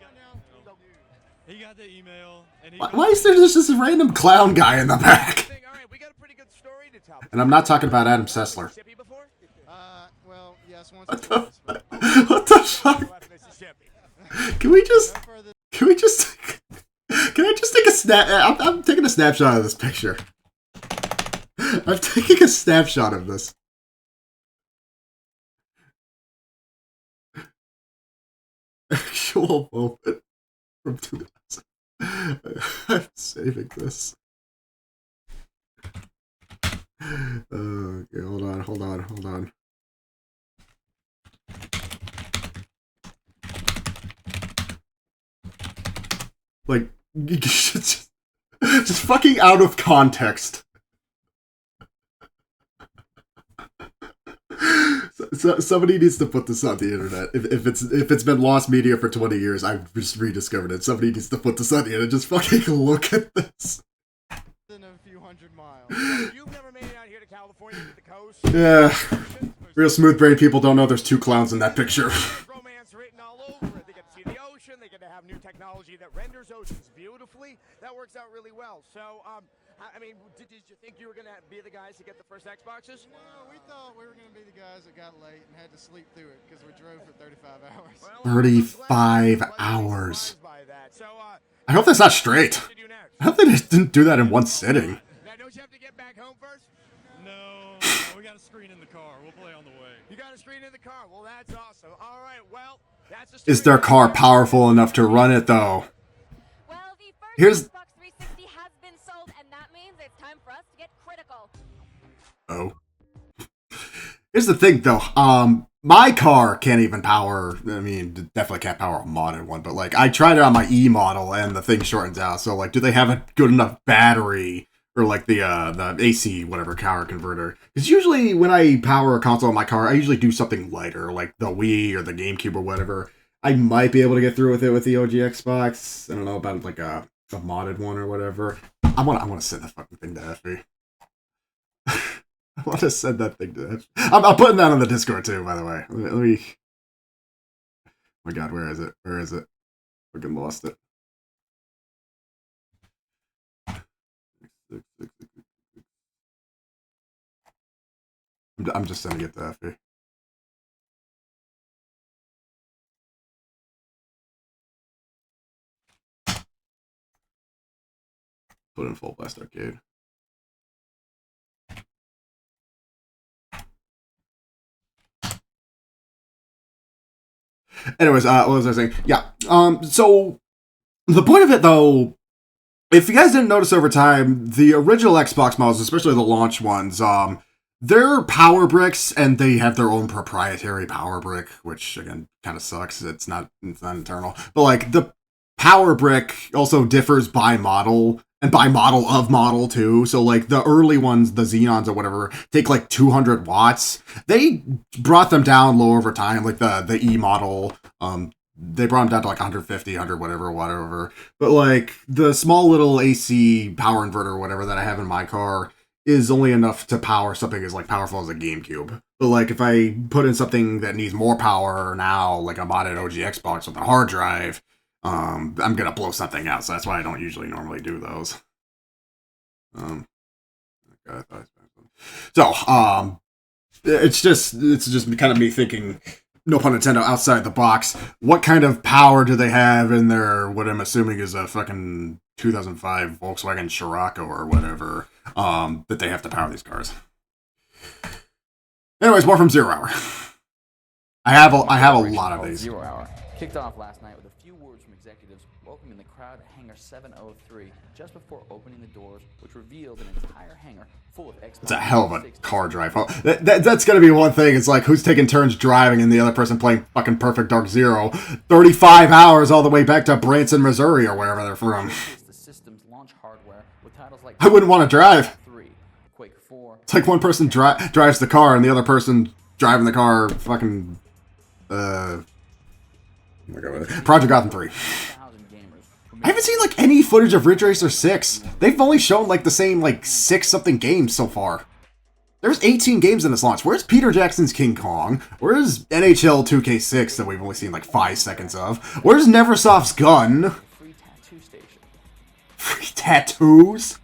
got the email, and he... Why is there just this random clown guy in the back? Alright, we got a pretty good story to tell. And I'm not talking about Adam Sessler. Well, yes, once What the fuck? Can I just take a snap? I'm taking a snapshot of this picture. I'm taking a snapshot of this. Actual moment from 2000. I'm saving this. Okay, hold on. Like, just fucking out of context. So, somebody needs to put this on the internet. If it's been lost media for 20 years, I've just rediscovered it. Somebody needs to put this on the internet. Just fucking look at this. In a few hundred miles. You've never made it out here to California to the coast? Yeah. Real smooth brain people don't know there's two clowns in that picture. Romance written all over it. They get to see the ocean. They get to have new technology that renders oceans beautifully. That works out really well. So, I mean, did you think you were going to be the guys to get the first Xboxes? No, we thought we were going to be the guys that got late and had to sleep through it because we drove for 35 hours. 35 hours. I hope that's not straight. I hope they just didn't do that in one sitting. Now, don't you have to get back home first? No, we got a screen in the car. We'll play on the way. You got a screen in the car. Well, that's awesome. All right, well, that's a Is their car powerful enough to run it, though? Here's... Oh. Here's the thing, though. My car can't even power... I mean, definitely can't power a modded one, but, like, I tried it on my E model, and the thing shortens out. So, like, do they have a good enough battery? Or, like, the AC, whatever, power converter? Because usually, when I power a console in my car, I usually do something lighter, like the Wii or the GameCube or whatever. I might be able to get through with it with the OG Xbox. I don't know about, like, a modded one or whatever. I want to send that fucking thing to Effie. I want to send that thing to Effie. I'm putting that on the Discord too, by the way. Let me... Oh my god, where is it? Where is it? Fucking lost it. I'm just sending it to Effie. Put in Full Blast Arcade. Anyways, what was I saying? Yeah. So the point of it, though, if you guys didn't notice over time, the original Xbox models, especially the launch ones, they're power bricks, and they have their own proprietary power brick, which again kind of sucks. It's not internal, but like the power brick also differs by model and by model of model too. So like the early ones, the Xenons or whatever, take like 200 watts. They brought them down low over time, like the E model. They brought them down to like 150, 100, whatever. But like the small little AC power inverter or whatever that I have in my car is only enough to power something as like powerful as a GameCube. But like if I put in something that needs more power now, like a modded OG Xbox with a hard drive, I'm gonna blow something out. So that's why I don't usually normally do those. It's just kind of me thinking, no pun intended, outside the box. What kind of power do they have in their, what I'm assuming is a fucking 2005 Volkswagen Scirocco or whatever, that they have to power these cars? Anyways, more from Zero Hour. I have a lot of these. 0 Hour kicked off last night with a few words from executives welcoming the crowd at Hangar 703 just before opening the doors, which revealed an entire hangar full of Xbox. It's a hell of a car drive. That's gonna be one thing. It's like, who's taking turns driving and the other person playing fucking Perfect Dark Zero 35 hours all the way back to Branson, Missouri or wherever they're from. The system's launch hardware with titles like I wouldn't want to drive. 3, Quake 4. It's like one person drives the car and the other person driving the car fucking Project Gotham 3. I haven't seen like any footage of Ridge Racer 6. They've only shown like the same like 6-something games so far. There's 18 games in this launch. Where's Peter Jackson's King Kong? Where's NHL 2K6 that we've only seen like 5 seconds of? Where's Neversoft's Gun? Free tattoo station. Free tattoos?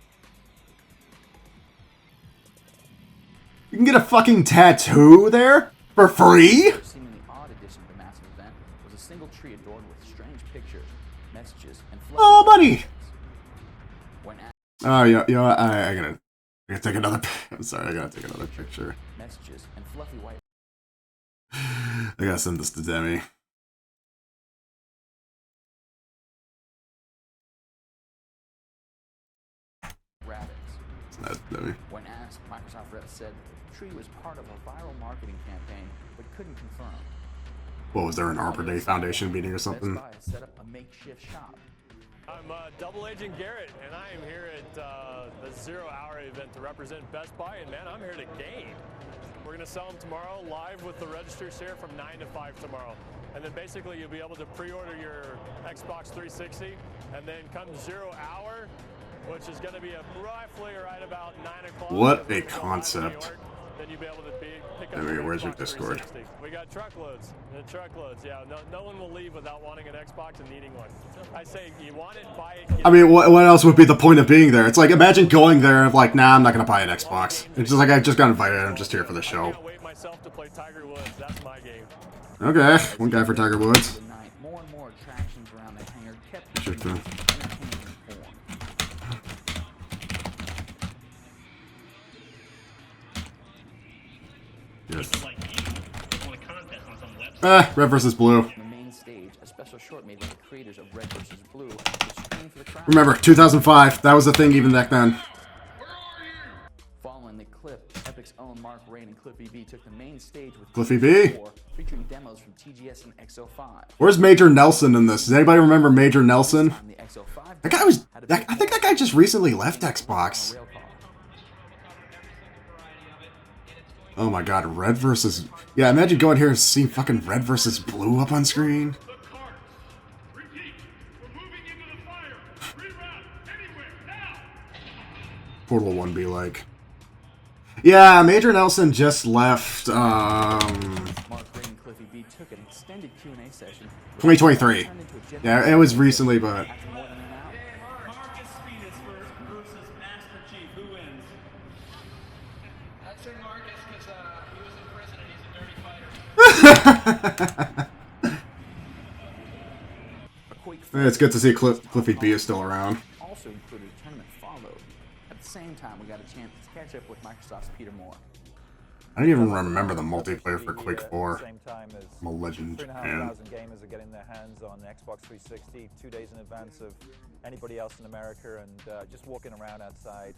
You can get a fucking tattoo there? For free? Seemingly odd addition to the massive event was a single tree adorned with strange pictures, messages, and Oh, money! When Oh, you know what? I gotta take another. I'm sorry, I gotta take another picture. messages and fluffy white I gotta send this to Demi. rabbits. It's not Demi. When asked, Microsoft reps said the tree was part of a viral marketing campaign, but couldn't confirm. What was there, an Arbor Day Foundation meeting or something? Best Buy set up a makeshift shop. I'm Double Agent Garrett, and I am here at the 0 Hour event to represent Best Buy, and man, I'm here to game. We're going to sell them tomorrow live with the register share from 9 to 5 tomorrow. And then basically you'll be able to pre-order your Xbox 360, and then come 0 Hour, which is going to be roughly right about 9 o'clock. What a concept. Then you'll be able to pick up Demi, your where's your Xbox Discord? 360. We got truckloads. Yeah, no one will leave without wanting an Xbox and needing one. I say, you want it, buy it. I mean, what else would be the point of being there? It's like, imagine going there and like, nah, I'm not gonna buy an Xbox. It's just like, I just got invited, I'm just here for the show. Wait myself to play Tiger Woods. That's my game. Okay, one guy for Tiger Woods. More and more attractions around the hangar kept Sure thing. Yes. Red versus Blue. On the main stage, a special short made by the creators of Red vs. Blue was screened for the crowd. Remember, 2005. That was the thing even back then. Following the clip, Epic's own Mark Rain and Cliffy B took the main stage with Cliffy B? 4, featuring demos from TGS and XO5. Where's Major Nelson in this? Does anybody remember Major Nelson? The XO5 That guy was... I think that guy just recently left Xbox. Oh my god, Red versus... Yeah, imagine going here and seeing fucking Red versus Blue up on screen. Portal 1 be like... Yeah, Major Nelson just left, Mark Rain and Cliffy B took an extended Q&A session. 2023. Yeah, it was recently, but... It's good to see Cliffy B is still around. Also included a tournament followed. At the same time, we got a chance to catch up with Microsoft's Peter Moore. I don't even remember the multiplayer for Quake 4. Same time as I'm a legend fan. 3,500 gamers are getting their hands on Xbox 360 2 days in advance of anybody else in America, and just walking around outside,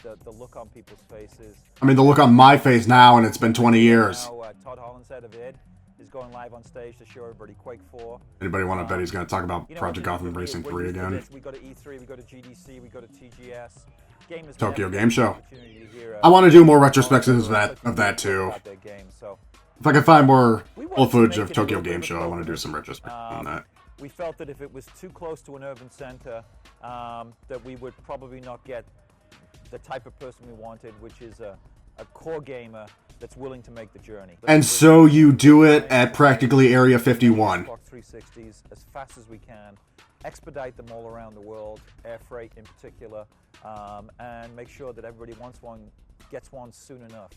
the look on people's faces. I mean, the look on my face now, and it's been 20 years. Now, Todd Holland's of id is going live on stage to show everybody Quake 4. Anybody want to bet he's going to talk about Project Gotham for me, Racing we're 3 used to again? this. We go to E3, we go to GDC, we go to TGS. Gamers Tokyo never Game get the Show. opportunity to hear, I want to do more retrospectives of that too. about their game, so If I can find more we wanted old to footage make of it a Tokyo little bit Game of a Show, I want to do focus. some retrospectives on that. We felt that if it was too close to an urban center, that we would probably not get the type of person we wanted, which is a core gamer that's willing to make the journey. And so you do it at practically Area 51. Xbox 360s as fast as we can, expedite them all around the world, air freight in particular, and make sure that everybody gets one soon enough.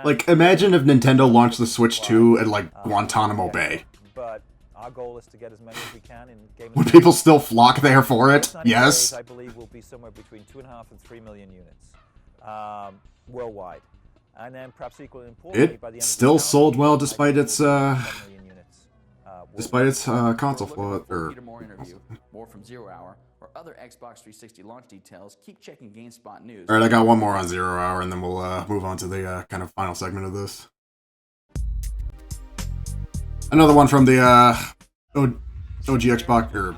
Like, imagine if Nintendo launched the Switch 2 at, like, Guantanamo Bay. But our goal is to get as many as we can in gamers. Would people still flock there for it? 90 Yes. days, I believe will be somewhere between 2.5 and 3 million units worldwide. And then perhaps equally importantly, by the end It of still the sold well calendar despite year, its, we'll be 10 million units, despite its console flow, or... Peter Moore interview, more from Zero Hour, or other Xbox 360 launch details, keep checking GameSpot news. Alright, I got one more on 0 Hour, and then we'll move on to the kind of final segment of this. Another one from the OG Xbox, or...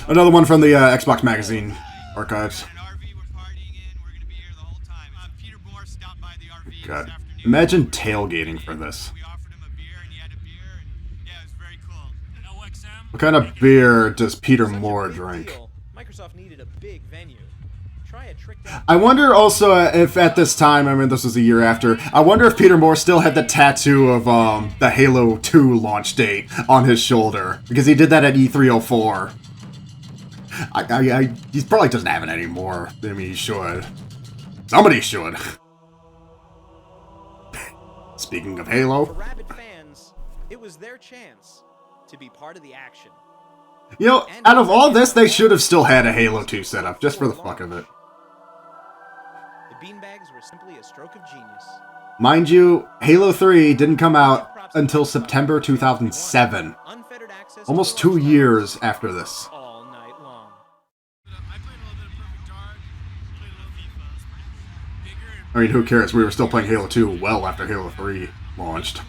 Another one from the Xbox Magazine archives. God. Imagine tailgating for this. What kind of beer does Peter Moore drink? Microsoft needed a big venue. Try a trick that I wonder also if at this time, I mean this was a year after, I wonder if Peter Moore still had the tattoo of the Halo 2 launch date on his shoulder. Because he did that at E304. He probably doesn't have it anymore. I mean, he should. Somebody should. Speaking of Halo. for rabid fans, it was their chance to be part of the action. You know, out of all this, they should have still had a Halo 2 setup, just for the fuck of it. The beanbags were simply a stroke of genius. Mind you, Halo 3 didn't come out until September 2007. Almost 2 years after this. All night long. I mean, who cares? We were still playing Halo 2 well after Halo 3 launched.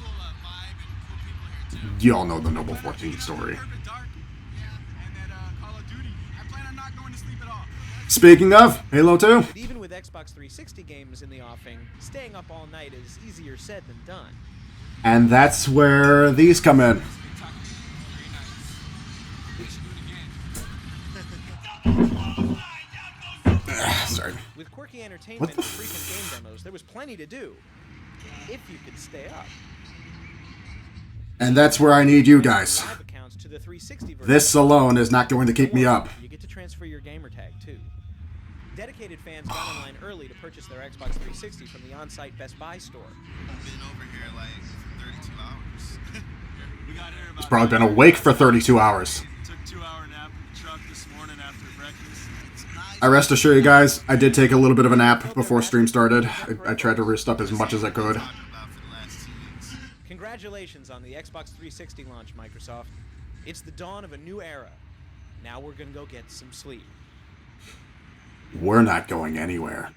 You all know the Noble 14 story. Speaking of, Halo 2. Even with Xbox 360 games in the offing, staying up all night is easier said than done. And that's where these come in. Sorry. With quirky entertainment and frequent game demos, there was plenty to do. If you could stay up. And that's where I need you guys. Live accounts to the 360 version. This alone is not going to keep me up. You get to transfer your gamer tag too. Dedicated fans got online early to purchase their Xbox 360 from the on-site Best Buy store. I've been over here like 32 hours. We got here about He's probably been awake for 32 hours. Took a 2-hour nap in the truck this morning after breakfast. It's nice. I rest assure you guys, I did take a little bit of a nap before stream started. I tried to rest up as much as I could. Congratulations on the Xbox 360 launch, Microsoft. It's the dawn of a new era. Now we're gonna go get some sleep. We're not going anywhere.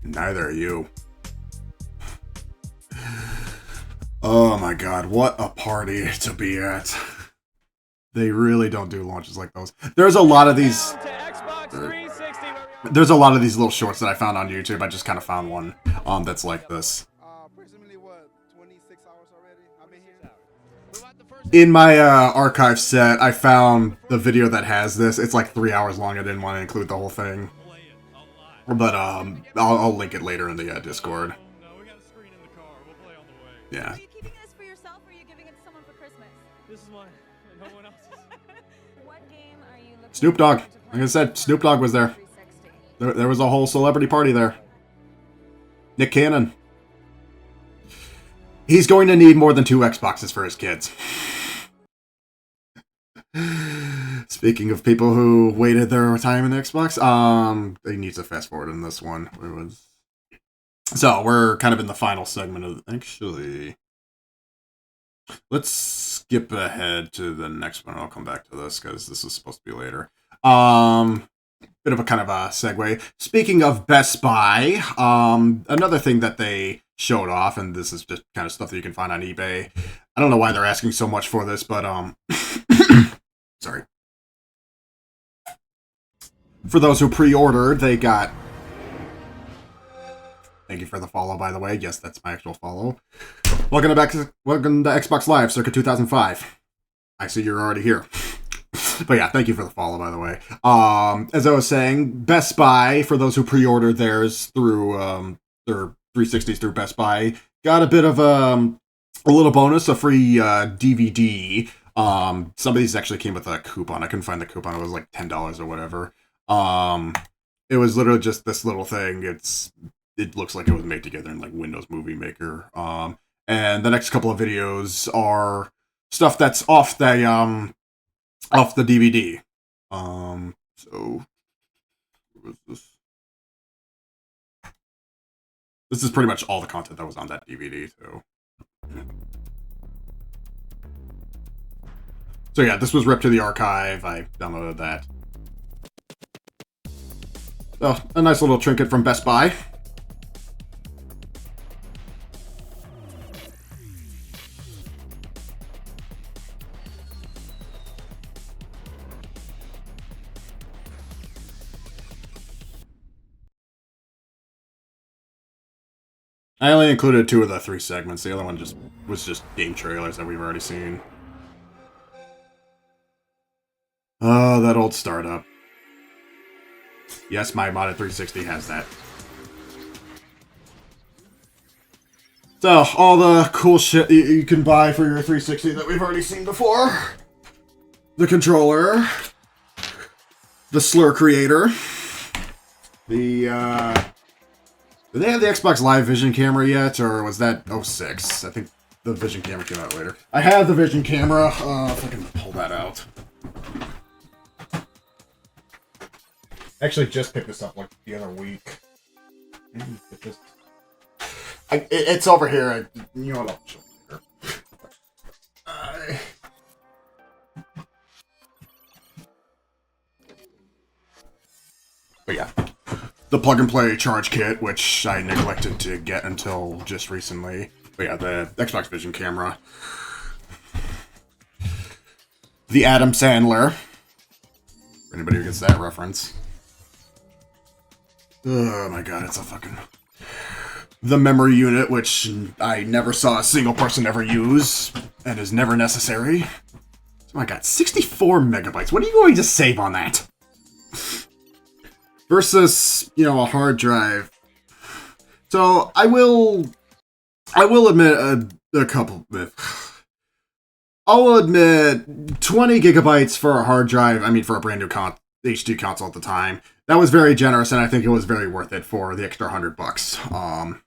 Neither are you. Oh my god, what a party to be at. They really don't do launches like those. There's a lot of these... There's a lot of these little shorts that I found on YouTube. I just kind of found one that's like this. In my archive set, I found the video that has this. It's like 3 hours long. I didn't want to include the whole thing. But I'll link it later in the Discord. Yeah. Are you keeping this for yourself or are you giving it to someone for Christmas? This is mine. No one else's. What game are you looking Snoop Dogg. Like I said, Snoop Dogg was there. There was a whole celebrity party there. Nick Cannon. He's going to need more than 2 Xboxes for his kids. Speaking of people who waited their time in the Xbox, they need to fast forward in this one. It was So we're kind of in the final segment of. Actually, let's skip ahead to the next one. I'll come back to this because this is supposed to be later. Bit of a kind of a segue. Speaking of Best Buy, another thing that they showed off, and this is just kind of stuff that you can find on eBay. I don't know why they're asking so much for this, but sorry. For those who pre-ordered, they got. Thank you for the follow, by the way. Yes, that's my actual follow. Welcome to Xbox Live, circa 2005. I see you're already here. But yeah, thank you for the follow, by the way. As I was saying, Best Buy, for those who pre-ordered theirs through their 360s through Best Buy, got a bit of a little bonus, a free DVD. Some of these actually came with a coupon. I couldn't find the coupon. It was like $10 or whatever. It was literally just this little thing. It looks like it was made together in like Windows Movie Maker. And the next couple of videos are stuff that's off the DVD. So what was this? This is pretty much all the content that was on that DVD, so yeah, this was ripped to the archive. I downloaded that. So, a nice little trinket from Best Buy. I only included 2 of the 3 segments. The other one was just game trailers that we've already seen. Oh, that old startup. Yes, my modded 360 has that. So, all the cool shit you can buy for your 360 that we've already seen before. The controller. The slur creator. Did they have the Xbox Live Vision camera yet, or was that 06? I think the Vision camera came out later. I have the Vision camera, if I can pull that out. Actually, just picked this up like the other week. It's over here. You know what? I'll show you here. But yeah. The plug-and-play charge kit, which I neglected to get until just recently. But yeah, the Xbox Vision camera. The Adam Sandler. For anybody who gets that reference. Oh my god, it's a fucking... The memory unit, which I never saw a single person ever use, and is never necessary. Oh my god, 64 megabytes. What are you going to save on that? Versus, a hard drive. So, I will admit a couple... I'll admit 20 gigabytes for a hard drive, for a brand new HD console at the time. That was very generous, and I think it was very worth it for the extra $100.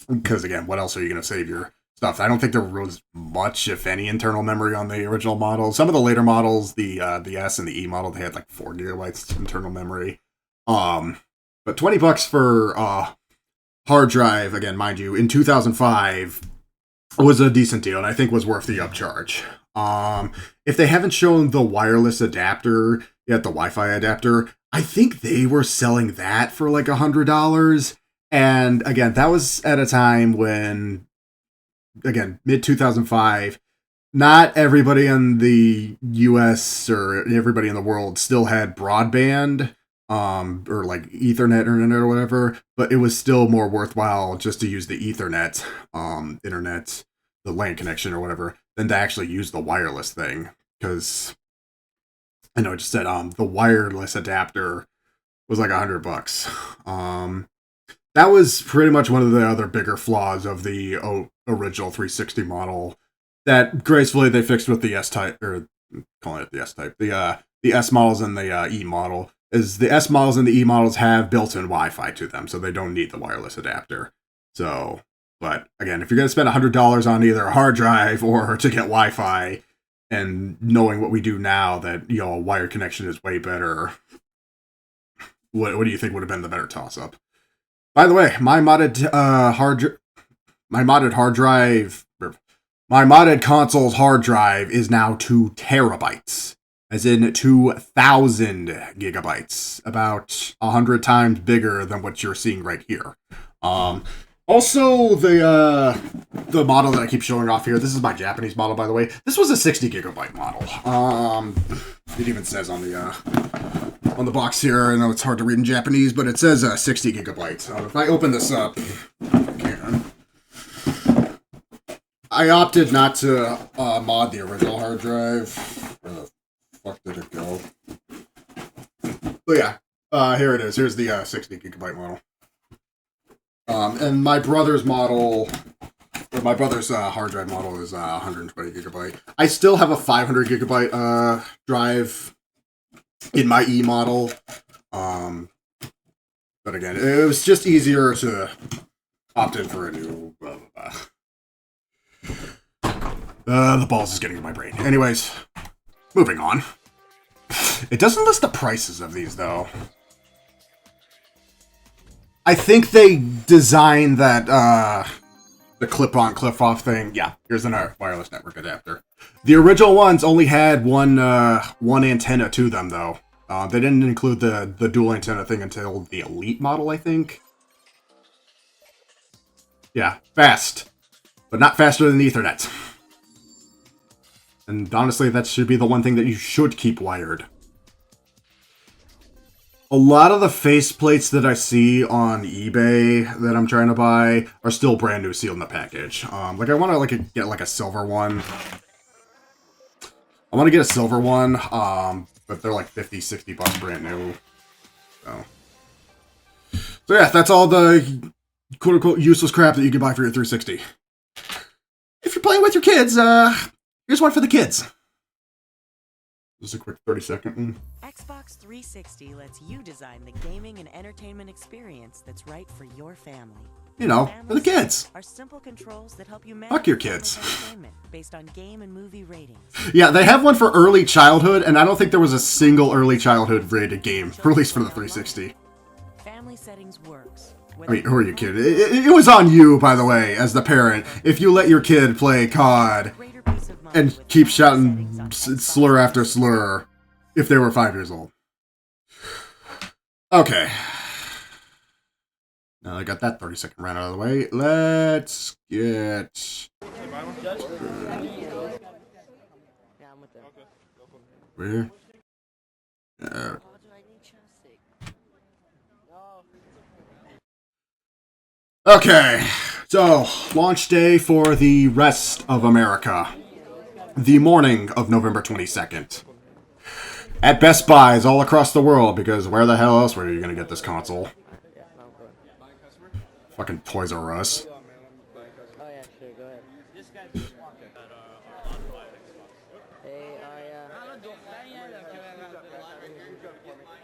Because again, what else are you going to save your stuff? I don't think there was much, if any, internal memory on the original model. Some of the later models, the S and the E model, they had like 4 gigabytes internal memory. But $20 for hard drive, again, mind you, in 2005 was a decent deal, and I think was worth the upcharge. If they haven't shown the wireless adapter yet, the Wi-Fi adapter, I think they were selling that for like $100. And again, that was at a time when, again, mid-2005, not everybody in the US or everybody in the world still had broadband, or like Ethernet internet or whatever, but it was still more worthwhile just to use the Ethernet internet, the LAN connection or whatever, than to actually use the wireless thing. Because I know I just said the wireless adapter was like $100. That was pretty much one of the other bigger flaws of the original 360 model that gracefully they fixed with the S-Type, or calling it the S-Type, the S models and the E model, is the S models and the E models have built-in Wi-Fi to them, so they don't need the wireless adapter. So, but again, if you're going to spend $100 on either a hard drive or to get Wi-Fi, and knowing what we do now that, a wired connection is way better, what do you think would have been the better toss-up? By the way, my modded hard drive, my modded console's hard drive is now 2 terabytes, as in 2,000 gigabytes, about 100 times bigger than what you're seeing right here. Also, the model that I keep showing off here, this is my Japanese model, by the way. This was a 60 gigabyte model. It even says on the box here, I know it's hard to read in Japanese, but it says 60 gigabytes. If I open this up, I opted not to mod the original hard drive. Where the fuck did it go? But yeah, here it is. Here's the 60 gigabyte model. And my brother's model, or my brother's hard drive model is 120 gigabyte. I still have a 500 gigabyte drive in my E model. But again, it was just easier to opt in for a new blah, blah, blah. The balls is getting to my brain. Anyways, moving on. It doesn't list the prices of these, though. I think they designed that, the clip-on, clip-off thing. Yeah, here's a wireless network adapter. The original ones only had one antenna to them, though. They didn't include the dual antenna thing until the Elite model, I think. Yeah, fast. But not faster than Ethernet. And honestly, that should be the one thing that you should keep wired. A lot of the faceplates that I see on eBay that I'm trying to buy are still brand new, sealed in the package. Like I want to get a silver one. I want to get a silver one, but they're like 50, 60 bucks brand new. So yeah, that's all the quote-unquote useless crap that you can buy for your 360. If you're playing with your kids, here's one for the kids. Just a quick 30-second one. Xbox 360 lets you design the gaming and entertainment experience that's right for your family. You know, for the kids. Are simple controls that help you manage Fuck your kids. entertainment based on game and movie ratings. Yeah, they have one for early childhood, and I don't think there was a single early childhood rated game released for the 360. Family settings works. I mean, who are you kidding? It was on you, by the way, as the parent, if you let your kid play COD and keep shouting slur after slur if they were 5 years old. Okay. Now I got that 30-second rant out of the way. Let's get... Where? Okay, so launch day for the rest of America. The morning of November 22nd. At Best Buys all across the world, because where the hell else were you going to get this console? Fucking Toys R Us.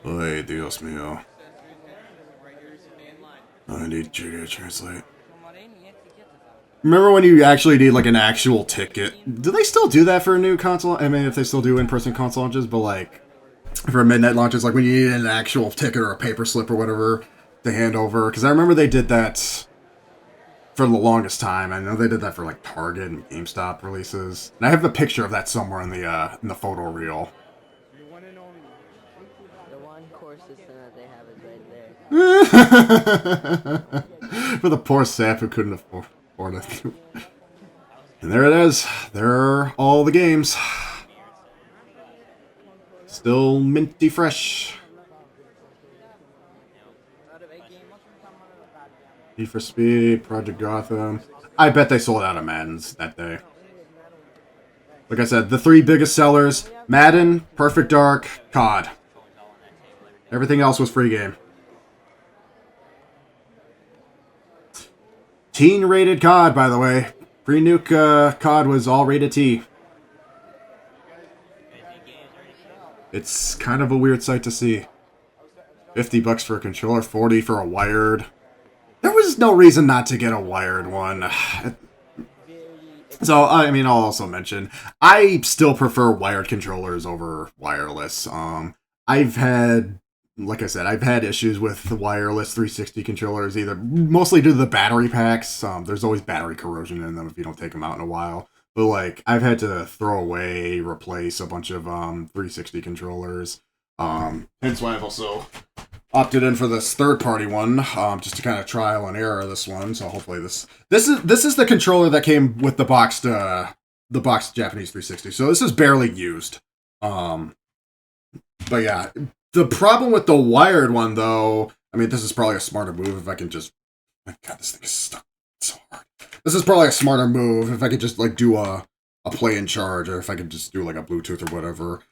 Ay, Dios mío. I need you to translate. Remember when you actually need, like, an actual ticket? Do they still do that for a new console? I mean, if they still do in-person console launches, but, like, for midnight launches, like, when you need an actual ticket or a paper slip or whatever to hand over. Because I remember they did that for the longest time. I know they did that for, like, Target and GameStop releases. And I have a picture of that somewhere in the photo reel. The one core system that they have is right there. For the poor sap who couldn't afford it. And there it is. There are all the games. Still minty fresh. Need for Speed, Project Gotham. I bet they sold out of Maddens that day. Like I said, the three biggest sellers, Madden, Perfect Dark, COD. Everything else was free game. Teen-rated COD, by the way. Pre-nuke COD was all rated T. It's kind of a weird sight to see. 50 bucks for a controller, 40 for a wired. There was no reason not to get a wired one. So, I mean, I'll also mention, I still prefer wired controllers over wireless. I've had like I said, I've had issues with the wireless 360 controllers, either mostly due to the battery packs. There's always battery corrosion in them if you don't take them out in a while. But like, I've had to throw away, replace a bunch of 360 controllers. Hence why I've also opted in for this third-party one, just to kind of trial and error this one. So hopefully this is the controller that came with the boxed Japanese 360. So this is barely used. But yeah, the problem with the wired one, though, I mean, this is probably a smarter move if I can just... God, this thing is stuck so hard. This is probably a smarter move if I could just, like, do a play and charge, or if I could just do, like, a Bluetooth or whatever.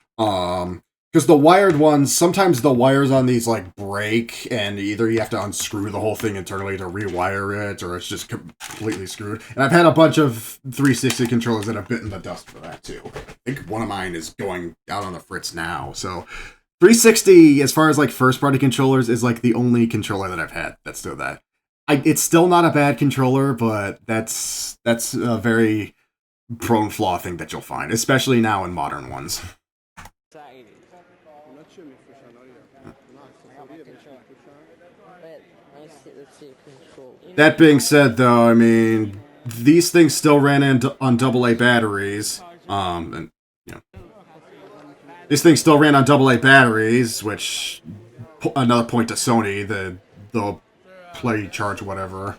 Because the wired ones, sometimes the wires on these, like, break, and either you have to unscrew the whole thing internally to rewire it, or it's just completely screwed. And I've had a bunch of 360 controllers that have bitten the dust for that, too. I think one of mine is going out on the fritz now, so... 360, as far as, like, first-party controllers, is, like, the only controller that I've had that's still that. It's still not a bad controller, but that's a very prone flaw thing that you'll find, especially now in modern ones. That being said, though, I mean, these things still ran on AA batteries, and you know, these things still ran on AA batteries, which another point to Sony, they'll play charge whatever.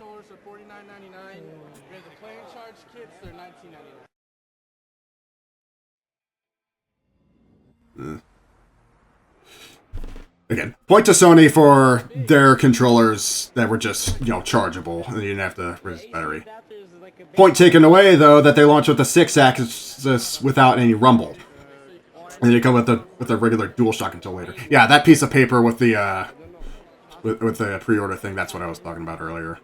Again, point to Sony for their controllers that were just, you know, chargeable, and you didn't have to resist battery. Point taken away, though, that they launched with the 6-axis without any rumble. And they come with the regular DualShock until later. Yeah, that piece of paper with the with the pre-order thing, that's what I was talking about earlier.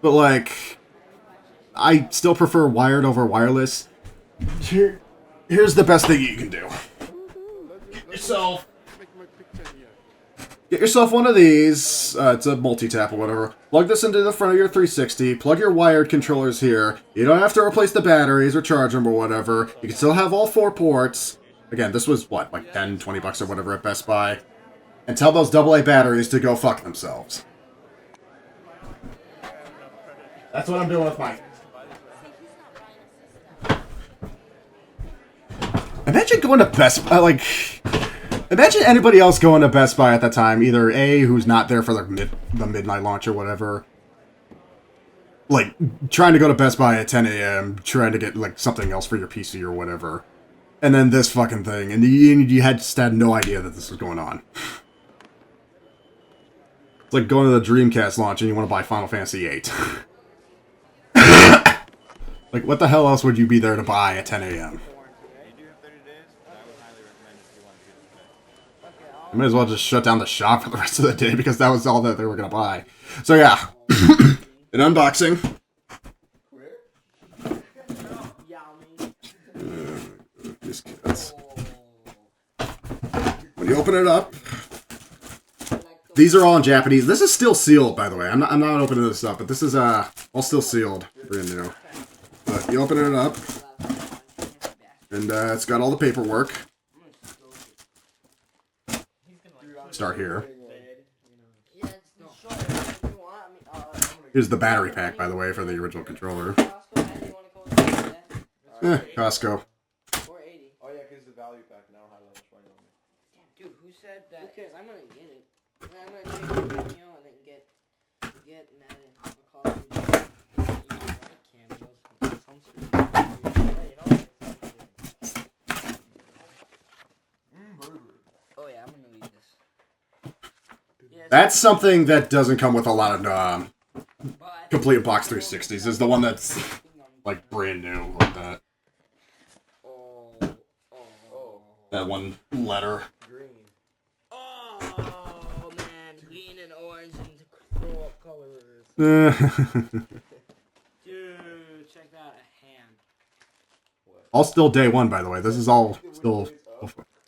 But, like, I still prefer wired over wireless. Here's the best thing you can do. Get yourself one of these. It's a multi-tap or whatever. Plug this into the front of your 360. Plug your wired controllers here. You don't have to replace the batteries or charge them or whatever. You can still have all 4 ports. Again, this was, what, like 10, 20 bucks or whatever at Best Buy. And tell those AA batteries to go fuck themselves. That's what I'm doing with mine. Imagine going to Best Buy, like... Imagine anybody else going to Best Buy at that time, either A, who's not there for the midnight launch or whatever. Like, trying to go to Best Buy at 10 a.m., trying to get, like, something else for your PC or whatever. And then this fucking thing, and you just had no idea that this was going on. It's like going to the Dreamcast launch and you want to buy Final Fantasy VIII. Like, what the hell else would you be there to buy at 10 a.m.? I might as well just shut down the shop for the rest of the day because that was all that they were going to buy. So yeah, an unboxing. These kids. When you open it up, these are all in Japanese. This is still sealed, by the way. I'm not opening this up, but this is all still sealed, brand new. But you open it up, and it's got all the paperwork. Start here. Here's the battery pack, by the way, for the original controller. Costco. Oh yeah, because the value pack now highlights right on me. Dude, who said that? Who cares? I'm gonna get it. I'm gonna take a cameo and then get Madden or Call of Duty. Oh yeah, I'm gonna read this. That's something that doesn't come with a lot of complete box 360s. Is the one that's like brand new like that. That one letter. Green. Oh man, green and orange and throw-up colors. Dude, check that, a hand. All still day one, by the way. This is all still.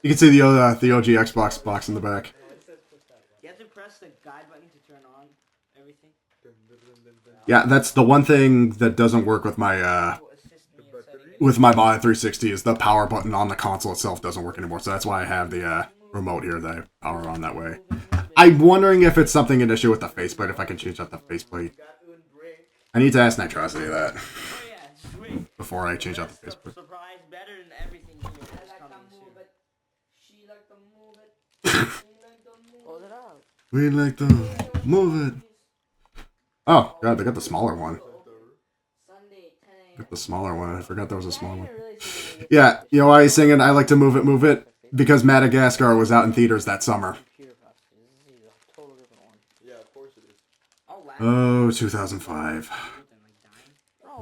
You can see the OG Xbox box in the back. You have to press the guide button to turn on everything. Yeah, that's the one thing that doesn't work with my mod 360 is the power button on the console itself doesn't work anymore. So that's why I have the remote here that I power on that way. I'm wondering if it's something an issue with the faceplate, if I can change out the faceplate. I need to ask Nitrosity that before I change out the faceplate. Surprise, better than everything here. I like to move it. She like to move it. Hold it up. We like to move it. Oh, God, they got the smaller one. Got the smaller one. I forgot there was a smaller one. Yeah, you know why he's singing I like to move it? Because Madagascar was out in theaters that summer. Oh, 2005.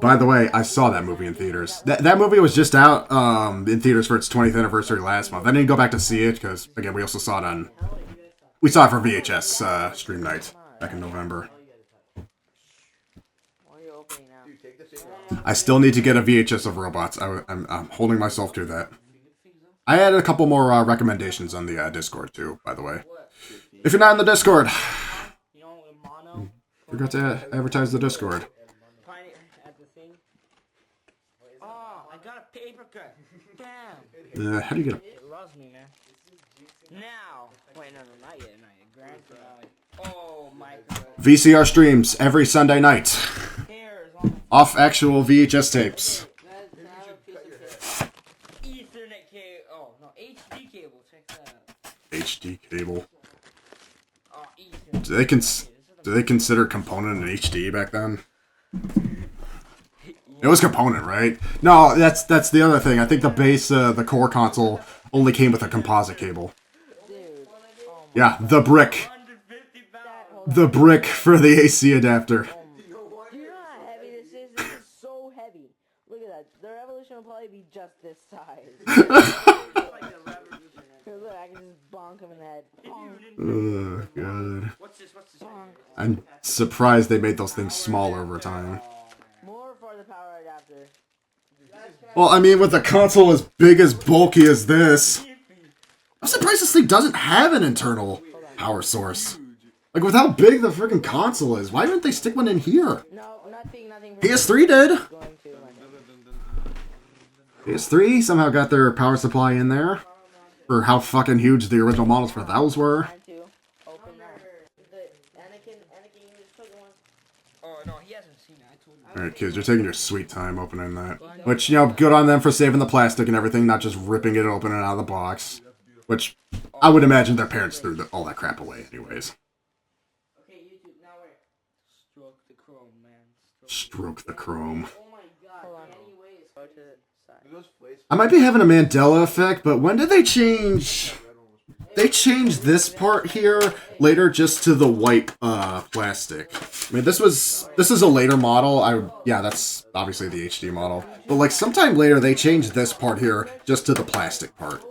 By the way, I saw that movie in theaters. That movie was just out in theaters for its 20th anniversary last month. I didn't go back to see it because, again, we also saw it on... We saw it for VHS stream night back in November. I still need to get a VHS of Robots. I'm holding myself to that. I added a couple more recommendations on the Discord, too, by the way. If you're not in the Discord... Forgot to advertise the Discord. Oh, I got a paper cut. Damn. How do you get a... It loves me, man. Now. Wait, no, not yet. Grand finale. Oh, my God. VCR streams every Sunday night. Off actual VHS tapes. Ethernet cable. Oh, no, HD cable. Check that out. HD cable. Do they consider component an HD back then? It was component, right? No, that's the other thing. I think the base, the core console only came with a composite cable. Yeah, the brick. The brick for the AC adapter. Do you know how heavy this is? This is so heavy. Look at that. The Revolution will probably be just this size. Look, I can just bonk him in the head. Oh, God. I'm surprised they made those things smaller over time. More for the power adapter. Well, I mean, with a console as big as bulky as this, I'm surprised this thing doesn't have an internal power source. Like, with how big the freaking console is, why didn't they stick one in here? No, nothing. PS3 did. PS3 somehow got their power supply in there. For how fucking huge the original models for those were. Alright, kids, you're taking your sweet time opening that. Which, you know, good on them for saving the plastic and everything, not just ripping it open and out of the box. Which, I would imagine their parents threw all that crap away anyways. Okay, YouTube, now we're... Stroke the chrome, man. Stroke the chrome. Oh my God, anyways, go to the side. I might be having a Mandela effect, but when did they change... They changed this part here later just to the white plastic. I mean, this is a later model. Yeah, that's obviously the HD model. But like sometime later they changed this part here just to the plastic part.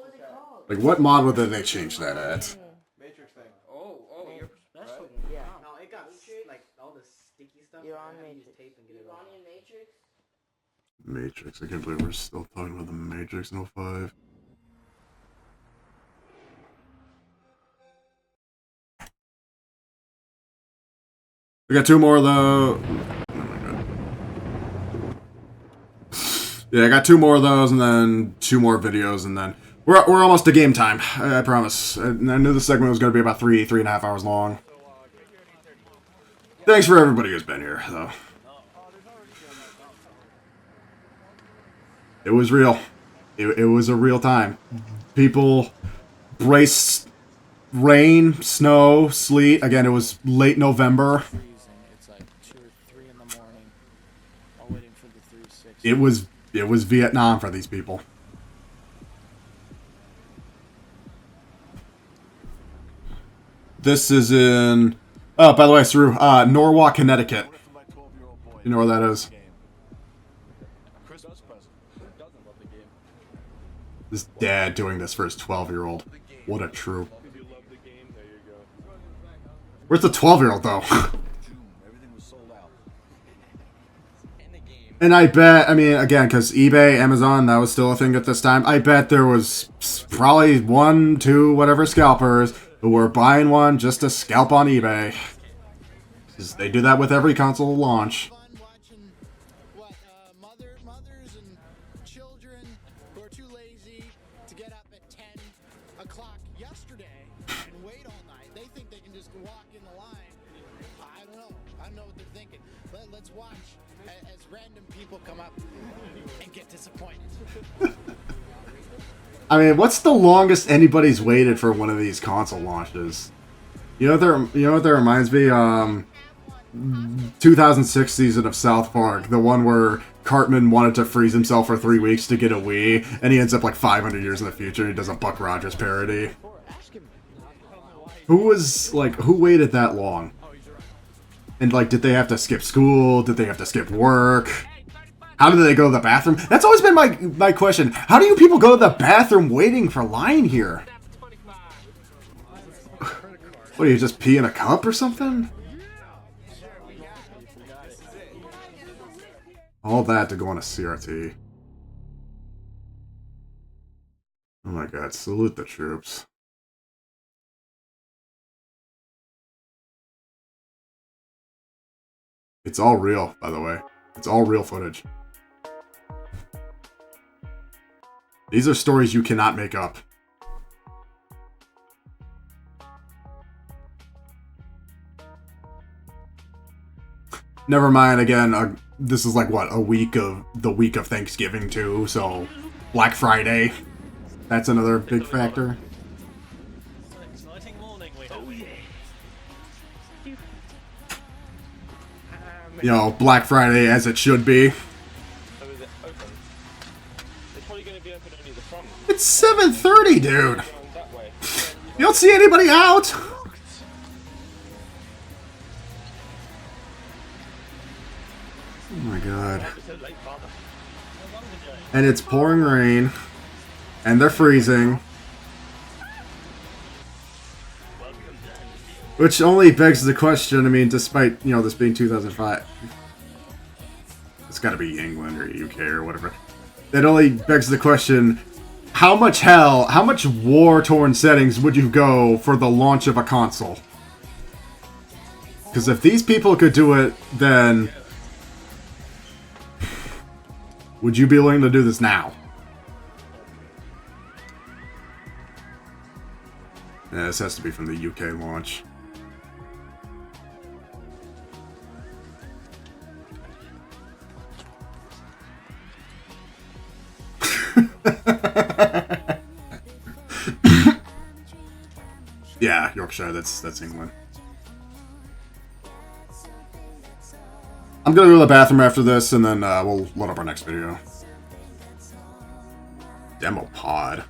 Like what model did they change that at? Matrix thing. Oh, you're special. Yeah. No, it got like all the sticky stuff. You're on Matrix. You're on in Matrix. Matrix. I can't believe we're still talking about the Matrix in 05. We got two more though. Oh my God. Yeah, I got two more of those, and then two more videos, and then we're almost to game time. I promise. I knew the segment was going to be about 3.5 hours long. Thanks for everybody who's been here, though. It was real. It was a real time. People braced rain, snow, sleet. Again, it was late November. It was Vietnam for these people. This is in... Oh, by the way, Saru, Norwalk, Connecticut. You know where that is? This dad doing this for his 12-year-old. What a troop. Where's the 12-year-old, though? And I bet, I mean, again, because eBay, Amazon, that was still a thing at this time. I bet there was probably 1, 2, whatever scalpers who were buying one just to scalp on eBay. Because they do that with every console launch. Mothers and children who are too lazy to get up at 10 o'clock yesterday walk in the line. I don't know. I don't know what they're thinking. Let's watch as random people come up and get disappointed. I mean, what's the longest anybody's waited for one of these console launches? You know what that reminds me? 2006 season of South Park, the one where Cartman wanted to freeze himself for 3 weeks to get a Wii, and he ends up like 500 years in the future. He does a Buck Rogers parody. Who waited that long? And like, did they have to skip school? Did they have to skip work? How did they go to the bathroom? That's always been my question. How do you people go to the bathroom waiting for line here? What, do you just pee in a cup or something? All that to go on a CRT. Oh my god, salute the troops. It's all real, by the way. It's all real footage. These are stories you cannot make up. Never mind, again, this is like, what, the week of Thanksgiving, too, so Black Friday. That's another big factor. Exciting morning we have. You know, Black Friday as it should be. So is it open? It's probably going to be open only the front. It's 7:30, dude! You don't see anybody out! Oh my god. And it's pouring rain. And they're freezing. Which only begs the question, I mean, despite, you know, this being 2005. It's gotta be England or UK or whatever. That only begs the question, how much hell, how much war-torn settings would you go for the launch of a console? Because if these people could do it, then would you be willing to do this now? Yeah, this has to be from the UK launch. Yeah, Yorkshire, that's England. I'm gonna go to the bathroom after this, and then we'll load up our next video. Demo pod.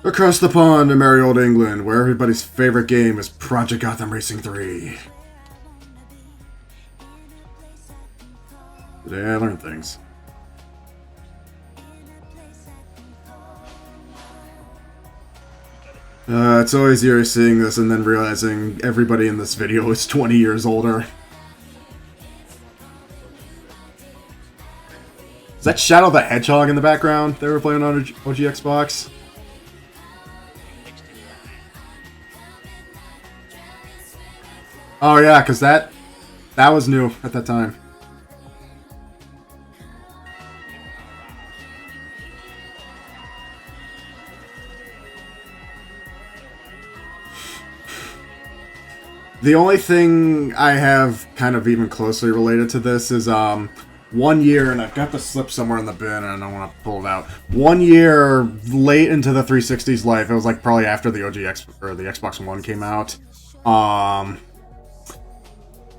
Across the pond in merry old England, where everybody's favorite game is Project Gotham Racing 3. Today I learned things. It's always eerie seeing this and then realizing everybody in this video is 20 years older. Is that Shadow the Hedgehog in the background they were playing on OG Xbox? Oh yeah, because that was new at that time. The only thing I have kind of even closely related to this is 1 year, and I've got the slip somewhere in the bin and I don't want to pull it out. 1 year late into the 360's life, it was like probably after the the Xbox One came out.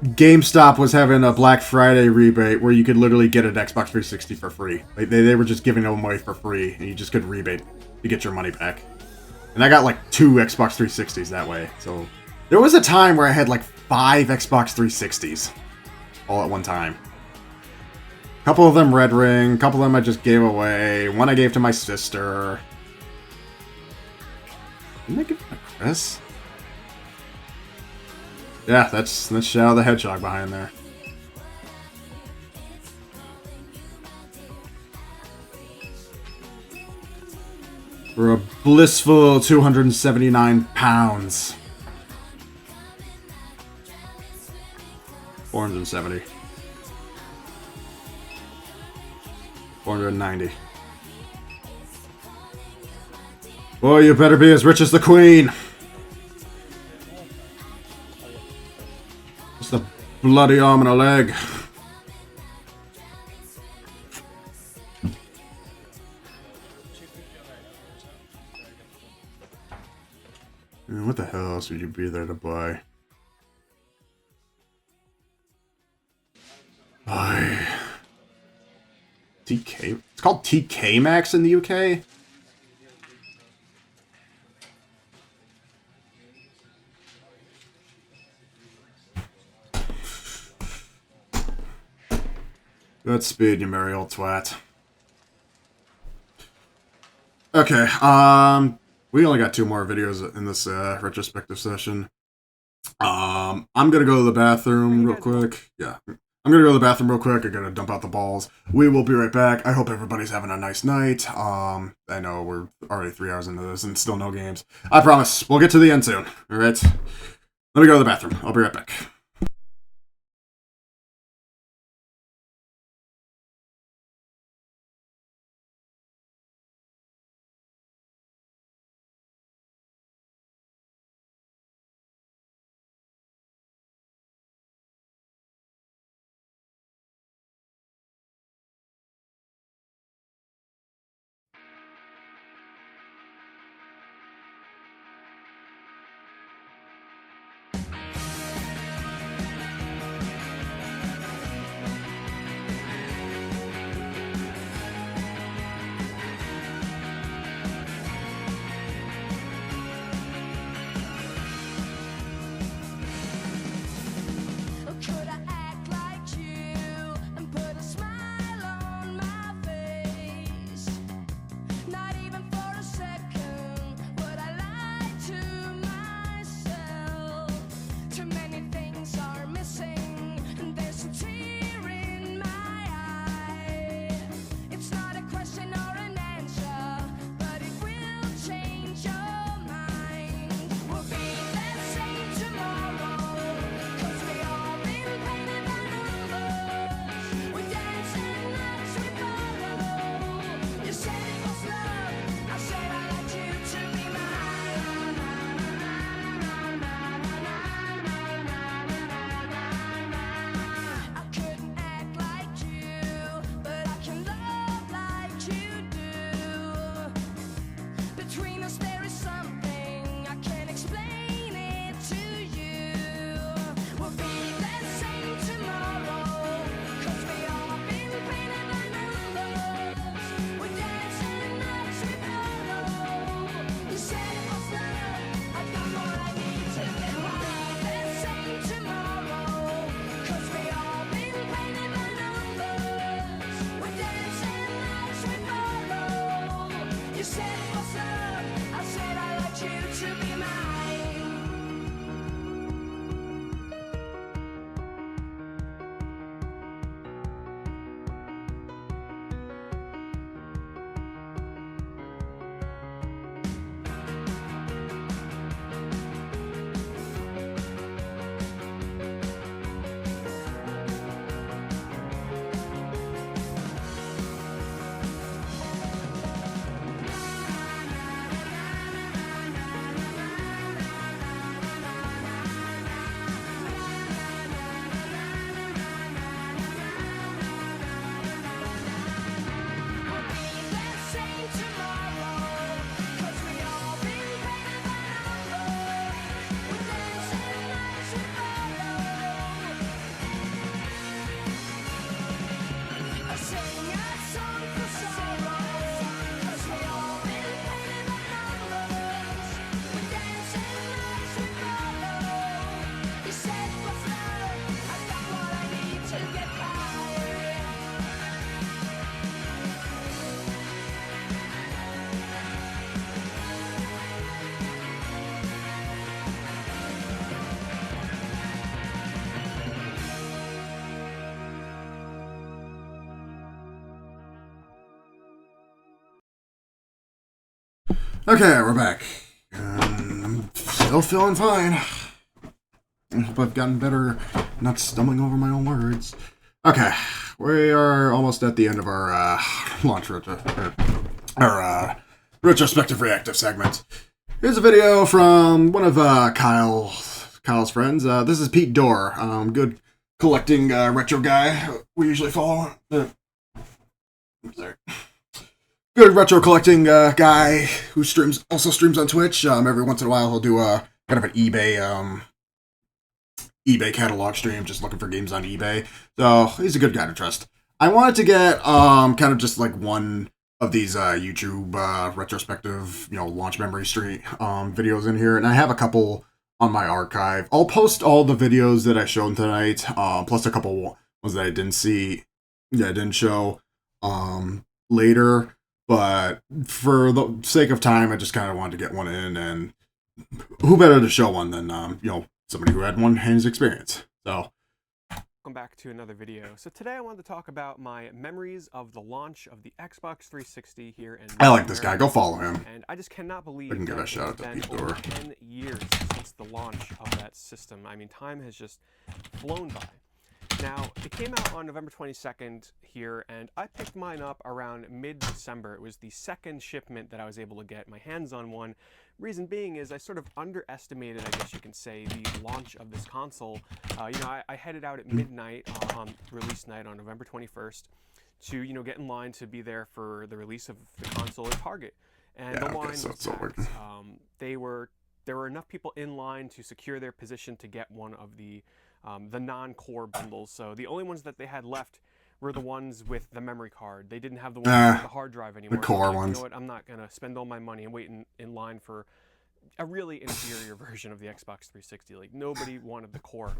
GameStop was having a Black Friday rebate where you could literally get an Xbox 360 for free. Like, they were just giving them away for free, and you just could rebate to get your money back. And I got like 2 Xbox 360s that way, so there was a time where I had like 5 Xbox 360s all at one time. A couple of them Red Ring, a couple of them I just gave away, one I gave to my sister. Didn't I give it to Chris? Yeah, that's Shadow the Hedgehog behind there. For a blissful 279 pounds. 470. 490. Boy, you better be as rich as the queen. Just a bloody arm and a leg. What the hell else would you be there to buy? Buy TK. It's called TK Maxx in the UK. Godspeed, you merry old twat. Okay, we only got 2 more videos in this retrospective session. I'm gonna go to the bathroom real quick. Yeah, I'm gonna go to the bathroom real quick. I gotta dump out the balls. We will be right back. I hope everybody's having a nice night. I know we're already 3 hours into this and still no games. I promise, we'll get to the end soon. All right, let me go to the bathroom. I'll be right back. Okay, we're back. I'm still feeling fine. I hope I've gotten better not stumbling over my own words. Okay, we are almost at the end of our launch retrospective reactive segment. Here's a video from one of Kyle's friends. This is Pete Dorr, good collecting retro guy. We usually follow. Sorry. Good retro collecting guy who also streams on Twitch. Every once in a while he'll do kind of an eBay catalog stream, just looking for games on eBay. So he's a good guy to trust. I wanted to get kind of just like one of these YouTube retrospective, launch memory stream videos in here, and I have a couple on my archive. I'll post all the videos that I showed tonight, plus a couple ones that I didn't show later. But for the sake of time, I just kind of wanted to get one in, and who better to show one than somebody who had one in his experience. So. Welcome back to another video. So today I wanted to talk about my memories of the launch of the Xbox 360 here in I like this guy. Go follow him. And I just cannot believe I can give that a shout out to it's been Pete over Dorr. 10 years since the launch of that system. I mean, time has just flown by. Now, it came out on November 22nd here, and I picked mine up around mid-December. It was the second shipment that I was able to get my hands on one. Reason being is I sort of underestimated, I guess you can say, the launch of this console. I headed out at midnight on release night on November 21st to, get in line to be there for the release of the console at Target. And the line was packed. There were enough people in line to secure their position to get one of the non-core bundles. So the only ones that they had left were the ones with the memory card. They didn't have the ones with the hard drive anymore. The core ones. You know what? I'm not going to spend all my money and wait in line for a really inferior version of the Xbox 360. Like, nobody wanted the core.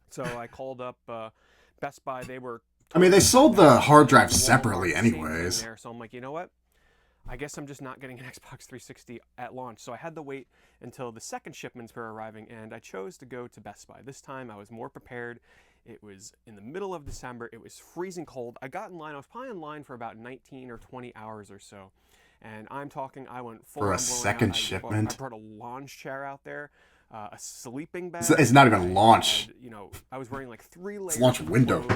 So I called up Best Buy. They were... I mean, they sold the hard drive separately anyways. So I'm like, you know what? I guess I'm just not getting an Xbox 360 at launch. So I had to wait until the second shipments were arriving, and I chose to go to Best Buy. This time I was more prepared. It was in the middle of December. It was freezing cold. I got in line. I was probably in line for about 19 or 20 hours or so. And I'm talking, I went full for a second shipment. I brought a lounge chair out there, a sleeping bag. It's not even launch. I was wearing like 3 layers. It's launch window.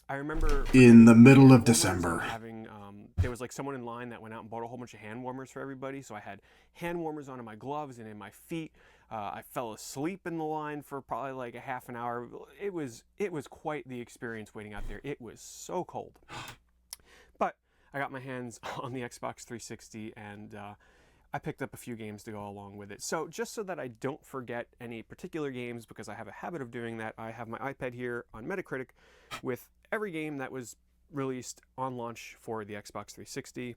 I remember in the middle of December. There was like someone in line that went out and bought a whole bunch of hand warmers for everybody. So I had hand warmers on in my gloves and in my feet. I fell asleep in the line for probably like a half an hour. It was quite the experience waiting out there. It was so cold. But I got my hands on the Xbox 360 and I picked up a few games to go along with it. So just so that I don't forget any particular games, because I have a habit of doing that, I have my iPad here on Metacritic with every game that was released on launch for the Xbox 360.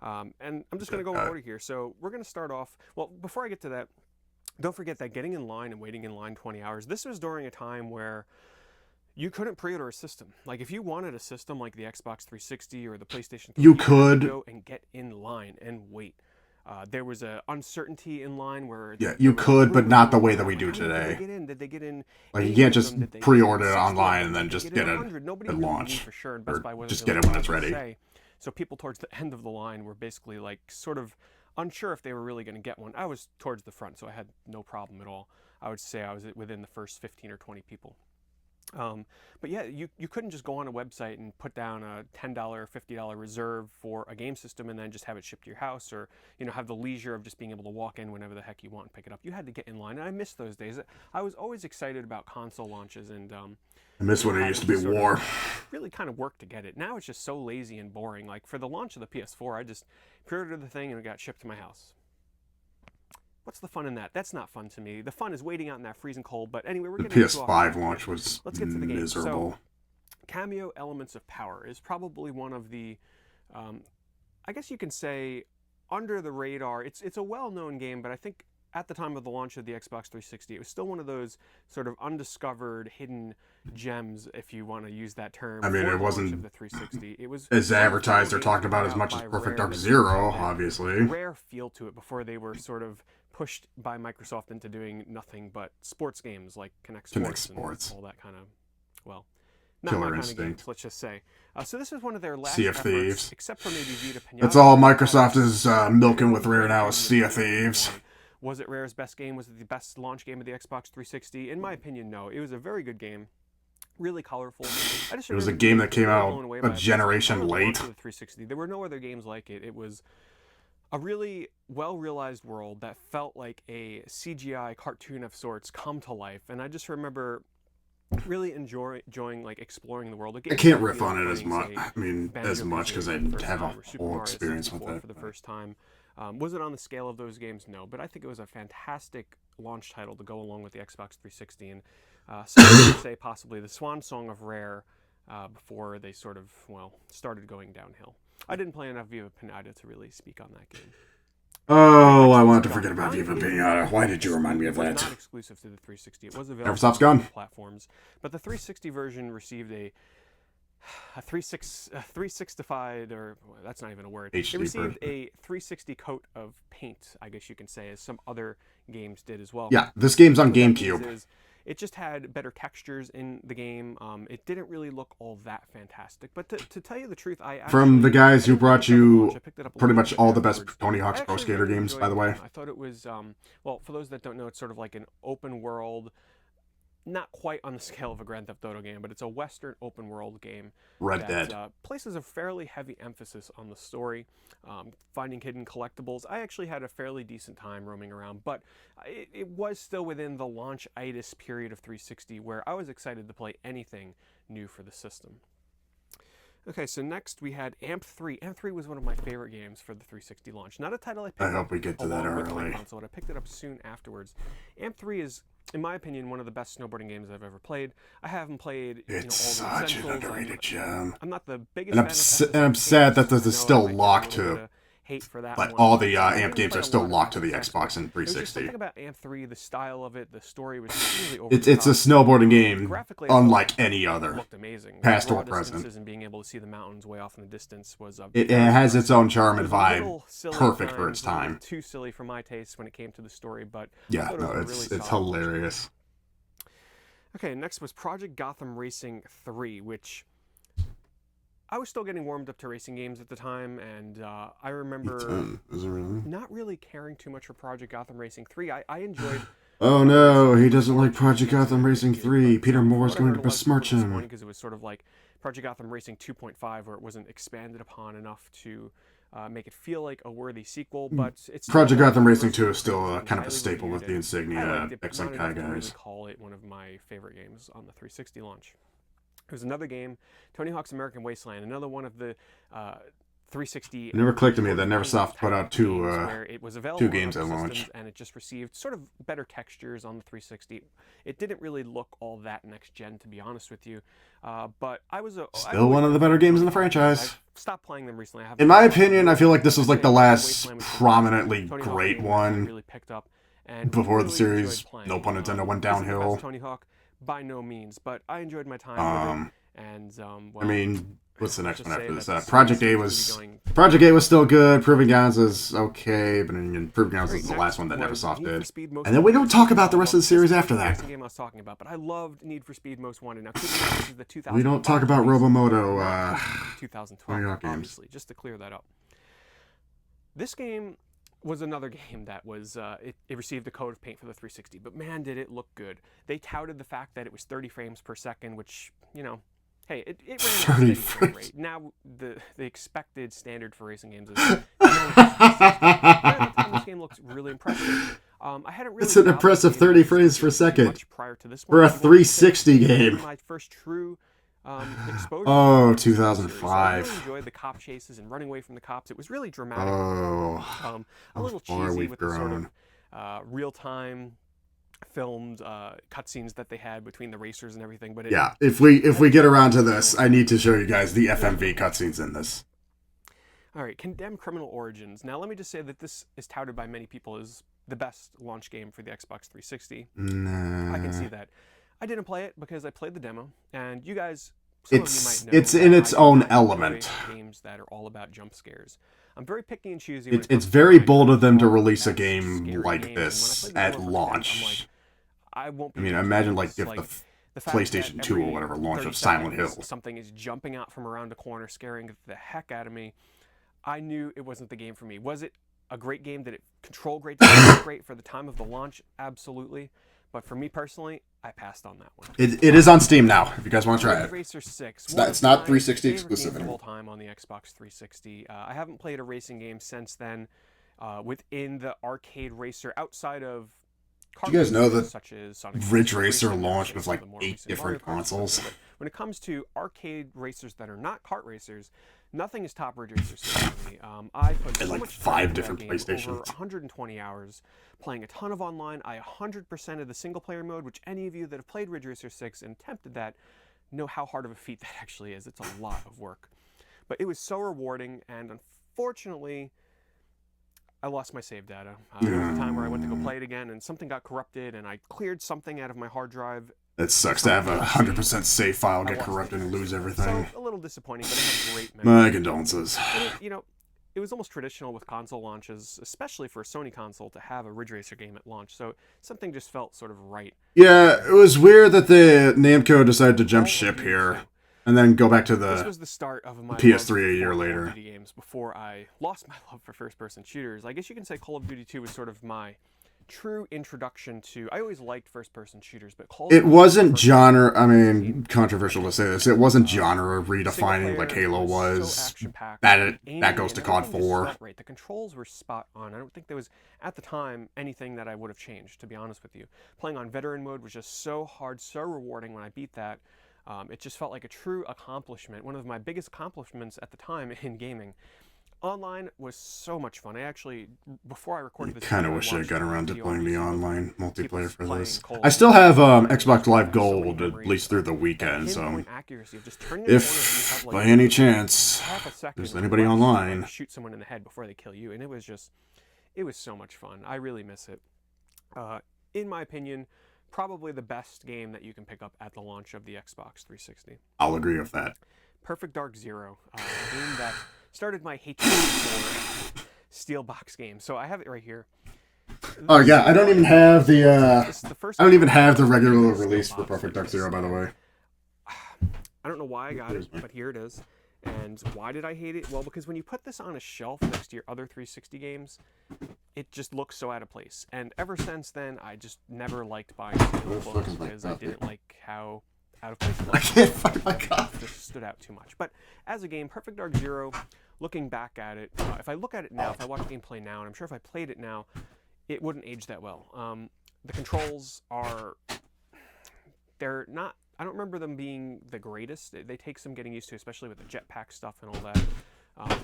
And I'm just going to go in order here. So we're going to start off, well, before I get to that, don't forget that getting in line and waiting in line 20 hours, this was during a time where you couldn't pre-order a system. Like, if you wanted a system like the Xbox 360 or the PlayStation 3, you could go and get in line and wait. There was a uncertainty in line where... Yeah, you could, but not the way that we do today. Did they get in? Like, you can't just pre-order it online and then just get it at launch. For sure, and Best Buy or just get it when it's ready. So people towards the end of the line were basically like sort of unsure if they were really going to get one. I was towards the front, so I had no problem at all. I would say I was within the first 15 or 20 people. But yeah, you couldn't just go on a website and put down a $10 or $50 reserve for a game system and then just have it shipped to your house, or have the leisure of just being able to walk in whenever the heck you want and pick it up. You had to get in line, and I miss those days. I was always excited about console launches, and I miss when it used to be war. Really kind of work to get it. Now it's just so lazy and boring. Like, for the launch of the PS4, I just pre-ordered the thing and it got shipped to my house. What's the fun in that? That's not fun to me. The fun is waiting out in that freezing cold. But anyway, we're the getting PS5 launch was Let's get to the game. miserable. So, Cameo Elements of Power is probably one of the, I guess you can say, under the radar. It's a well-known game, but I think at the time of the launch of the Xbox 360, it was still one of those sort of undiscovered, hidden gems, if you want to use that term. I mean, it wasn't the 360. It was as advertised or talked about as much as Perfect Dark Zero, obviously. Rare feel to it before they were sort of pushed by Microsoft into doing nothing but sports games like Kinect Sports and all that kind of, well, not Killer my Instinct. kind of games, let's just say. So this is one of their last Sea of efforts, Thieves. except for maybe Vita Pinata. That's all Microsoft is milking with Rare now is Sea of Thieves. Was it Rare's best game? Was it the best launch game of the Xbox 360? In my opinion, no. It was a very good game. Really colorful. It was a game that came out a generation late. The 360. There were no other games like it. It was a really well-realized world that felt like a CGI cartoon of sorts come to life, and I just remember really enjoying like exploring the world. I can't riff on it as much. I mean, as much because I have a whole experience with it. For the first time. Was it on the scale of those games? No, but I think it was a fantastic launch title to go along with the Xbox 360, and some would say possibly the swan song of Rare before they sort of, well, started going downhill. I didn't play enough Viva Pinata to really speak on that game. Oh, I wanted to forget about Viva Pinata. Why did you remind me of that? It was not exclusive to the 360. It was available Never stops going. on platforms, but the 360 version received a 365, or well, that's not even a word. HD it received version. a 360 coat of paint, I guess you can say, as some other games did as well. Yeah, this game's on What that GameCube. means is it just had better textures in the game. It didn't really look all that fantastic, but to tell you the truth, From the guys who brought you I picked it up a pretty little much bit all the best afterwards. Tony Hawk's I Pro actually Skater really games, by the enjoyed way. it. I thought it was, well, for those that don't know, it's sort of like an open world, not quite on the scale of a Grand Theft Auto game, but it's a Western open world game. Red that, Dead. Places a fairly heavy emphasis on the story, finding hidden collectibles. I actually had a fairly decent time roaming around, but it was still within the launch-itis period of 360 where I was excited to play anything new for the system. Okay, so next we had AMP3. AMP3 was one of my favorite games for the 360 launch. Not a title I picked up hope we get to that along with my early. console, but I picked it up soon afterwards. AMP3 is, in my opinion, one of the best snowboarding games I've ever played. I haven't played It's all the such an essentials. underrated gem. I'm not the biggest And I'm sad that this is still locked to. Hate for that Like one. all the I AMP didn't games play are a still lot of locked it to the because Xbox and There was just 360. something about AMP3, the style of it, the story was really over It's the a top. snowboarding game, Graphically, unlike it any other, looked amazing. past The or raw distances present. and being able to see the mountains way off in the distance was It has its own charm it and was a vibe, little silly at perfect for times, its a little time. Too silly for my taste when it came to the story, but I Yeah, thought it no, was a it's really solid launch game. hilarious. Okay, next was Project Gotham Racing 3, which I was still getting warmed up to racing games at the time, and I remember Is it really? not really caring too much for Project Gotham Racing 3. I enjoyed... Oh no, he doesn't like Project Gotham Racing 3. Peter Moore's going to besmirch him. Because it was sort of like Project Gotham Racing 2.5, where it wasn't expanded upon enough to make it feel like a worthy sequel, but it's Project Gotham Racing 2 is still kind of a staple with the I insignia liked it, but X-Link not Kai enough to really guys. call it one of my favorite games on the 360 launch. It was another game, Tony Hawk's American Wasteland, another one of the 360. It never clicked to me that Neversoft put out two games at on launch. systems, and it just received sort of better textures on the 360. It didn't really look all that next gen, to be honest with you. But I was Still one of the better games in the franchise. I've stopped playing them recently. In my opinion, I feel like this was like the last prominently great one really picked up and before the really series, enjoyed playing. no pun intended, went Isn't the best downhill. Tony Hawk, by no means, but I enjoyed my time with it. And well, I mean, what's the next just one say after this? that the Project series A seems to was be going Project A was still good. Proving Grounds is okay, but then Proving Grounds Great, is the next last one that was Neversoft Need for did. Speed Most And then we don't Wanted. talk about the rest of the series This after is the that. racing game I was talking about, but I loved Need for Speed Most Wanted. Now, keep in mind, this is the 2005 We don't talk about release, Robomoto, not 2012, Tony Hawk games. obviously, just to clear that up. This game was another game that was, it received a coat of paint for the 360, but man, did it look good. They touted the fact that it was 30 frames per second, which, you know, hey, it ran at a 30 steady frame frames. rate. Now, the expected standard for racing games is... At the time, this game looks really impressive. I hadn't really It's an dabbled impressive in 30 frames per much second prior to this for one. a 360 game. My first true exposure. Oh, to the series. So I 2005. really enjoyed the cop chases and running away from the cops. It was really dramatic. Oh, a how little far cheesy we've with the sort grown. of real-time filmed cutscenes that they had between the racers and everything. But it, Yeah, if we get around to this, I need to show you guys the FMV cutscenes in this. All right, Condemned Criminal Origins. Now, let me just say that this is touted by many people as the best launch game for the Xbox 360. Nah. I can see that. I didn't play it because I played the demo, and you guys, some of you It's might know it's in that its I own do not enjoy element. Games that are all about jump scares. I'm very picky and choosy. When It's it comes to very buying bold of them to all release a best game scary like games, this and when I at played the demo for Condemned, I'm launch. like, I won't be I mean, able to imagine do like this. if Like, the fact that PlayStation 2 or every whatever launch 30 of Silent seconds, Hill. something is jumping out from around a corner, scaring the heck out of me. I knew it wasn't the game for me. Was it a great game? Did it control great? Did it look great for the time of the launch? Absolutely. But for me personally, I passed on that one. It is on Steam now, if you guys want to try Road it. Racer 6. It's not 360 exclusive Of all anymore. time on the Xbox 360. I haven't played a racing game since then. within the arcade racer outside of Do you guys know that such as Sonic Ridge Racer launched with like 8 different consoles? But when it comes to arcade racers that are not kart racers, nothing is top Ridge Racer 6 for me. I put And so like much 5 time into different that game, PlayStations. over 120 hours, playing a ton of online. I 100% of the single player mode, which any of you that have played Ridge Racer 6 and attempted that know how hard of a feat that actually is. It's a lot of work. But it was so rewarding, and unfortunately, I lost my save data. There was a time where I went to go play it again, and something got corrupted, and I cleared something out of my hard drive. It sucks to have a 100% save file get corrupted and lose everything. So, a little disappointing, but it had great memories. My condolences. And it was almost traditional with console launches, especially for a Sony console, to have a Ridge Racer game at launch, so something just felt sort of right. Yeah, it was weird that the Namco decided to jump ship here. And then go back to This was the start of my PS3 a year love for later. Call of Duty games before I lost my love for first-person shooters. I guess you can say Call of Duty 2 was sort of my true introduction to... I always liked first-person shooters, but Call of It Duty wasn't genre, I mean, controversial to say this, it wasn't genre redefining like Halo was. That goes to COD 4. Right, the controls were spot on. I don't think there was, at the time, anything that I would have changed, to be honest with you. Playing on veteran mode was just so hard, so rewarding when I beat that. It just felt like a true accomplishment, one of my biggest accomplishments at the time in gaming. Online was so much fun. I actually, before I recorded this, Kind of wish I got around to playing the online multiplayer for this. I still have Xbox Live Gold at least through the weekend, so if by any chance there's anybody online, shoot someone in the head before they kill you, and it was so much fun. I really miss it. In my opinion, probably the best game that you can pick up at the launch of the Xbox 360. I'll agree with that. Perfect Dark Zero, a game that started my hatred for Steelbox games. So I have it right here. Oh yeah, I don't even have the I don't even have the regular release for Perfect Dark Zero, by the way. I don't know why I got it, but here it is. And why did I hate it? Well, because when you put this on a shelf next to your other 360 games, it just looks so out of place. And ever since then, I just never liked buying Steelbooks because I didn't like how out of place it was. I can't find my copy. It just stood out too much. But as a game, Perfect Dark Zero, looking back at it, if I look at it now, if I watch gameplay now, and I'm sure if I played it now, it wouldn't age that well. The controls are... They're not... I don't remember them being the greatest. They take some getting used to, especially with the jetpack stuff and all that.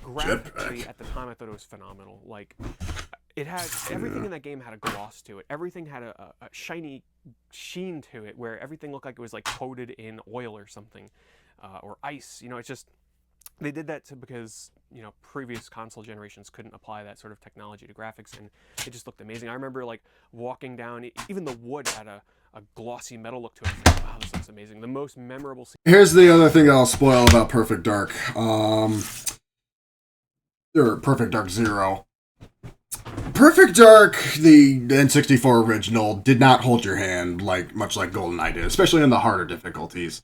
Graphically, at the time, I thought it was phenomenal. Like, it had... Everything in that game had a gloss to it. Everything had a shiny sheen to it, where everything looked like it was, like, coated in oil or something. Or ice. You know, it's just... They did that because, you know, previous console generations couldn't apply that sort of technology to graphics, and it just looked amazing. I remember, like, walking down... Even the wood had a glossy metal look to it. I was like, wow, this looks amazing. The most memorable scene. Here's the other thing I'll spoil about Perfect Dark. Or Perfect Dark Zero. Perfect Dark, the N64 original, did not hold your hand much like GoldenEye did, especially in the harder difficulties.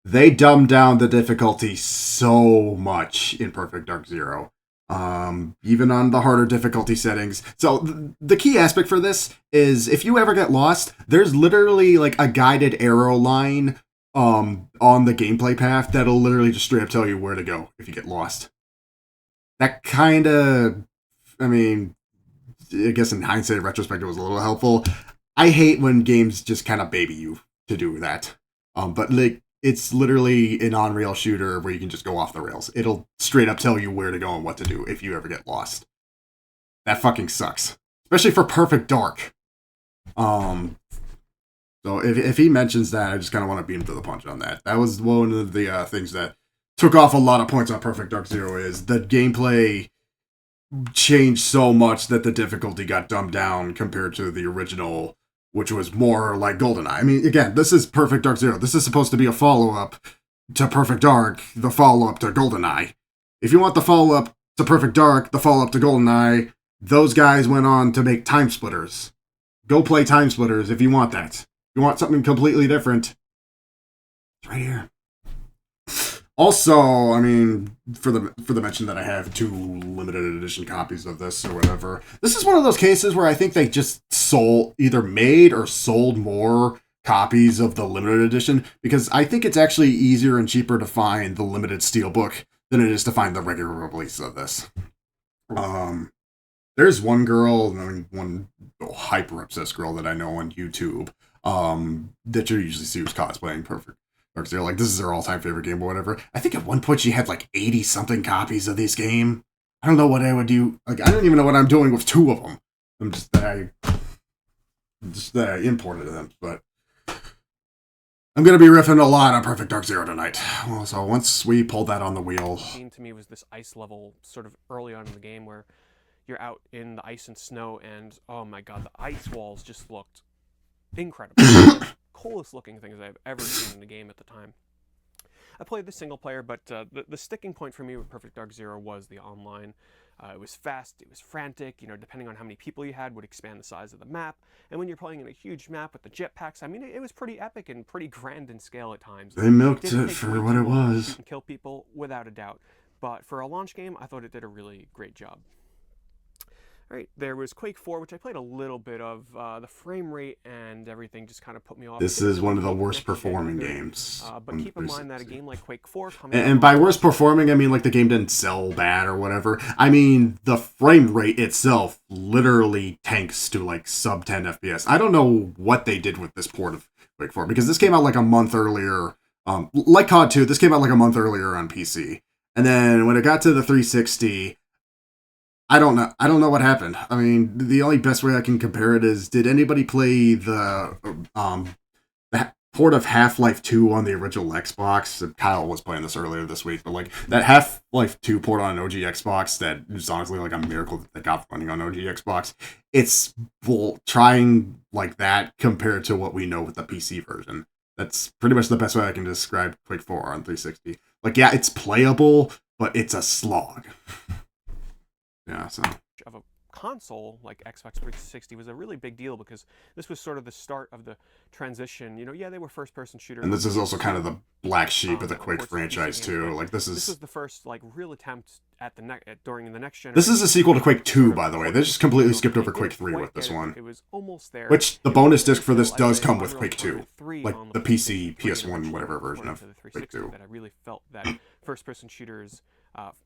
They dumbed down the difficulty so much in Perfect Dark Zero. Even on the harder difficulty settings. So the key aspect for this is if you ever get lost, there's literally like a guided arrow line on the gameplay path that'll literally just straight up tell you where to go if you get lost. That kind of, I mean, I guess in hindsight, retrospective was a little helpful. I hate when games just kind of baby you to do that. But like, it's literally an on-rail shooter where you can just go off the rails. It'll straight up tell you where to go and what to do if you ever get lost. That fucking sucks. Especially for Perfect Dark. So if he mentions that, I just kind of want to beat him to the punch on that. That was one of the things that took off a lot of points on Perfect Dark Zero is the gameplay changed so much that the difficulty got dumbed down compared to the original, which was more like GoldenEye. I mean, again, this is Perfect Dark Zero. This is supposed to be a follow-up to Perfect Dark, the follow-up to GoldenEye. If you want the follow-up to Perfect Dark, the follow-up to GoldenEye, those guys went on to make Time Splitters. Go play Time Splitters if you want that. If you want something completely different, it's right here. Also, I mean, for the mention that I have 2 limited edition copies of this or whatever, this is one of those cases where I think they just either made or sold more copies of the limited edition, because I think it's actually easier and cheaper to find the limited steelbook than it is to find the regular release of this. there's one girl, I mean, one hyper obsessed girl that I know on YouTube, that you usually see who's cosplaying Perfect Dark Zero. Like, this is her all-time favorite game or whatever. I think at one point she had like 80-something copies of this game. I don't know what I would do. Like, I don't even know what I'm doing with 2 of them. I'm just that I imported them, but I'm going to be riffing a lot on Perfect Dark Zero tonight. Well, so once we pulled that on the wheel... To me was this ice level sort of early on in the game where you're out in the ice and snow, and oh my god, the ice walls just looked incredible. The coolest looking things I've ever seen in the game at the time. I played the single player, but the sticking point for me with Perfect Dark Zero was the online. It was fast, it was frantic, you know, depending on how many people you had would expand the size of the map. And when you're playing in a huge map with the jetpacks, I mean, it was pretty epic and pretty grand in scale at times. They milked it for what it was. You can kill people without a doubt. But for a launch game, I thought it did a really great job. All right, there was Quake 4, which I played a little bit of. The frame rate and everything just kind of put me off. This is one of the worst performing games. But keep in mind that a game like Quake 4... And by worst performing, I mean like the game didn't sell bad or whatever. I mean, the frame rate itself literally tanks to like sub 10 FPS. I don't know what they did with this port of Quake 4, because this came out like a month earlier. Like COD 2, this came out like a month earlier on PC. And then when it got to the 360... I don't know what happened. I mean, the only best way I can compare it is, did anybody play the port of Half-Life 2 on the original Xbox? Kyle was playing this earlier this week, but like that Half-Life 2 port on an OG Xbox, that is honestly like a miracle that they got running on OG Xbox. It's trying like that compared to what we know with the PC version. That's pretty much the best way I can describe Quake 4 on 360. Like, yeah, it's playable, but it's a slog. Yeah, so of a console like Xbox 360 was a really big deal, because this was sort of the start of the transition. You know, yeah, they were first-person shooters. And this is also kind of the black sheep of the Quake franchise too. Like this was the first like real attempt at during the next generation. This is a sequel to Quake 2, by the way. They just completely skipped over Quake 3 with this one. It was almost there. Which the bonus disc for this does come with Quake 2, like the PC, PS1, whatever version of Quake 2. That I really felt that first-person shooters.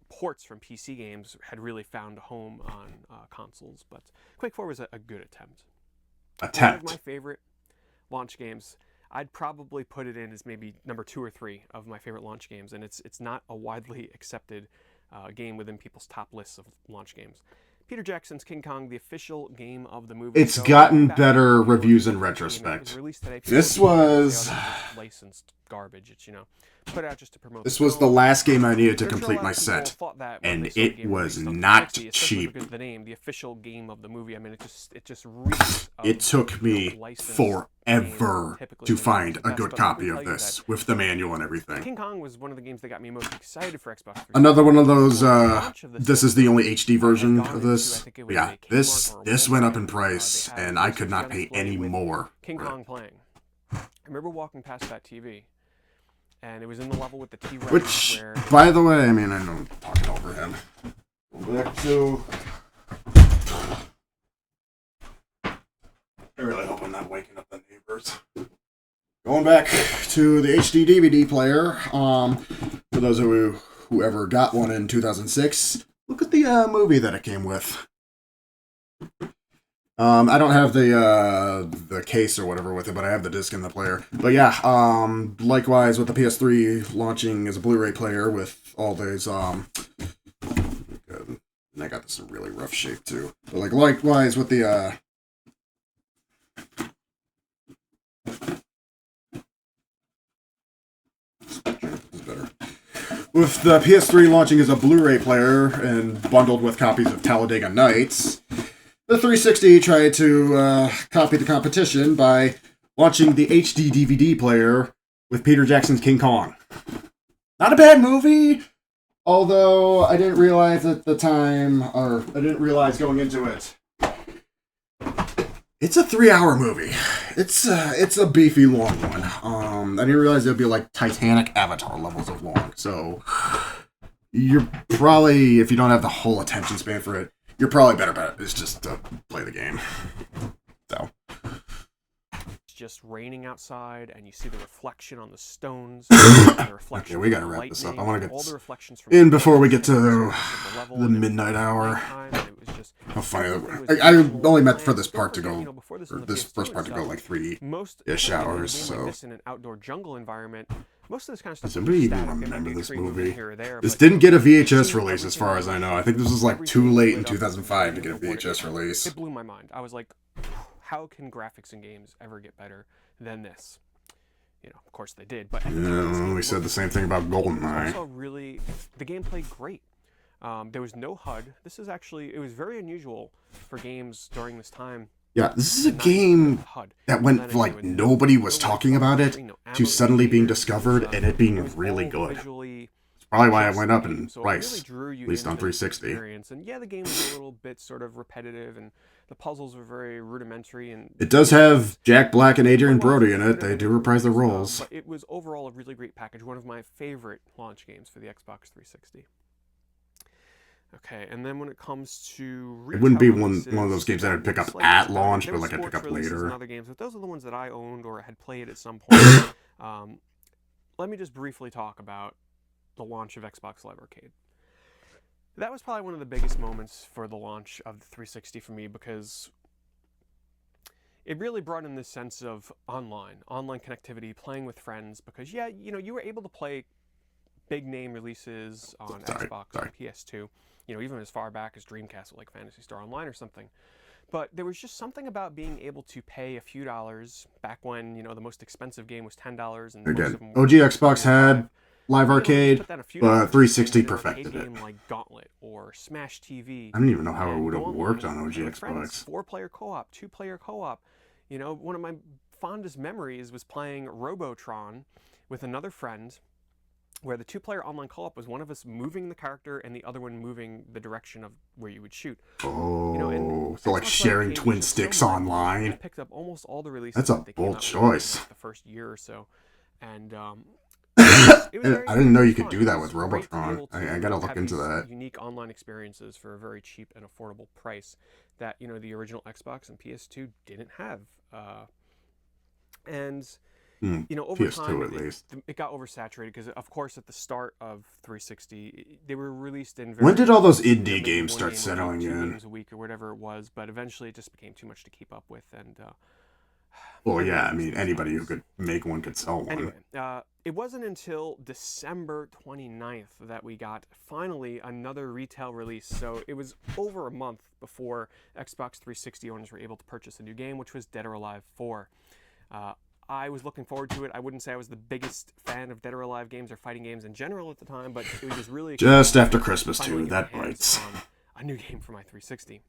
Ports from PC games had really found a home on consoles, but Quake 4 was a good attempt. One of my favorite launch games, I'd probably put it in as maybe number 2 or 3 of my favorite launch games, and it's not a widely accepted game within people's top lists of launch games. Peter Jackson's King Kong, the official game of the movie. It's gotten better reviews in retrospect. This was licensed garbage. It's, you know, put out just to promote. This was the last game I needed to complete my set, and it was not cheap. The name, the official game of the movie. I mean, it just reeks of, it took me forever to find a good copy of this with the manual and everything. King Kong was one of the games that got me most excited for Xbox 360. Another one of those. This is the only HD version of this. Yeah, this went up in price, and I could not pay any more. King Kong playing. I remember walking past that TV, and it was in the level with the T-Rex. Which, by the way, I mean, I know I'm talking over him. Back to... I really hope I'm not waking up the neighbors. Going back to the HD DVD player, for those of you who ever got one in 2006, look at the movie that it came with. I don't have the case or whatever with it, but I have the disc in the player. But yeah, likewise with the PS3 launching as a Blu-ray player with all these, and I got this in really rough shape too. But like likewise with the, with the PS3 launching as a Blu-ray player and bundled with copies of Talladega Nights, the 360 tried to copy the competition by launching the HD DVD player with Peter Jackson's King Kong. Not a bad movie, although I didn't realize at the time, or I didn't realize going into it, it's a 3-hour movie. It's a beefy long one. I didn't realize it would be like Titanic Avatar levels of long. So you're probably, if you don't have the whole attention span for it, you're probably better bet is just to play the game. So it's just raining outside, and you see the reflection on the stones. The okay, we gotta wrap this up. I want to get all the reflections from in before we get to the midnight hour. How funny everything that was I minimal only and meant for planned. this Don't part to forget, go, you know, before this or on the this PS2 first and part to go stuff, like 3-ish most hours, a game so. like this in an outdoor jungle environment, most of this kind of stuff Does anybody is even static. There might remember be a this tree moving movie? here or there, This but didn't get a VHS seeing release as far as I know. I everything think this was like too everything late in lit up 2005 to and get a VHS release. It blew my mind. I was like, how can graphics in games ever get better than this? You know, of course they did, but at the time, Yeah, we said the same thing about it was GoldenEye. also really, the game played great. There was no HUD. This is actually, it was very unusual for games during this time. Yeah, this is a game that went like nobody was talking about it to suddenly being discovered and it being really good. It's probably why I went up in price, at least on 360. And yeah, the game was a little bit sort of repetitive and the puzzles were very rudimentary. And It does have Jack Black and Adrian Brody in it. They do reprise their roles. But it was overall a really great package. One of my favorite launch games for the Xbox 360. Okay, and then when it comes to It wouldn't be one releases, of those games that I'd pick up slightly at started. launch, There but was like I'd pick sports up releases later. and other games, but those are the ones that I owned or had played at some point. Let me just briefly talk about the launch of Xbox Live Arcade. That was probably one of the biggest moments for the launch of the 360 for me because it really brought in this sense of online connectivity, playing with friends. Because yeah, you know, you were able to play big name releases on Xbox and PS2. You know, even as far back as Dreamcast, like Phantasy Star Online or something. But there was just something about being able to pay a few dollars back when, you know, the most expensive game was $10. And Again, OG Xbox had Live Arcade, but 360 perfected it. Like Gauntlet or Smash TV. I don't even know how it would have worked on OG Xbox. 4-player co-op, 2-player co-op. You know, one of my fondest memories was playing Robotron with another friend, where the 2-player online co-op was one of us moving the character and the other one moving the direction of where you would shoot. Oh, you know, so like sharing twin sticks online. I picked up almost all the releases. That's a bold choice. Like the first year or so, and I didn't know you could do that with Robotron. I gotta look into that. Unique online experiences for a very cheap and affordable price that, you know, the original Xbox and PS2 didn't have. You know, over PS2 time, at least. it got oversaturated because, of course, at the start of 360, they were released in. When did all those indie games start settling in? 2 games a week or whatever it was, but eventually it just became too much to keep up with, and. Well, yeah, I mean, anybody who could make one could sell one. Anyway, it wasn't until December 29th that we got, finally, another retail release. So it was over a month before Xbox 360 owners were able to purchase a new game, which was Dead or Alive 4. I was looking forward to it. I wouldn't say I was the biggest fan of Dead or Alive games or fighting games in general at the time, but it was just really just after Christmas, too. That bites. A new game for my 360.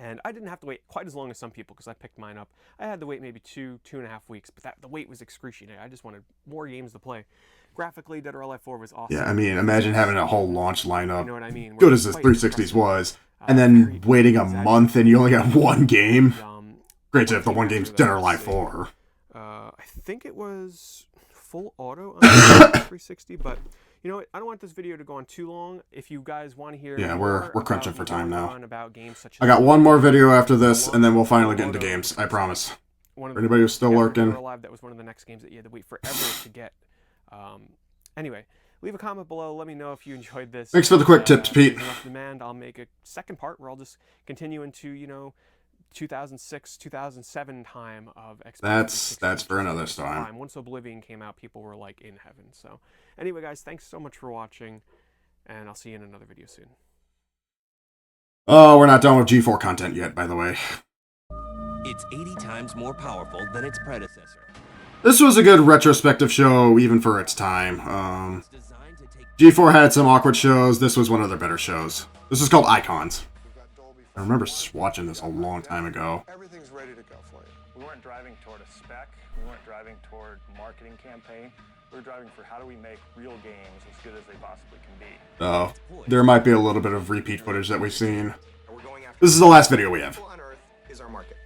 And I didn't have to wait quite as long as some people because I picked mine up. I had to wait maybe 2.5 weeks, but the wait was excruciating. I just wanted more games to play. Graphically, Dead or Alive 4 was awesome. Yeah, I mean, imagine having a whole launch lineup, you know what I mean? good as this 360s was, and then waiting a month and you only got one game. Granted, if the one game's Dead or Alive 4. I think it was full auto on the 360, but you know what? I don't want this video to go on too long. If you guys want to hear we're crunching for time now. About games such as I got one more video after this, and then we'll finally get into games. I promise. For anybody who's still lurking. That was one of the next games that you had to wait forever to get. Anyway, leave a comment below. Let me know if you enjoyed this. Thanks for the quick tips, Pete. If there's enough demand, I'll make a second part where I'll just continue into, you know, 2006, 2007 time of Xbox. That's for another time. Once Oblivion came out, people were like in heaven. So anyway, guys, thanks so much for watching, and I'll see you in another video soon. Oh, we're not done with G4 content yet, by the way. It's 80 times more powerful than its predecessor. This was a good retrospective show, even for its time. G4 had some awkward shows. This was one of their better shows. This is called Icons. I remember watching this a long time ago. Everything's ready to go for you. We weren't driving toward a spec. We weren't driving toward marketing campaign. We were driving for how do we make real games as good as they possibly can be. Oh, there might be a little bit of repeat footage that we've seen. This is the last video we have. On Earth is our market.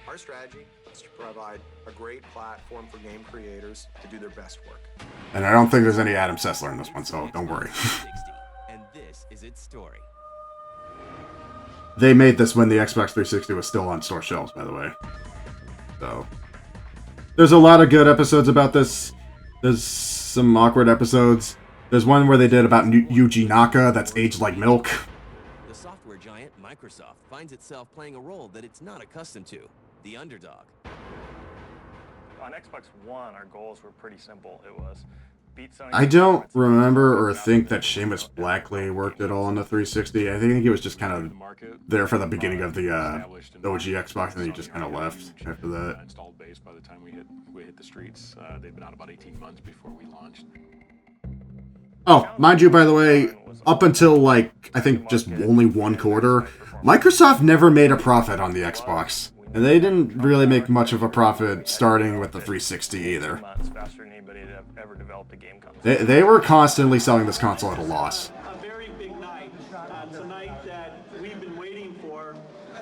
Our strategy is to provide a great platform for game creators to do their best work. And I don't think there's any Adam Sessler in this one, so don't worry. And this is its story. They made this when the Xbox 360 was still on store shelves, by the way. So, there's a lot of good episodes about this. There's some awkward episodes. There's one where they did about Yuji Naka that's aged like milk. The software giant Microsoft finds itself playing a role that it's not accustomed to, the underdog. On Xbox One, our goals were pretty simple. It was beat Sony. I don't remember or think that Seamus Blackley worked at all on the 360. I think he was just kind of there for the beginning of the OG Xbox, and then he just kind of left after that. Installed base by the time we hit the streets. They'd been out about 18 months before we launched. Oh, mind you, by the way, up until, like, I think just only one quarter, Microsoft never made a profit on the Xbox. And they didn't really make much of a profit starting with the 360 either. They were constantly selling this console at a loss. A very big night. Tonight that we've been waiting for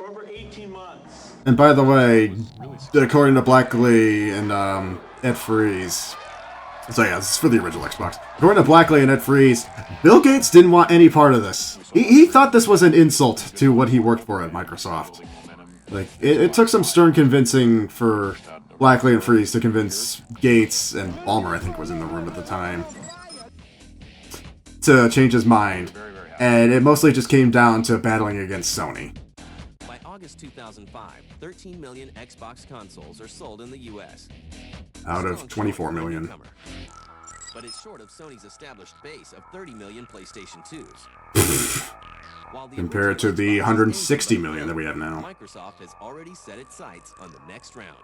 over 18 months. And by the way, according to Blackley and Ed Freeze, so yeah, this is for the original Xbox. According to Blackley and Ed Freeze, Bill Gates didn't want any part of this. He thought this was an insult to what he worked for at Microsoft. Like, it took some stern convincing for Blackley and Freeze to convince Gates, and Ballmer, I think, was in the room at the time, to change his mind. And it mostly just came down to battling against Sony. By August 2005, 13 million Xbox consoles are sold in the US. Out of 24 million. But it's short of Sony's established base of 30 million PlayStation 2s. Compared to the 160 million that we have now. Microsoft has already set its sights on the next round.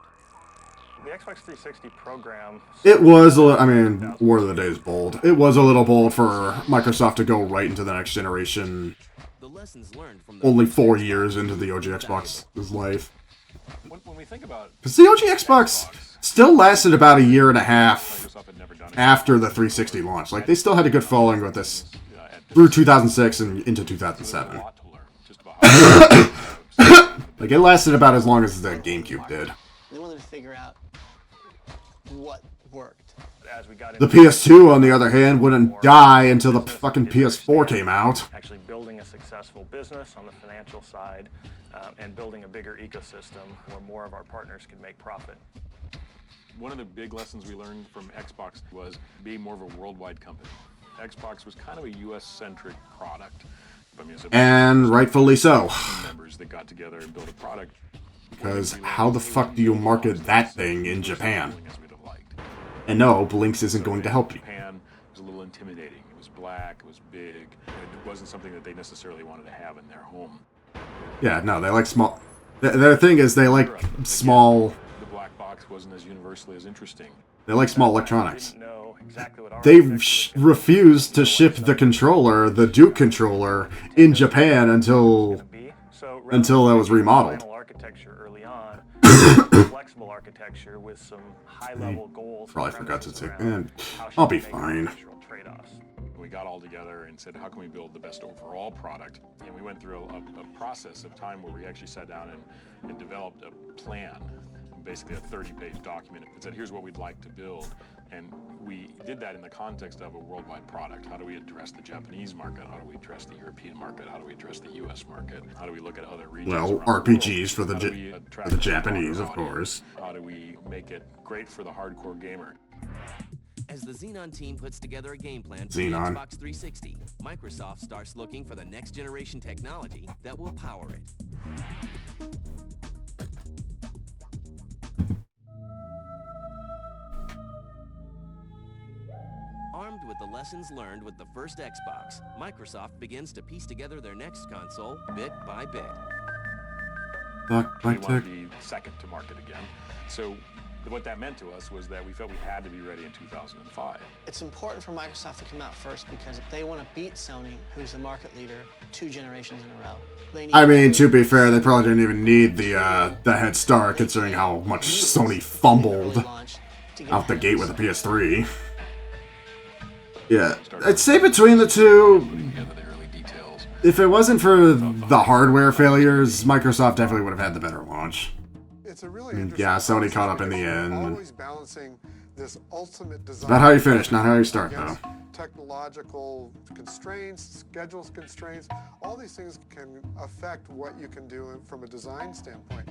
The Xbox 360 program... It was, I mean, word of the day is bold. It was a little bold for Microsoft to go right into the next generation. Only 4 years into the OG Xbox's life. When we think about... Because the OG Xbox still lasted about a year and a half after the 360 launch. Like, they still had a good following with this through 2006 and into 2007. Like, it lasted about as long as the GameCube did. They wanted to figure out what worked. The PS2, on the other hand, wouldn't die until the fucking PS4 came out. Actually building a successful business on the financial side and building a bigger ecosystem where more of our partners could make profit. One of the big lessons we learned from Xbox was being more of a worldwide company. Xbox was kind of a US-centric product. I mean, And rightfully so. Members that got together and built a product. Because how the fuck do you market that thing in Japan? And no, Blinks isn't going to help you. Japan was a little intimidating. It was black, it was big. It wasn't something that they necessarily wanted to have in their home. Yeah, no, they like small... Their thing is they like small... The black box wasn't as universally as interesting. They like small electronics. They refused to ship the controller, the Duke controller, in Japan until that was remodeled. Flexible architecture with some high-level goals. Probably forgot to take. I'll be fine. We got all together and said, how can we build the best overall product? And we went through a process of time where we actually sat down and developed a plan, basically a 30-page document that said, here's what we'd like to build. And we did that in the context of a worldwide product. How do we address the Japanese market? How do we address the European market? How do we address the US market? How do we look at other regions? Well, RPGs for the Japanese, of course. How do we make it great for the hardcore gamer? As the Xenon team puts together a game plan for Xenon. the Xbox 360, Microsoft starts looking for the next generation technology that will power it. Armed with the lessons learned with the first Xbox, Microsoft begins to piece together their next console bit by bit. We wanted to be second to market again. So what that meant to us was that we felt we had to be ready in 2005. It's important for Microsoft to come out first because if they want to beat Sony, who's the market leader, 2 generations in a row, they need I mean, to be fair, they probably didn't even need the head start, considering how much Sony fumbled out the gate with the PS3. Yeah, I'd say between the two, if it wasn't for the hardware failures, Microsoft definitely would have had the better launch. It's a really Yeah, Sony caught up in the end. Always balancing this ultimate design. It's about how you finish, not how you start, though. Technological constraints, schedules constraints, all these things can affect what you can do from a design standpoint.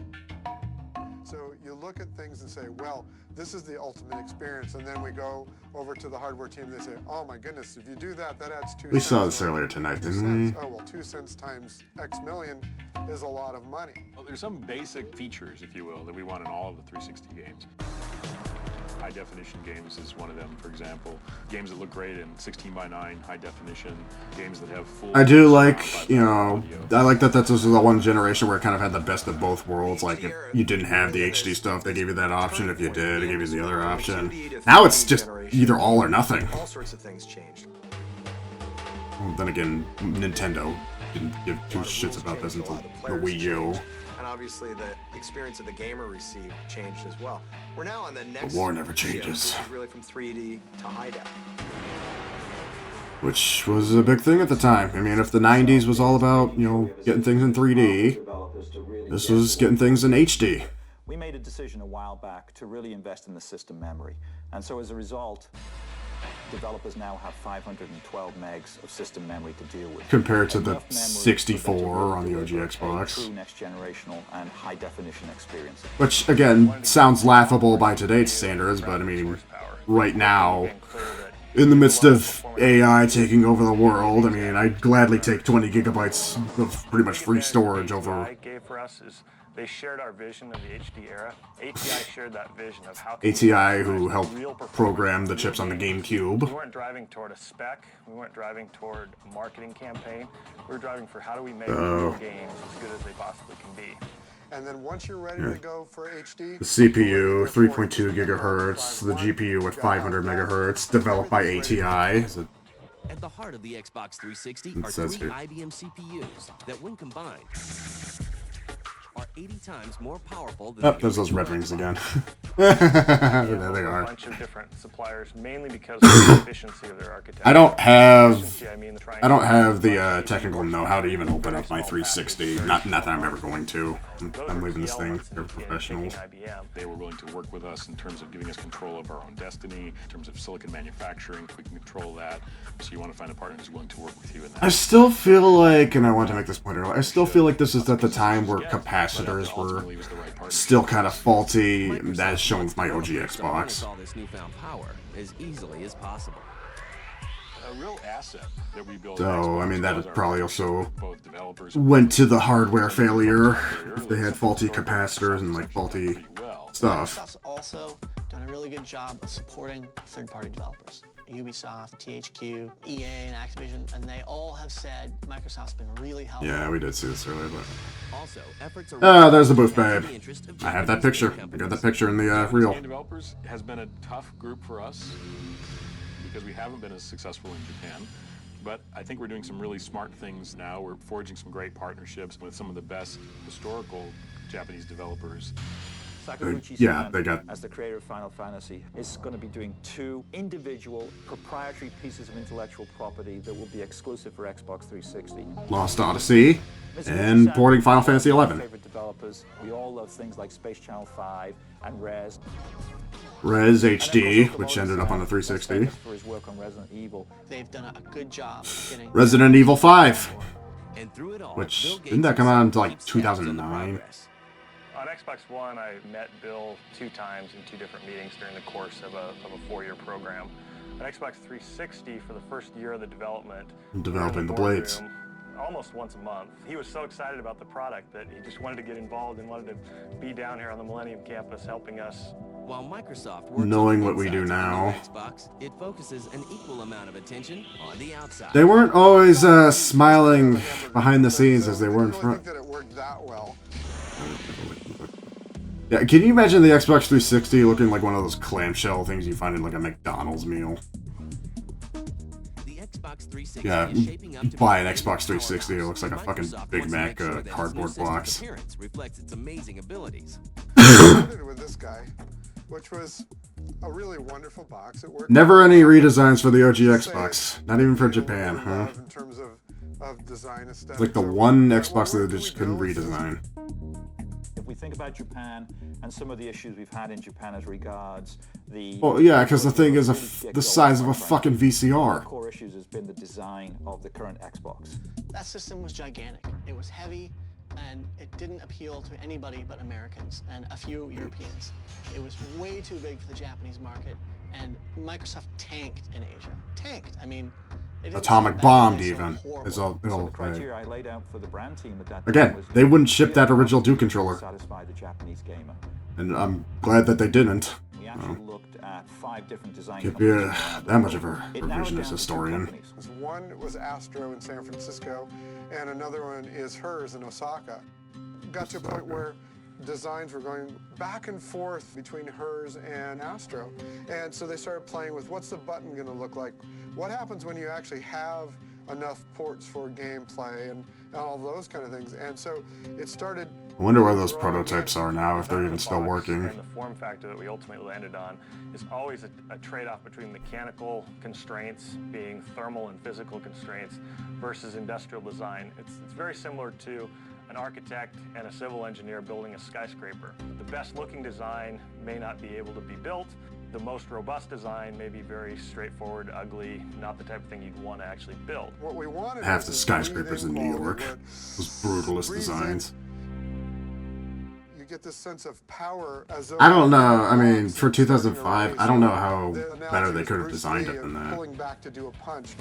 So you look at things and say, well, this is the ultimate experience, and then we go over to the hardware team. They say, oh my goodness, if you do that, that adds 2 cents. We saw this earlier tonight, didn't we? Oh well, 2 cents times X million is a lot of money. Well, there's some basic features, if you will, that we want in all of the 360 games. High definition games is one of them, for example. Games that look great in 16:9 high definition. Games that have full. I do like, I like that this was the one generation where it kind of had the best of both worlds. Like, if you didn't have the HD stuff, they gave you that option. If you did, they gave you the other option. Now it's just either all or nothing. All sorts of things changed. Well, then again, Nintendo didn't give two shits about this until the Wii U. And obviously the experience of the gamer received changed as well. We're now on the next The war never changes. shift, which is really from 3D to high def. Which was a big thing at the time. I mean, if the 90s was all about, getting things in 3D, this was getting things in HD. We made a decision a while back to really invest in the system memory. And so as a result, developers now have 512 megs of system memory to deal with. Compared to the 64 on the OG Xbox. True next generational and high definition experience. Which, again, sounds laughable by today's standards, but I mean, right now, in the midst of AI taking over the world, I mean, I'd gladly take 20 gigabytes of pretty much free storage over... Gave for us is they shared our vision of the HD era. ATI shared that vision of how ATI, who helped program the chips on the GameCube. We weren't driving toward a spec. We weren't driving toward a marketing campaign. We were driving for how do we make real games as good as they possibly can be. And then once you're ready to go for HD, The CPU, 3.2 gigahertz, the GPU at 500 megahertz, developed by ATI. At the heart of the Xbox 360 It are says three here. IBM CPUs that, when combined, are 80 times more powerful than Oh, there's those red rings again. There they are. A bunch of different suppliers, mainly because of the efficiency of their architecture. I don't have Efficiency, I mean the technical know-how to even open up my 360. Not that I'm ever going to. I'm leaving this thing. They're professionals. They were willing to work with us in terms of giving us control of our own destiny, in terms of silicon manufacturing, if we can control that. So you want to find a partner who's willing to work with you in that. I still feel like, and I want to make this point earlier, I still feel like this is at the time where capacitors were still kind of faulty, as shown with my OG Xbox. all this newfound power as easily as possible. A real asset that we built. So, I mean, that probably also went to the hardware failure. If they had faulty capacitors and, like, faulty stuff. Microsoft's also done a really good job of supporting third-party developers. Ubisoft, THQ, EA, and Activision, and they all have said Microsoft's been really helpful. Yeah, we did see this earlier, but... Also, efforts are Ah, there's the booth, babe. I have that picture. I got that picture in the reel. Game developers has been a tough group for us because we haven't been as successful in Japan. But I think we're doing some really smart things now. We're forging some great partnerships with some of the best historical Japanese developers. Yeah, they got... as the creator of Final Fantasy, is going to be doing 2 individual proprietary pieces of intellectual property that will be exclusive for Xbox 360. Lost Odyssey and porting Final Fantasy XI. Favorite developers, we all love things like Space Channel 5 and Rez. Rez HD, which ended up on the 360. For his work on Resident Evil. They've done a good job getting Resident Evil 5, And through it all, which didn't that come out until like 2009? On Xbox One, I met Bill 2 times in 2 different meetings during the course of a 4-year program. On Xbox 360, for the first year of the development, Developing the blades. Almost once a month. He was so excited about the product that he just wanted to get involved and wanted to be down here on the Millennium campus helping us. While Microsoft works Knowing on what we do insides of the now. Xbox, it focuses an equal amount of attention on the outside. They weren't always smiling behind the scenes as they were in front. that it worked that well. Yeah, can you imagine the Xbox 360 looking like one of those clamshell things you find in like a McDonald's meal? The Xbox 360 Yeah, is shaping up to buy be an a Xbox 360, it looks like a fucking Microsoft Big wants to Mac make sure that its cardboard new system's box. appearance reflects its amazing abilities. Started with this guy, which was a really wonderful box. It worked. Never any redesigns for the OG Xbox. Not even for Japan, huh? In terms of design aesthetic. It's like the one Xbox that they just couldn't redesign. If we think about Japan and some of the issues we've had in Japan as regards the... Well, yeah, because the thing is the size of a fucking VCR. The core issues has been the design of the current Xbox. That system was gigantic. It was heavy, and it didn't appeal to anybody but Americans and a few Europeans. It was way too big for the Japanese market, and Microsoft tanked in Asia. Tanked. I mean, it didn't Atomic seem bad, bombed but it's so even. horrible. Is all, So the like, criteria I laid out for the brand team at that again, time was they wouldn't ship that original Duke controller. satisfy the Japanese gamer. And I'm glad that they didn't. We actually looked at 5 different design Give companies you around the that much world. of a It narrowed revisionist down to 2 historian. companies. One was Astro in San Francisco, and another one is hers in Osaka. Got to a point where designs were going back and forth between hers and Astro. And so they started playing with what's the button going to look like? What happens when you actually have enough ports for gameplay and all those kind of things? And so it started... I wonder where those prototypes are now, if they're even still working. And the form factor that we ultimately landed on is always a trade-off between mechanical constraints, being thermal and physical constraints, versus industrial design. It's very similar to an architect and a civil engineer building a skyscraper. The best looking design may not be able to be built. The most robust design may be very straightforward, ugly, not the type of thing you'd want to actually build. What we wanted Half the skyscrapers in New York. Those brutalist designs. You get this sense of power as though... I don't know. I mean, for 2005, I don't know how better they could have designed it than that. Pulling back to do a punch.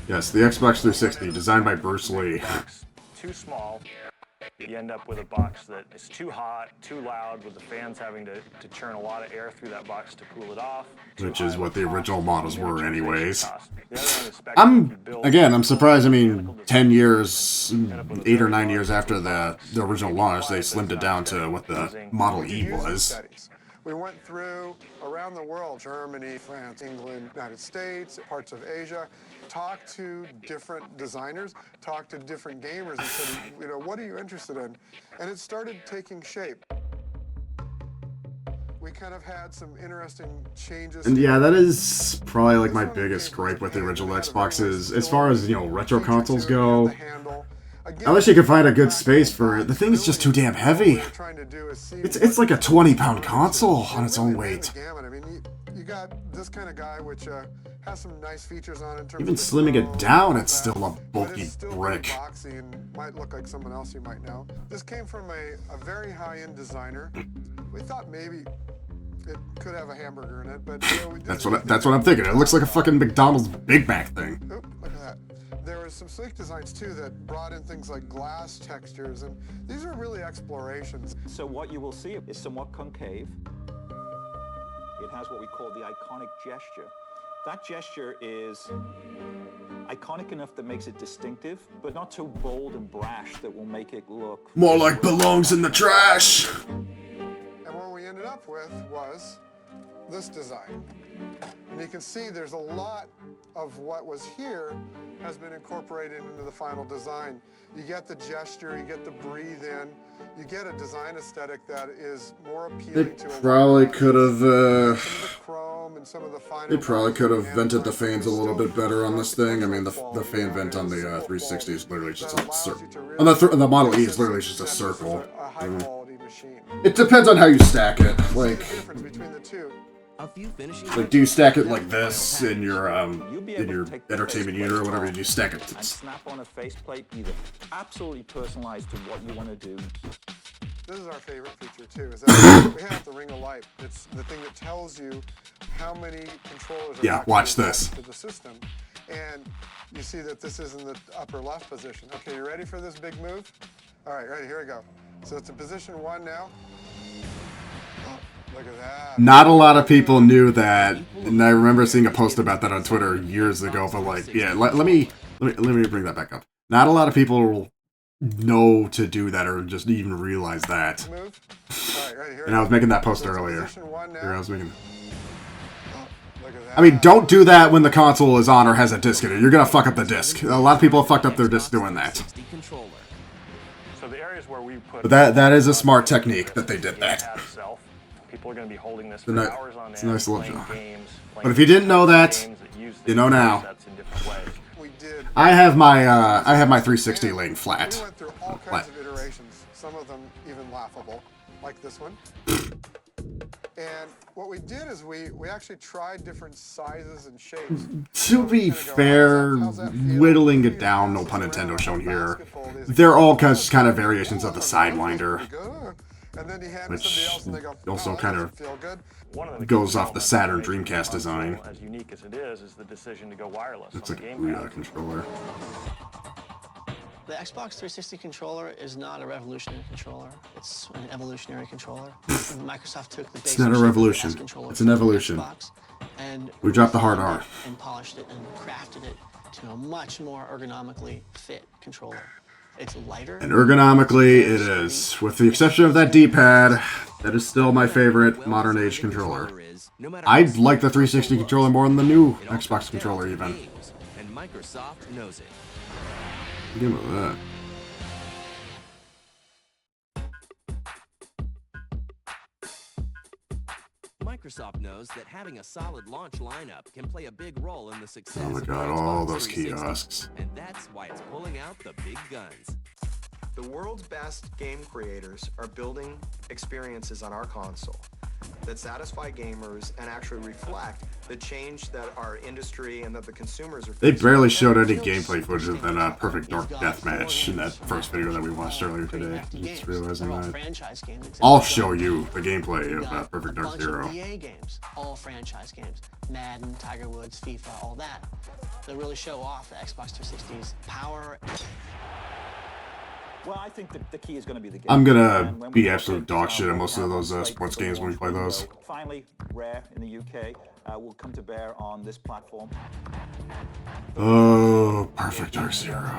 Yes, the Xbox 360, designed by Bruce Lee. Too small, you end up with a box that is too hot, too loud, with the fans having to churn a lot of air through that box to cool it off. Which is what the original models were anyways. I'm surprised. I mean, 10 years, 8 or 9 years after the original launch, they slimmed it down to what the Model E was. We went through around the world, Germany, France, England, United States, parts of Asia, talked to different designers, talked to different gamers and said, you know, what are you interested in? And it started taking shape. We kind of had some interesting changes. And yeah, that is probably like my biggest gripe with the original Xbox is, as far as, you know, retro consoles go, I wish you could find a good space for it. The thing is just too damn heavy. It's like a 20-pound console on its own weight. I mean, you got this kind of guy which has some nice features on it in terms Even of slimming it down, it's still a bulky brick. boxy and might look like someone else you might know. This came from a very high-end designer. We thought maybe it could have a hamburger in it, but That's what I'm thinking. It looks like a fucking McDonald's Big Mac thing. Oop, look at that. There was some sleek designs too that brought in things like glass textures, and these are really explorations. So what you will see is somewhat concave. It has what we call the iconic gesture. That gesture is iconic enough that makes it distinctive, but not too bold and brash that will make it look... More like belongs in the trash! And what we ended up with was this design. And you can see there's a lot of what was here has been incorporated into the final design. You get the gesture, you get the breathe in, you get a design aesthetic that is more appealing to They probably could have, chrome and some of the final... they probably could have vented the fans a little bit better on this thing. I mean, the fan vent on the 360 is literally just a circle. On the Model E is literally just a circle. It depends on how you stack it. Like, do you stack it like this in your entertainment unit or whatever? Do you stack it? And snap on a faceplate, either absolutely personalized to what you want to do. This is our favorite feature too, is that we have the ring of light. It's the thing that tells you how many controllers are watch this. to the system. And you see that this is in the upper left position. Okay, you ready for this big move? All right, ready, here we go. So it's in position 1 now. Oh, look at that. Not a lot of people knew that, and I remember seeing a post about that on Twitter years ago, but like, yeah, let me bring that back up. Not a lot of people know to do that or just even realize that. And I was making that post earlier. Here I was making... I mean, don't do that when the console is on or has a disc in it. You're gonna fuck up the disc. A lot of people have fucked up their disc doing that. So the areas where we put... But that is a smart technique that they did that. People are going to be holding this for hours on end. It's a nice little job. Games, but if you didn't know that, you know now. I have my 360 laying flat. We went through all kinds of iterations, some of them even laughable, like this one. And what we did is we actually tried different sizes and shapes. To be fair, whittling it down, no pun intended shown here, they're all just kind of variations of the Sidewinder, which also kind of goes off the Saturn Dreamcast design. As unique as it is the decision to go wireless. It's like a Booyah controller. The Xbox 360 controller is not a revolutionary controller. It's an evolutionary controller. Microsoft took the It's not a revolution. It's an evolution. And We dropped the hard R. And polished it and crafted it to a much more ergonomically fit controller. It's lighter. And ergonomically, it is. With the exception of that D-pad, that is still my favorite modern age controller. I like the 360 controller more than the new Xbox controller even. And Microsoft knows it. Give me that. Microsoft knows that having a solid launch lineup can play a big role in the success Oh my of god, the all Xbox those 360, kiosks. and that's why it's pulling out the big guns. The world's best game creators are building experiences on our console that satisfy gamers and actually reflect the change that our industry and that the consumers are They facing. barely showed any gameplay footage of that Perfect Dark Deathmatch in that first video that we watched earlier today. Just realizing that. I'll show you the gameplay of that Perfect Dark Zero. EA games, all franchise games, Madden, Tiger Woods, FIFA, all that. They really show off the Xbox 360's power. Well, I think the key is going to be the game. I'm gonna be absolute dog shit at most of those sports games when we play those. Finally, Rare in the UK will come to bear on this platform. Oh, Perfect Dark Zero.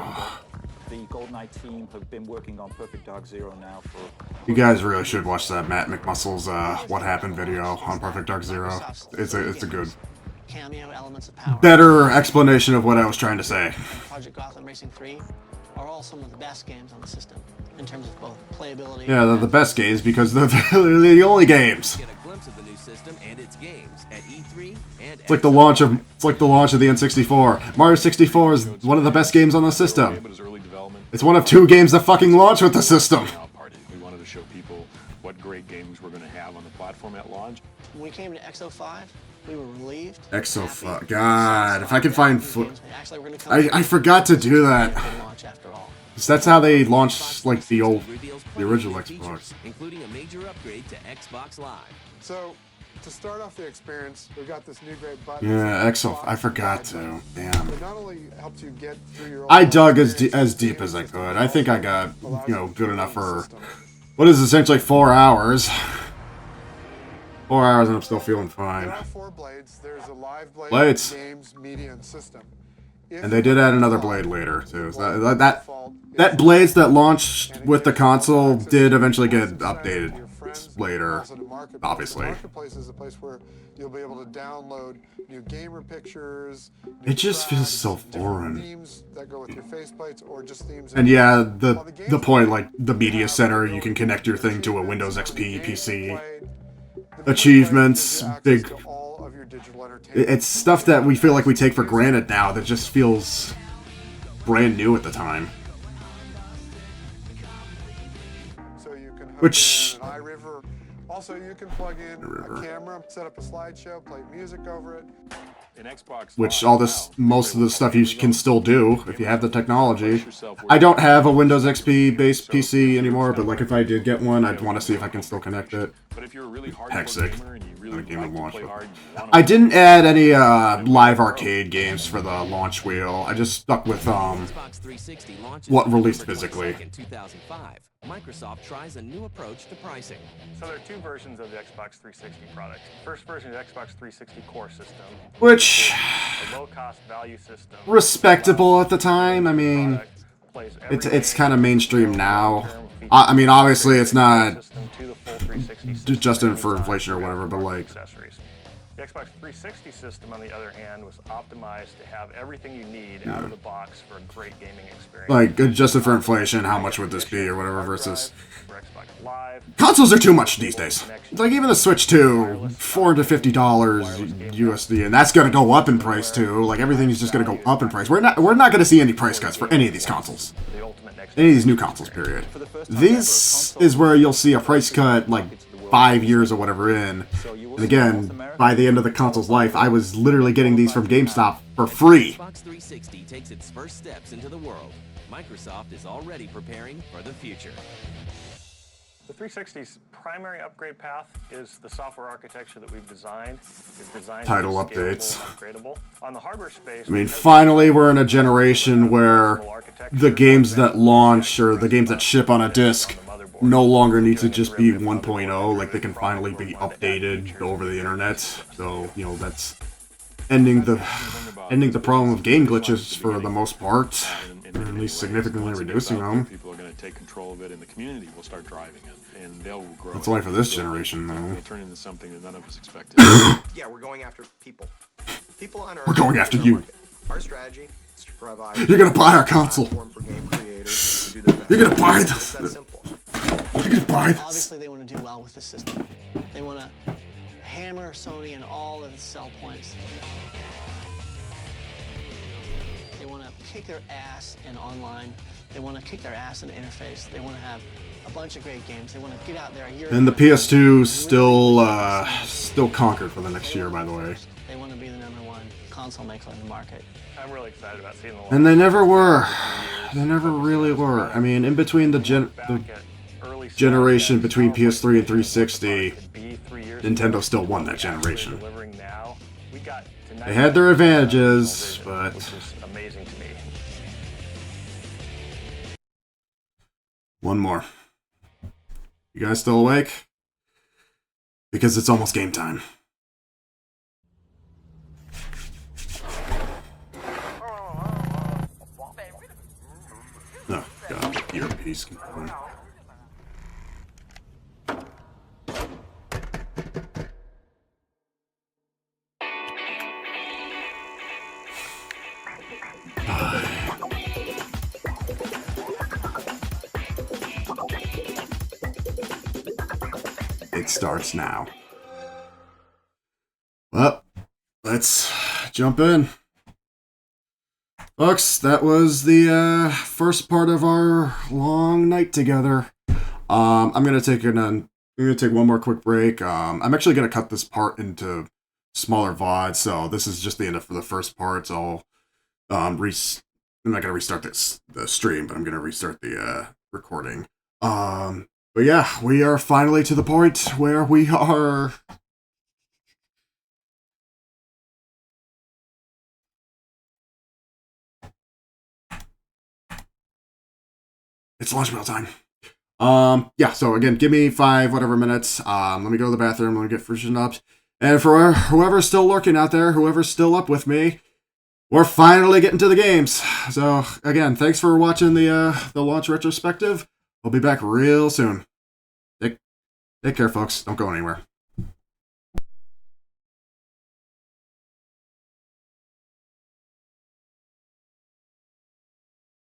The GoldenEye team have been working on Perfect Dark Zero now for... You guys really should watch that Matt McMuscle's What Happened video on Perfect Dark Zero. It's a good, Cameo elements of power. better explanation of what I was trying to say. Project Gotham Racing 3 are all some of the best games on the system in terms of both playability. Yeah, they're the best games because they're the only games. Get a glimpse of the new system and its games at E3 and It's like the launch of the N64. Mario 64 is one of the best games on the system. It's one of 2 games that fucking launch with the system. We wanted to show people what great games we're going to have on the platform at launch. When we came to XO5, we were relieved. XO5. God, if I could find I forgot to do that. 'Cause that's how they launched like the original Xbox. including a major upgrade to Xbox Live. So, to start off the experience, we've got this new great button. Yeah, XO. I forgot to. Damn. It not only helps you get through your I dug as deep as I could. I think I got, good enough for what is essentially 4 hours. 4 hours and I'm still feeling fine. There are 4 blades. There's a live blade, Blades. games, media, and system. And they did add another blade later too. So that blades that launched with the console did eventually get updated later, obviously. Marketplace is a place where you'll be able to download new gamer pictures. It just feels so foreign. Themes that go with your faceplates or just themes. And yeah, the point, like the media center, you can connect your thing to a Windows XP PC. Achievements, big. It's stuff that we feel like we take for granted now that just feels brand new at the time. So you can hook Which in an iRiver. Also, you can plug in a camera, set up a slideshow, play music over it. In Xbox Which most of the stuff you can still do if you have the technology. I don't have a Windows XP based PC anymore, but like if I did get one, I'd want to see if I can still connect it. But if you're a really Heck sick. gamer and you really Game and launch. play hard, I didn't add any live arcade games for the launch wheel. I just stuck with what released physically. In 2005, Microsoft tries a new approach to pricing. So there are 2 versions of the Xbox 360 product. First version is the Xbox 360 core system, Which a low-cost value system. respectable at the time. I mean, it's kind of mainstream now. I mean, obviously it's not adjusted for inflation or whatever, but like. The Xbox 360 system, on the other hand, was optimized to have everything you need out of the box for a great gaming experience. Like, adjusted for inflation, how much would this be or whatever versus... Consoles are too much these days. Like, even the Switch 2, $450 USD, and that's gonna go up in price too. Like, everything's just gonna go up in price. We're not gonna see any price cuts for any of these consoles. Any of these new consoles, period. This is where you'll see a price cut, like, 5 years or whatever in. And again, by the end of the console's life, I was literally getting these from GameStop for free. Xbox 360 takes its first steps into the world. Microsoft is already preparing for the future. The 360's primary upgrade path is the software architecture that we've designed. It's designed Title to be scalable updates. and upgradable. On the hardware space, I mean, finally we're in a generation where the games that launch or the games that ship on a disc no longer need to just be 1.0. Like, they can finally be updated over the internet. So, you know, that's ending the problem of game glitches for the most part, or at least significantly reducing them. People are going to take control of it, and the community will start driving it, and they'll grow. That's why for this generation, though. It'll turn into something that none of us expected. Yeah, we're going after people. People on our We're going after you. Our strategy is to provide. You're gonna buy our console. For game creators to do their best. You're gonna buy this. It's that simple. You're gonna buy this. Obviously, they want to do well with the system. They want to hammer Sony in all of its sell points. They want to kick their ass in online. They want to kick their ass in the interface. They want to have a bunch of great games. They want to get out there a year. And the PS2 still conquered for the next year, by the way. They want to be the #1 console maker in the market. I'm really excited about seeing the launch. And they never were. They never really were. I mean, in between the generation between PS3 and 360, Nintendo still won that generation. They had their advantages, but amazing to me. One more. You guys still awake? Because it's almost game time. Oh, God, earpiece. It starts now. Well, let's jump in. Folks, that was the first part of our long night together. I'm gonna take one more quick break. I'm actually gonna cut this part into smaller VODs, so this is just the end of the first part. So I'm not gonna restart the stream, but I'm gonna restart the recording. But yeah, we are finally to the point where we are. It's lunch meal time. Yeah, so again, give me 5 whatever minutes. Let me go to the bathroom, let me get freshened up. And for whoever's still lurking out there, whoever's still up with me, we're finally getting to the games. So again, thanks for watching the launch retrospective. I'll be back real soon. Take care, folks. Don't go anywhere.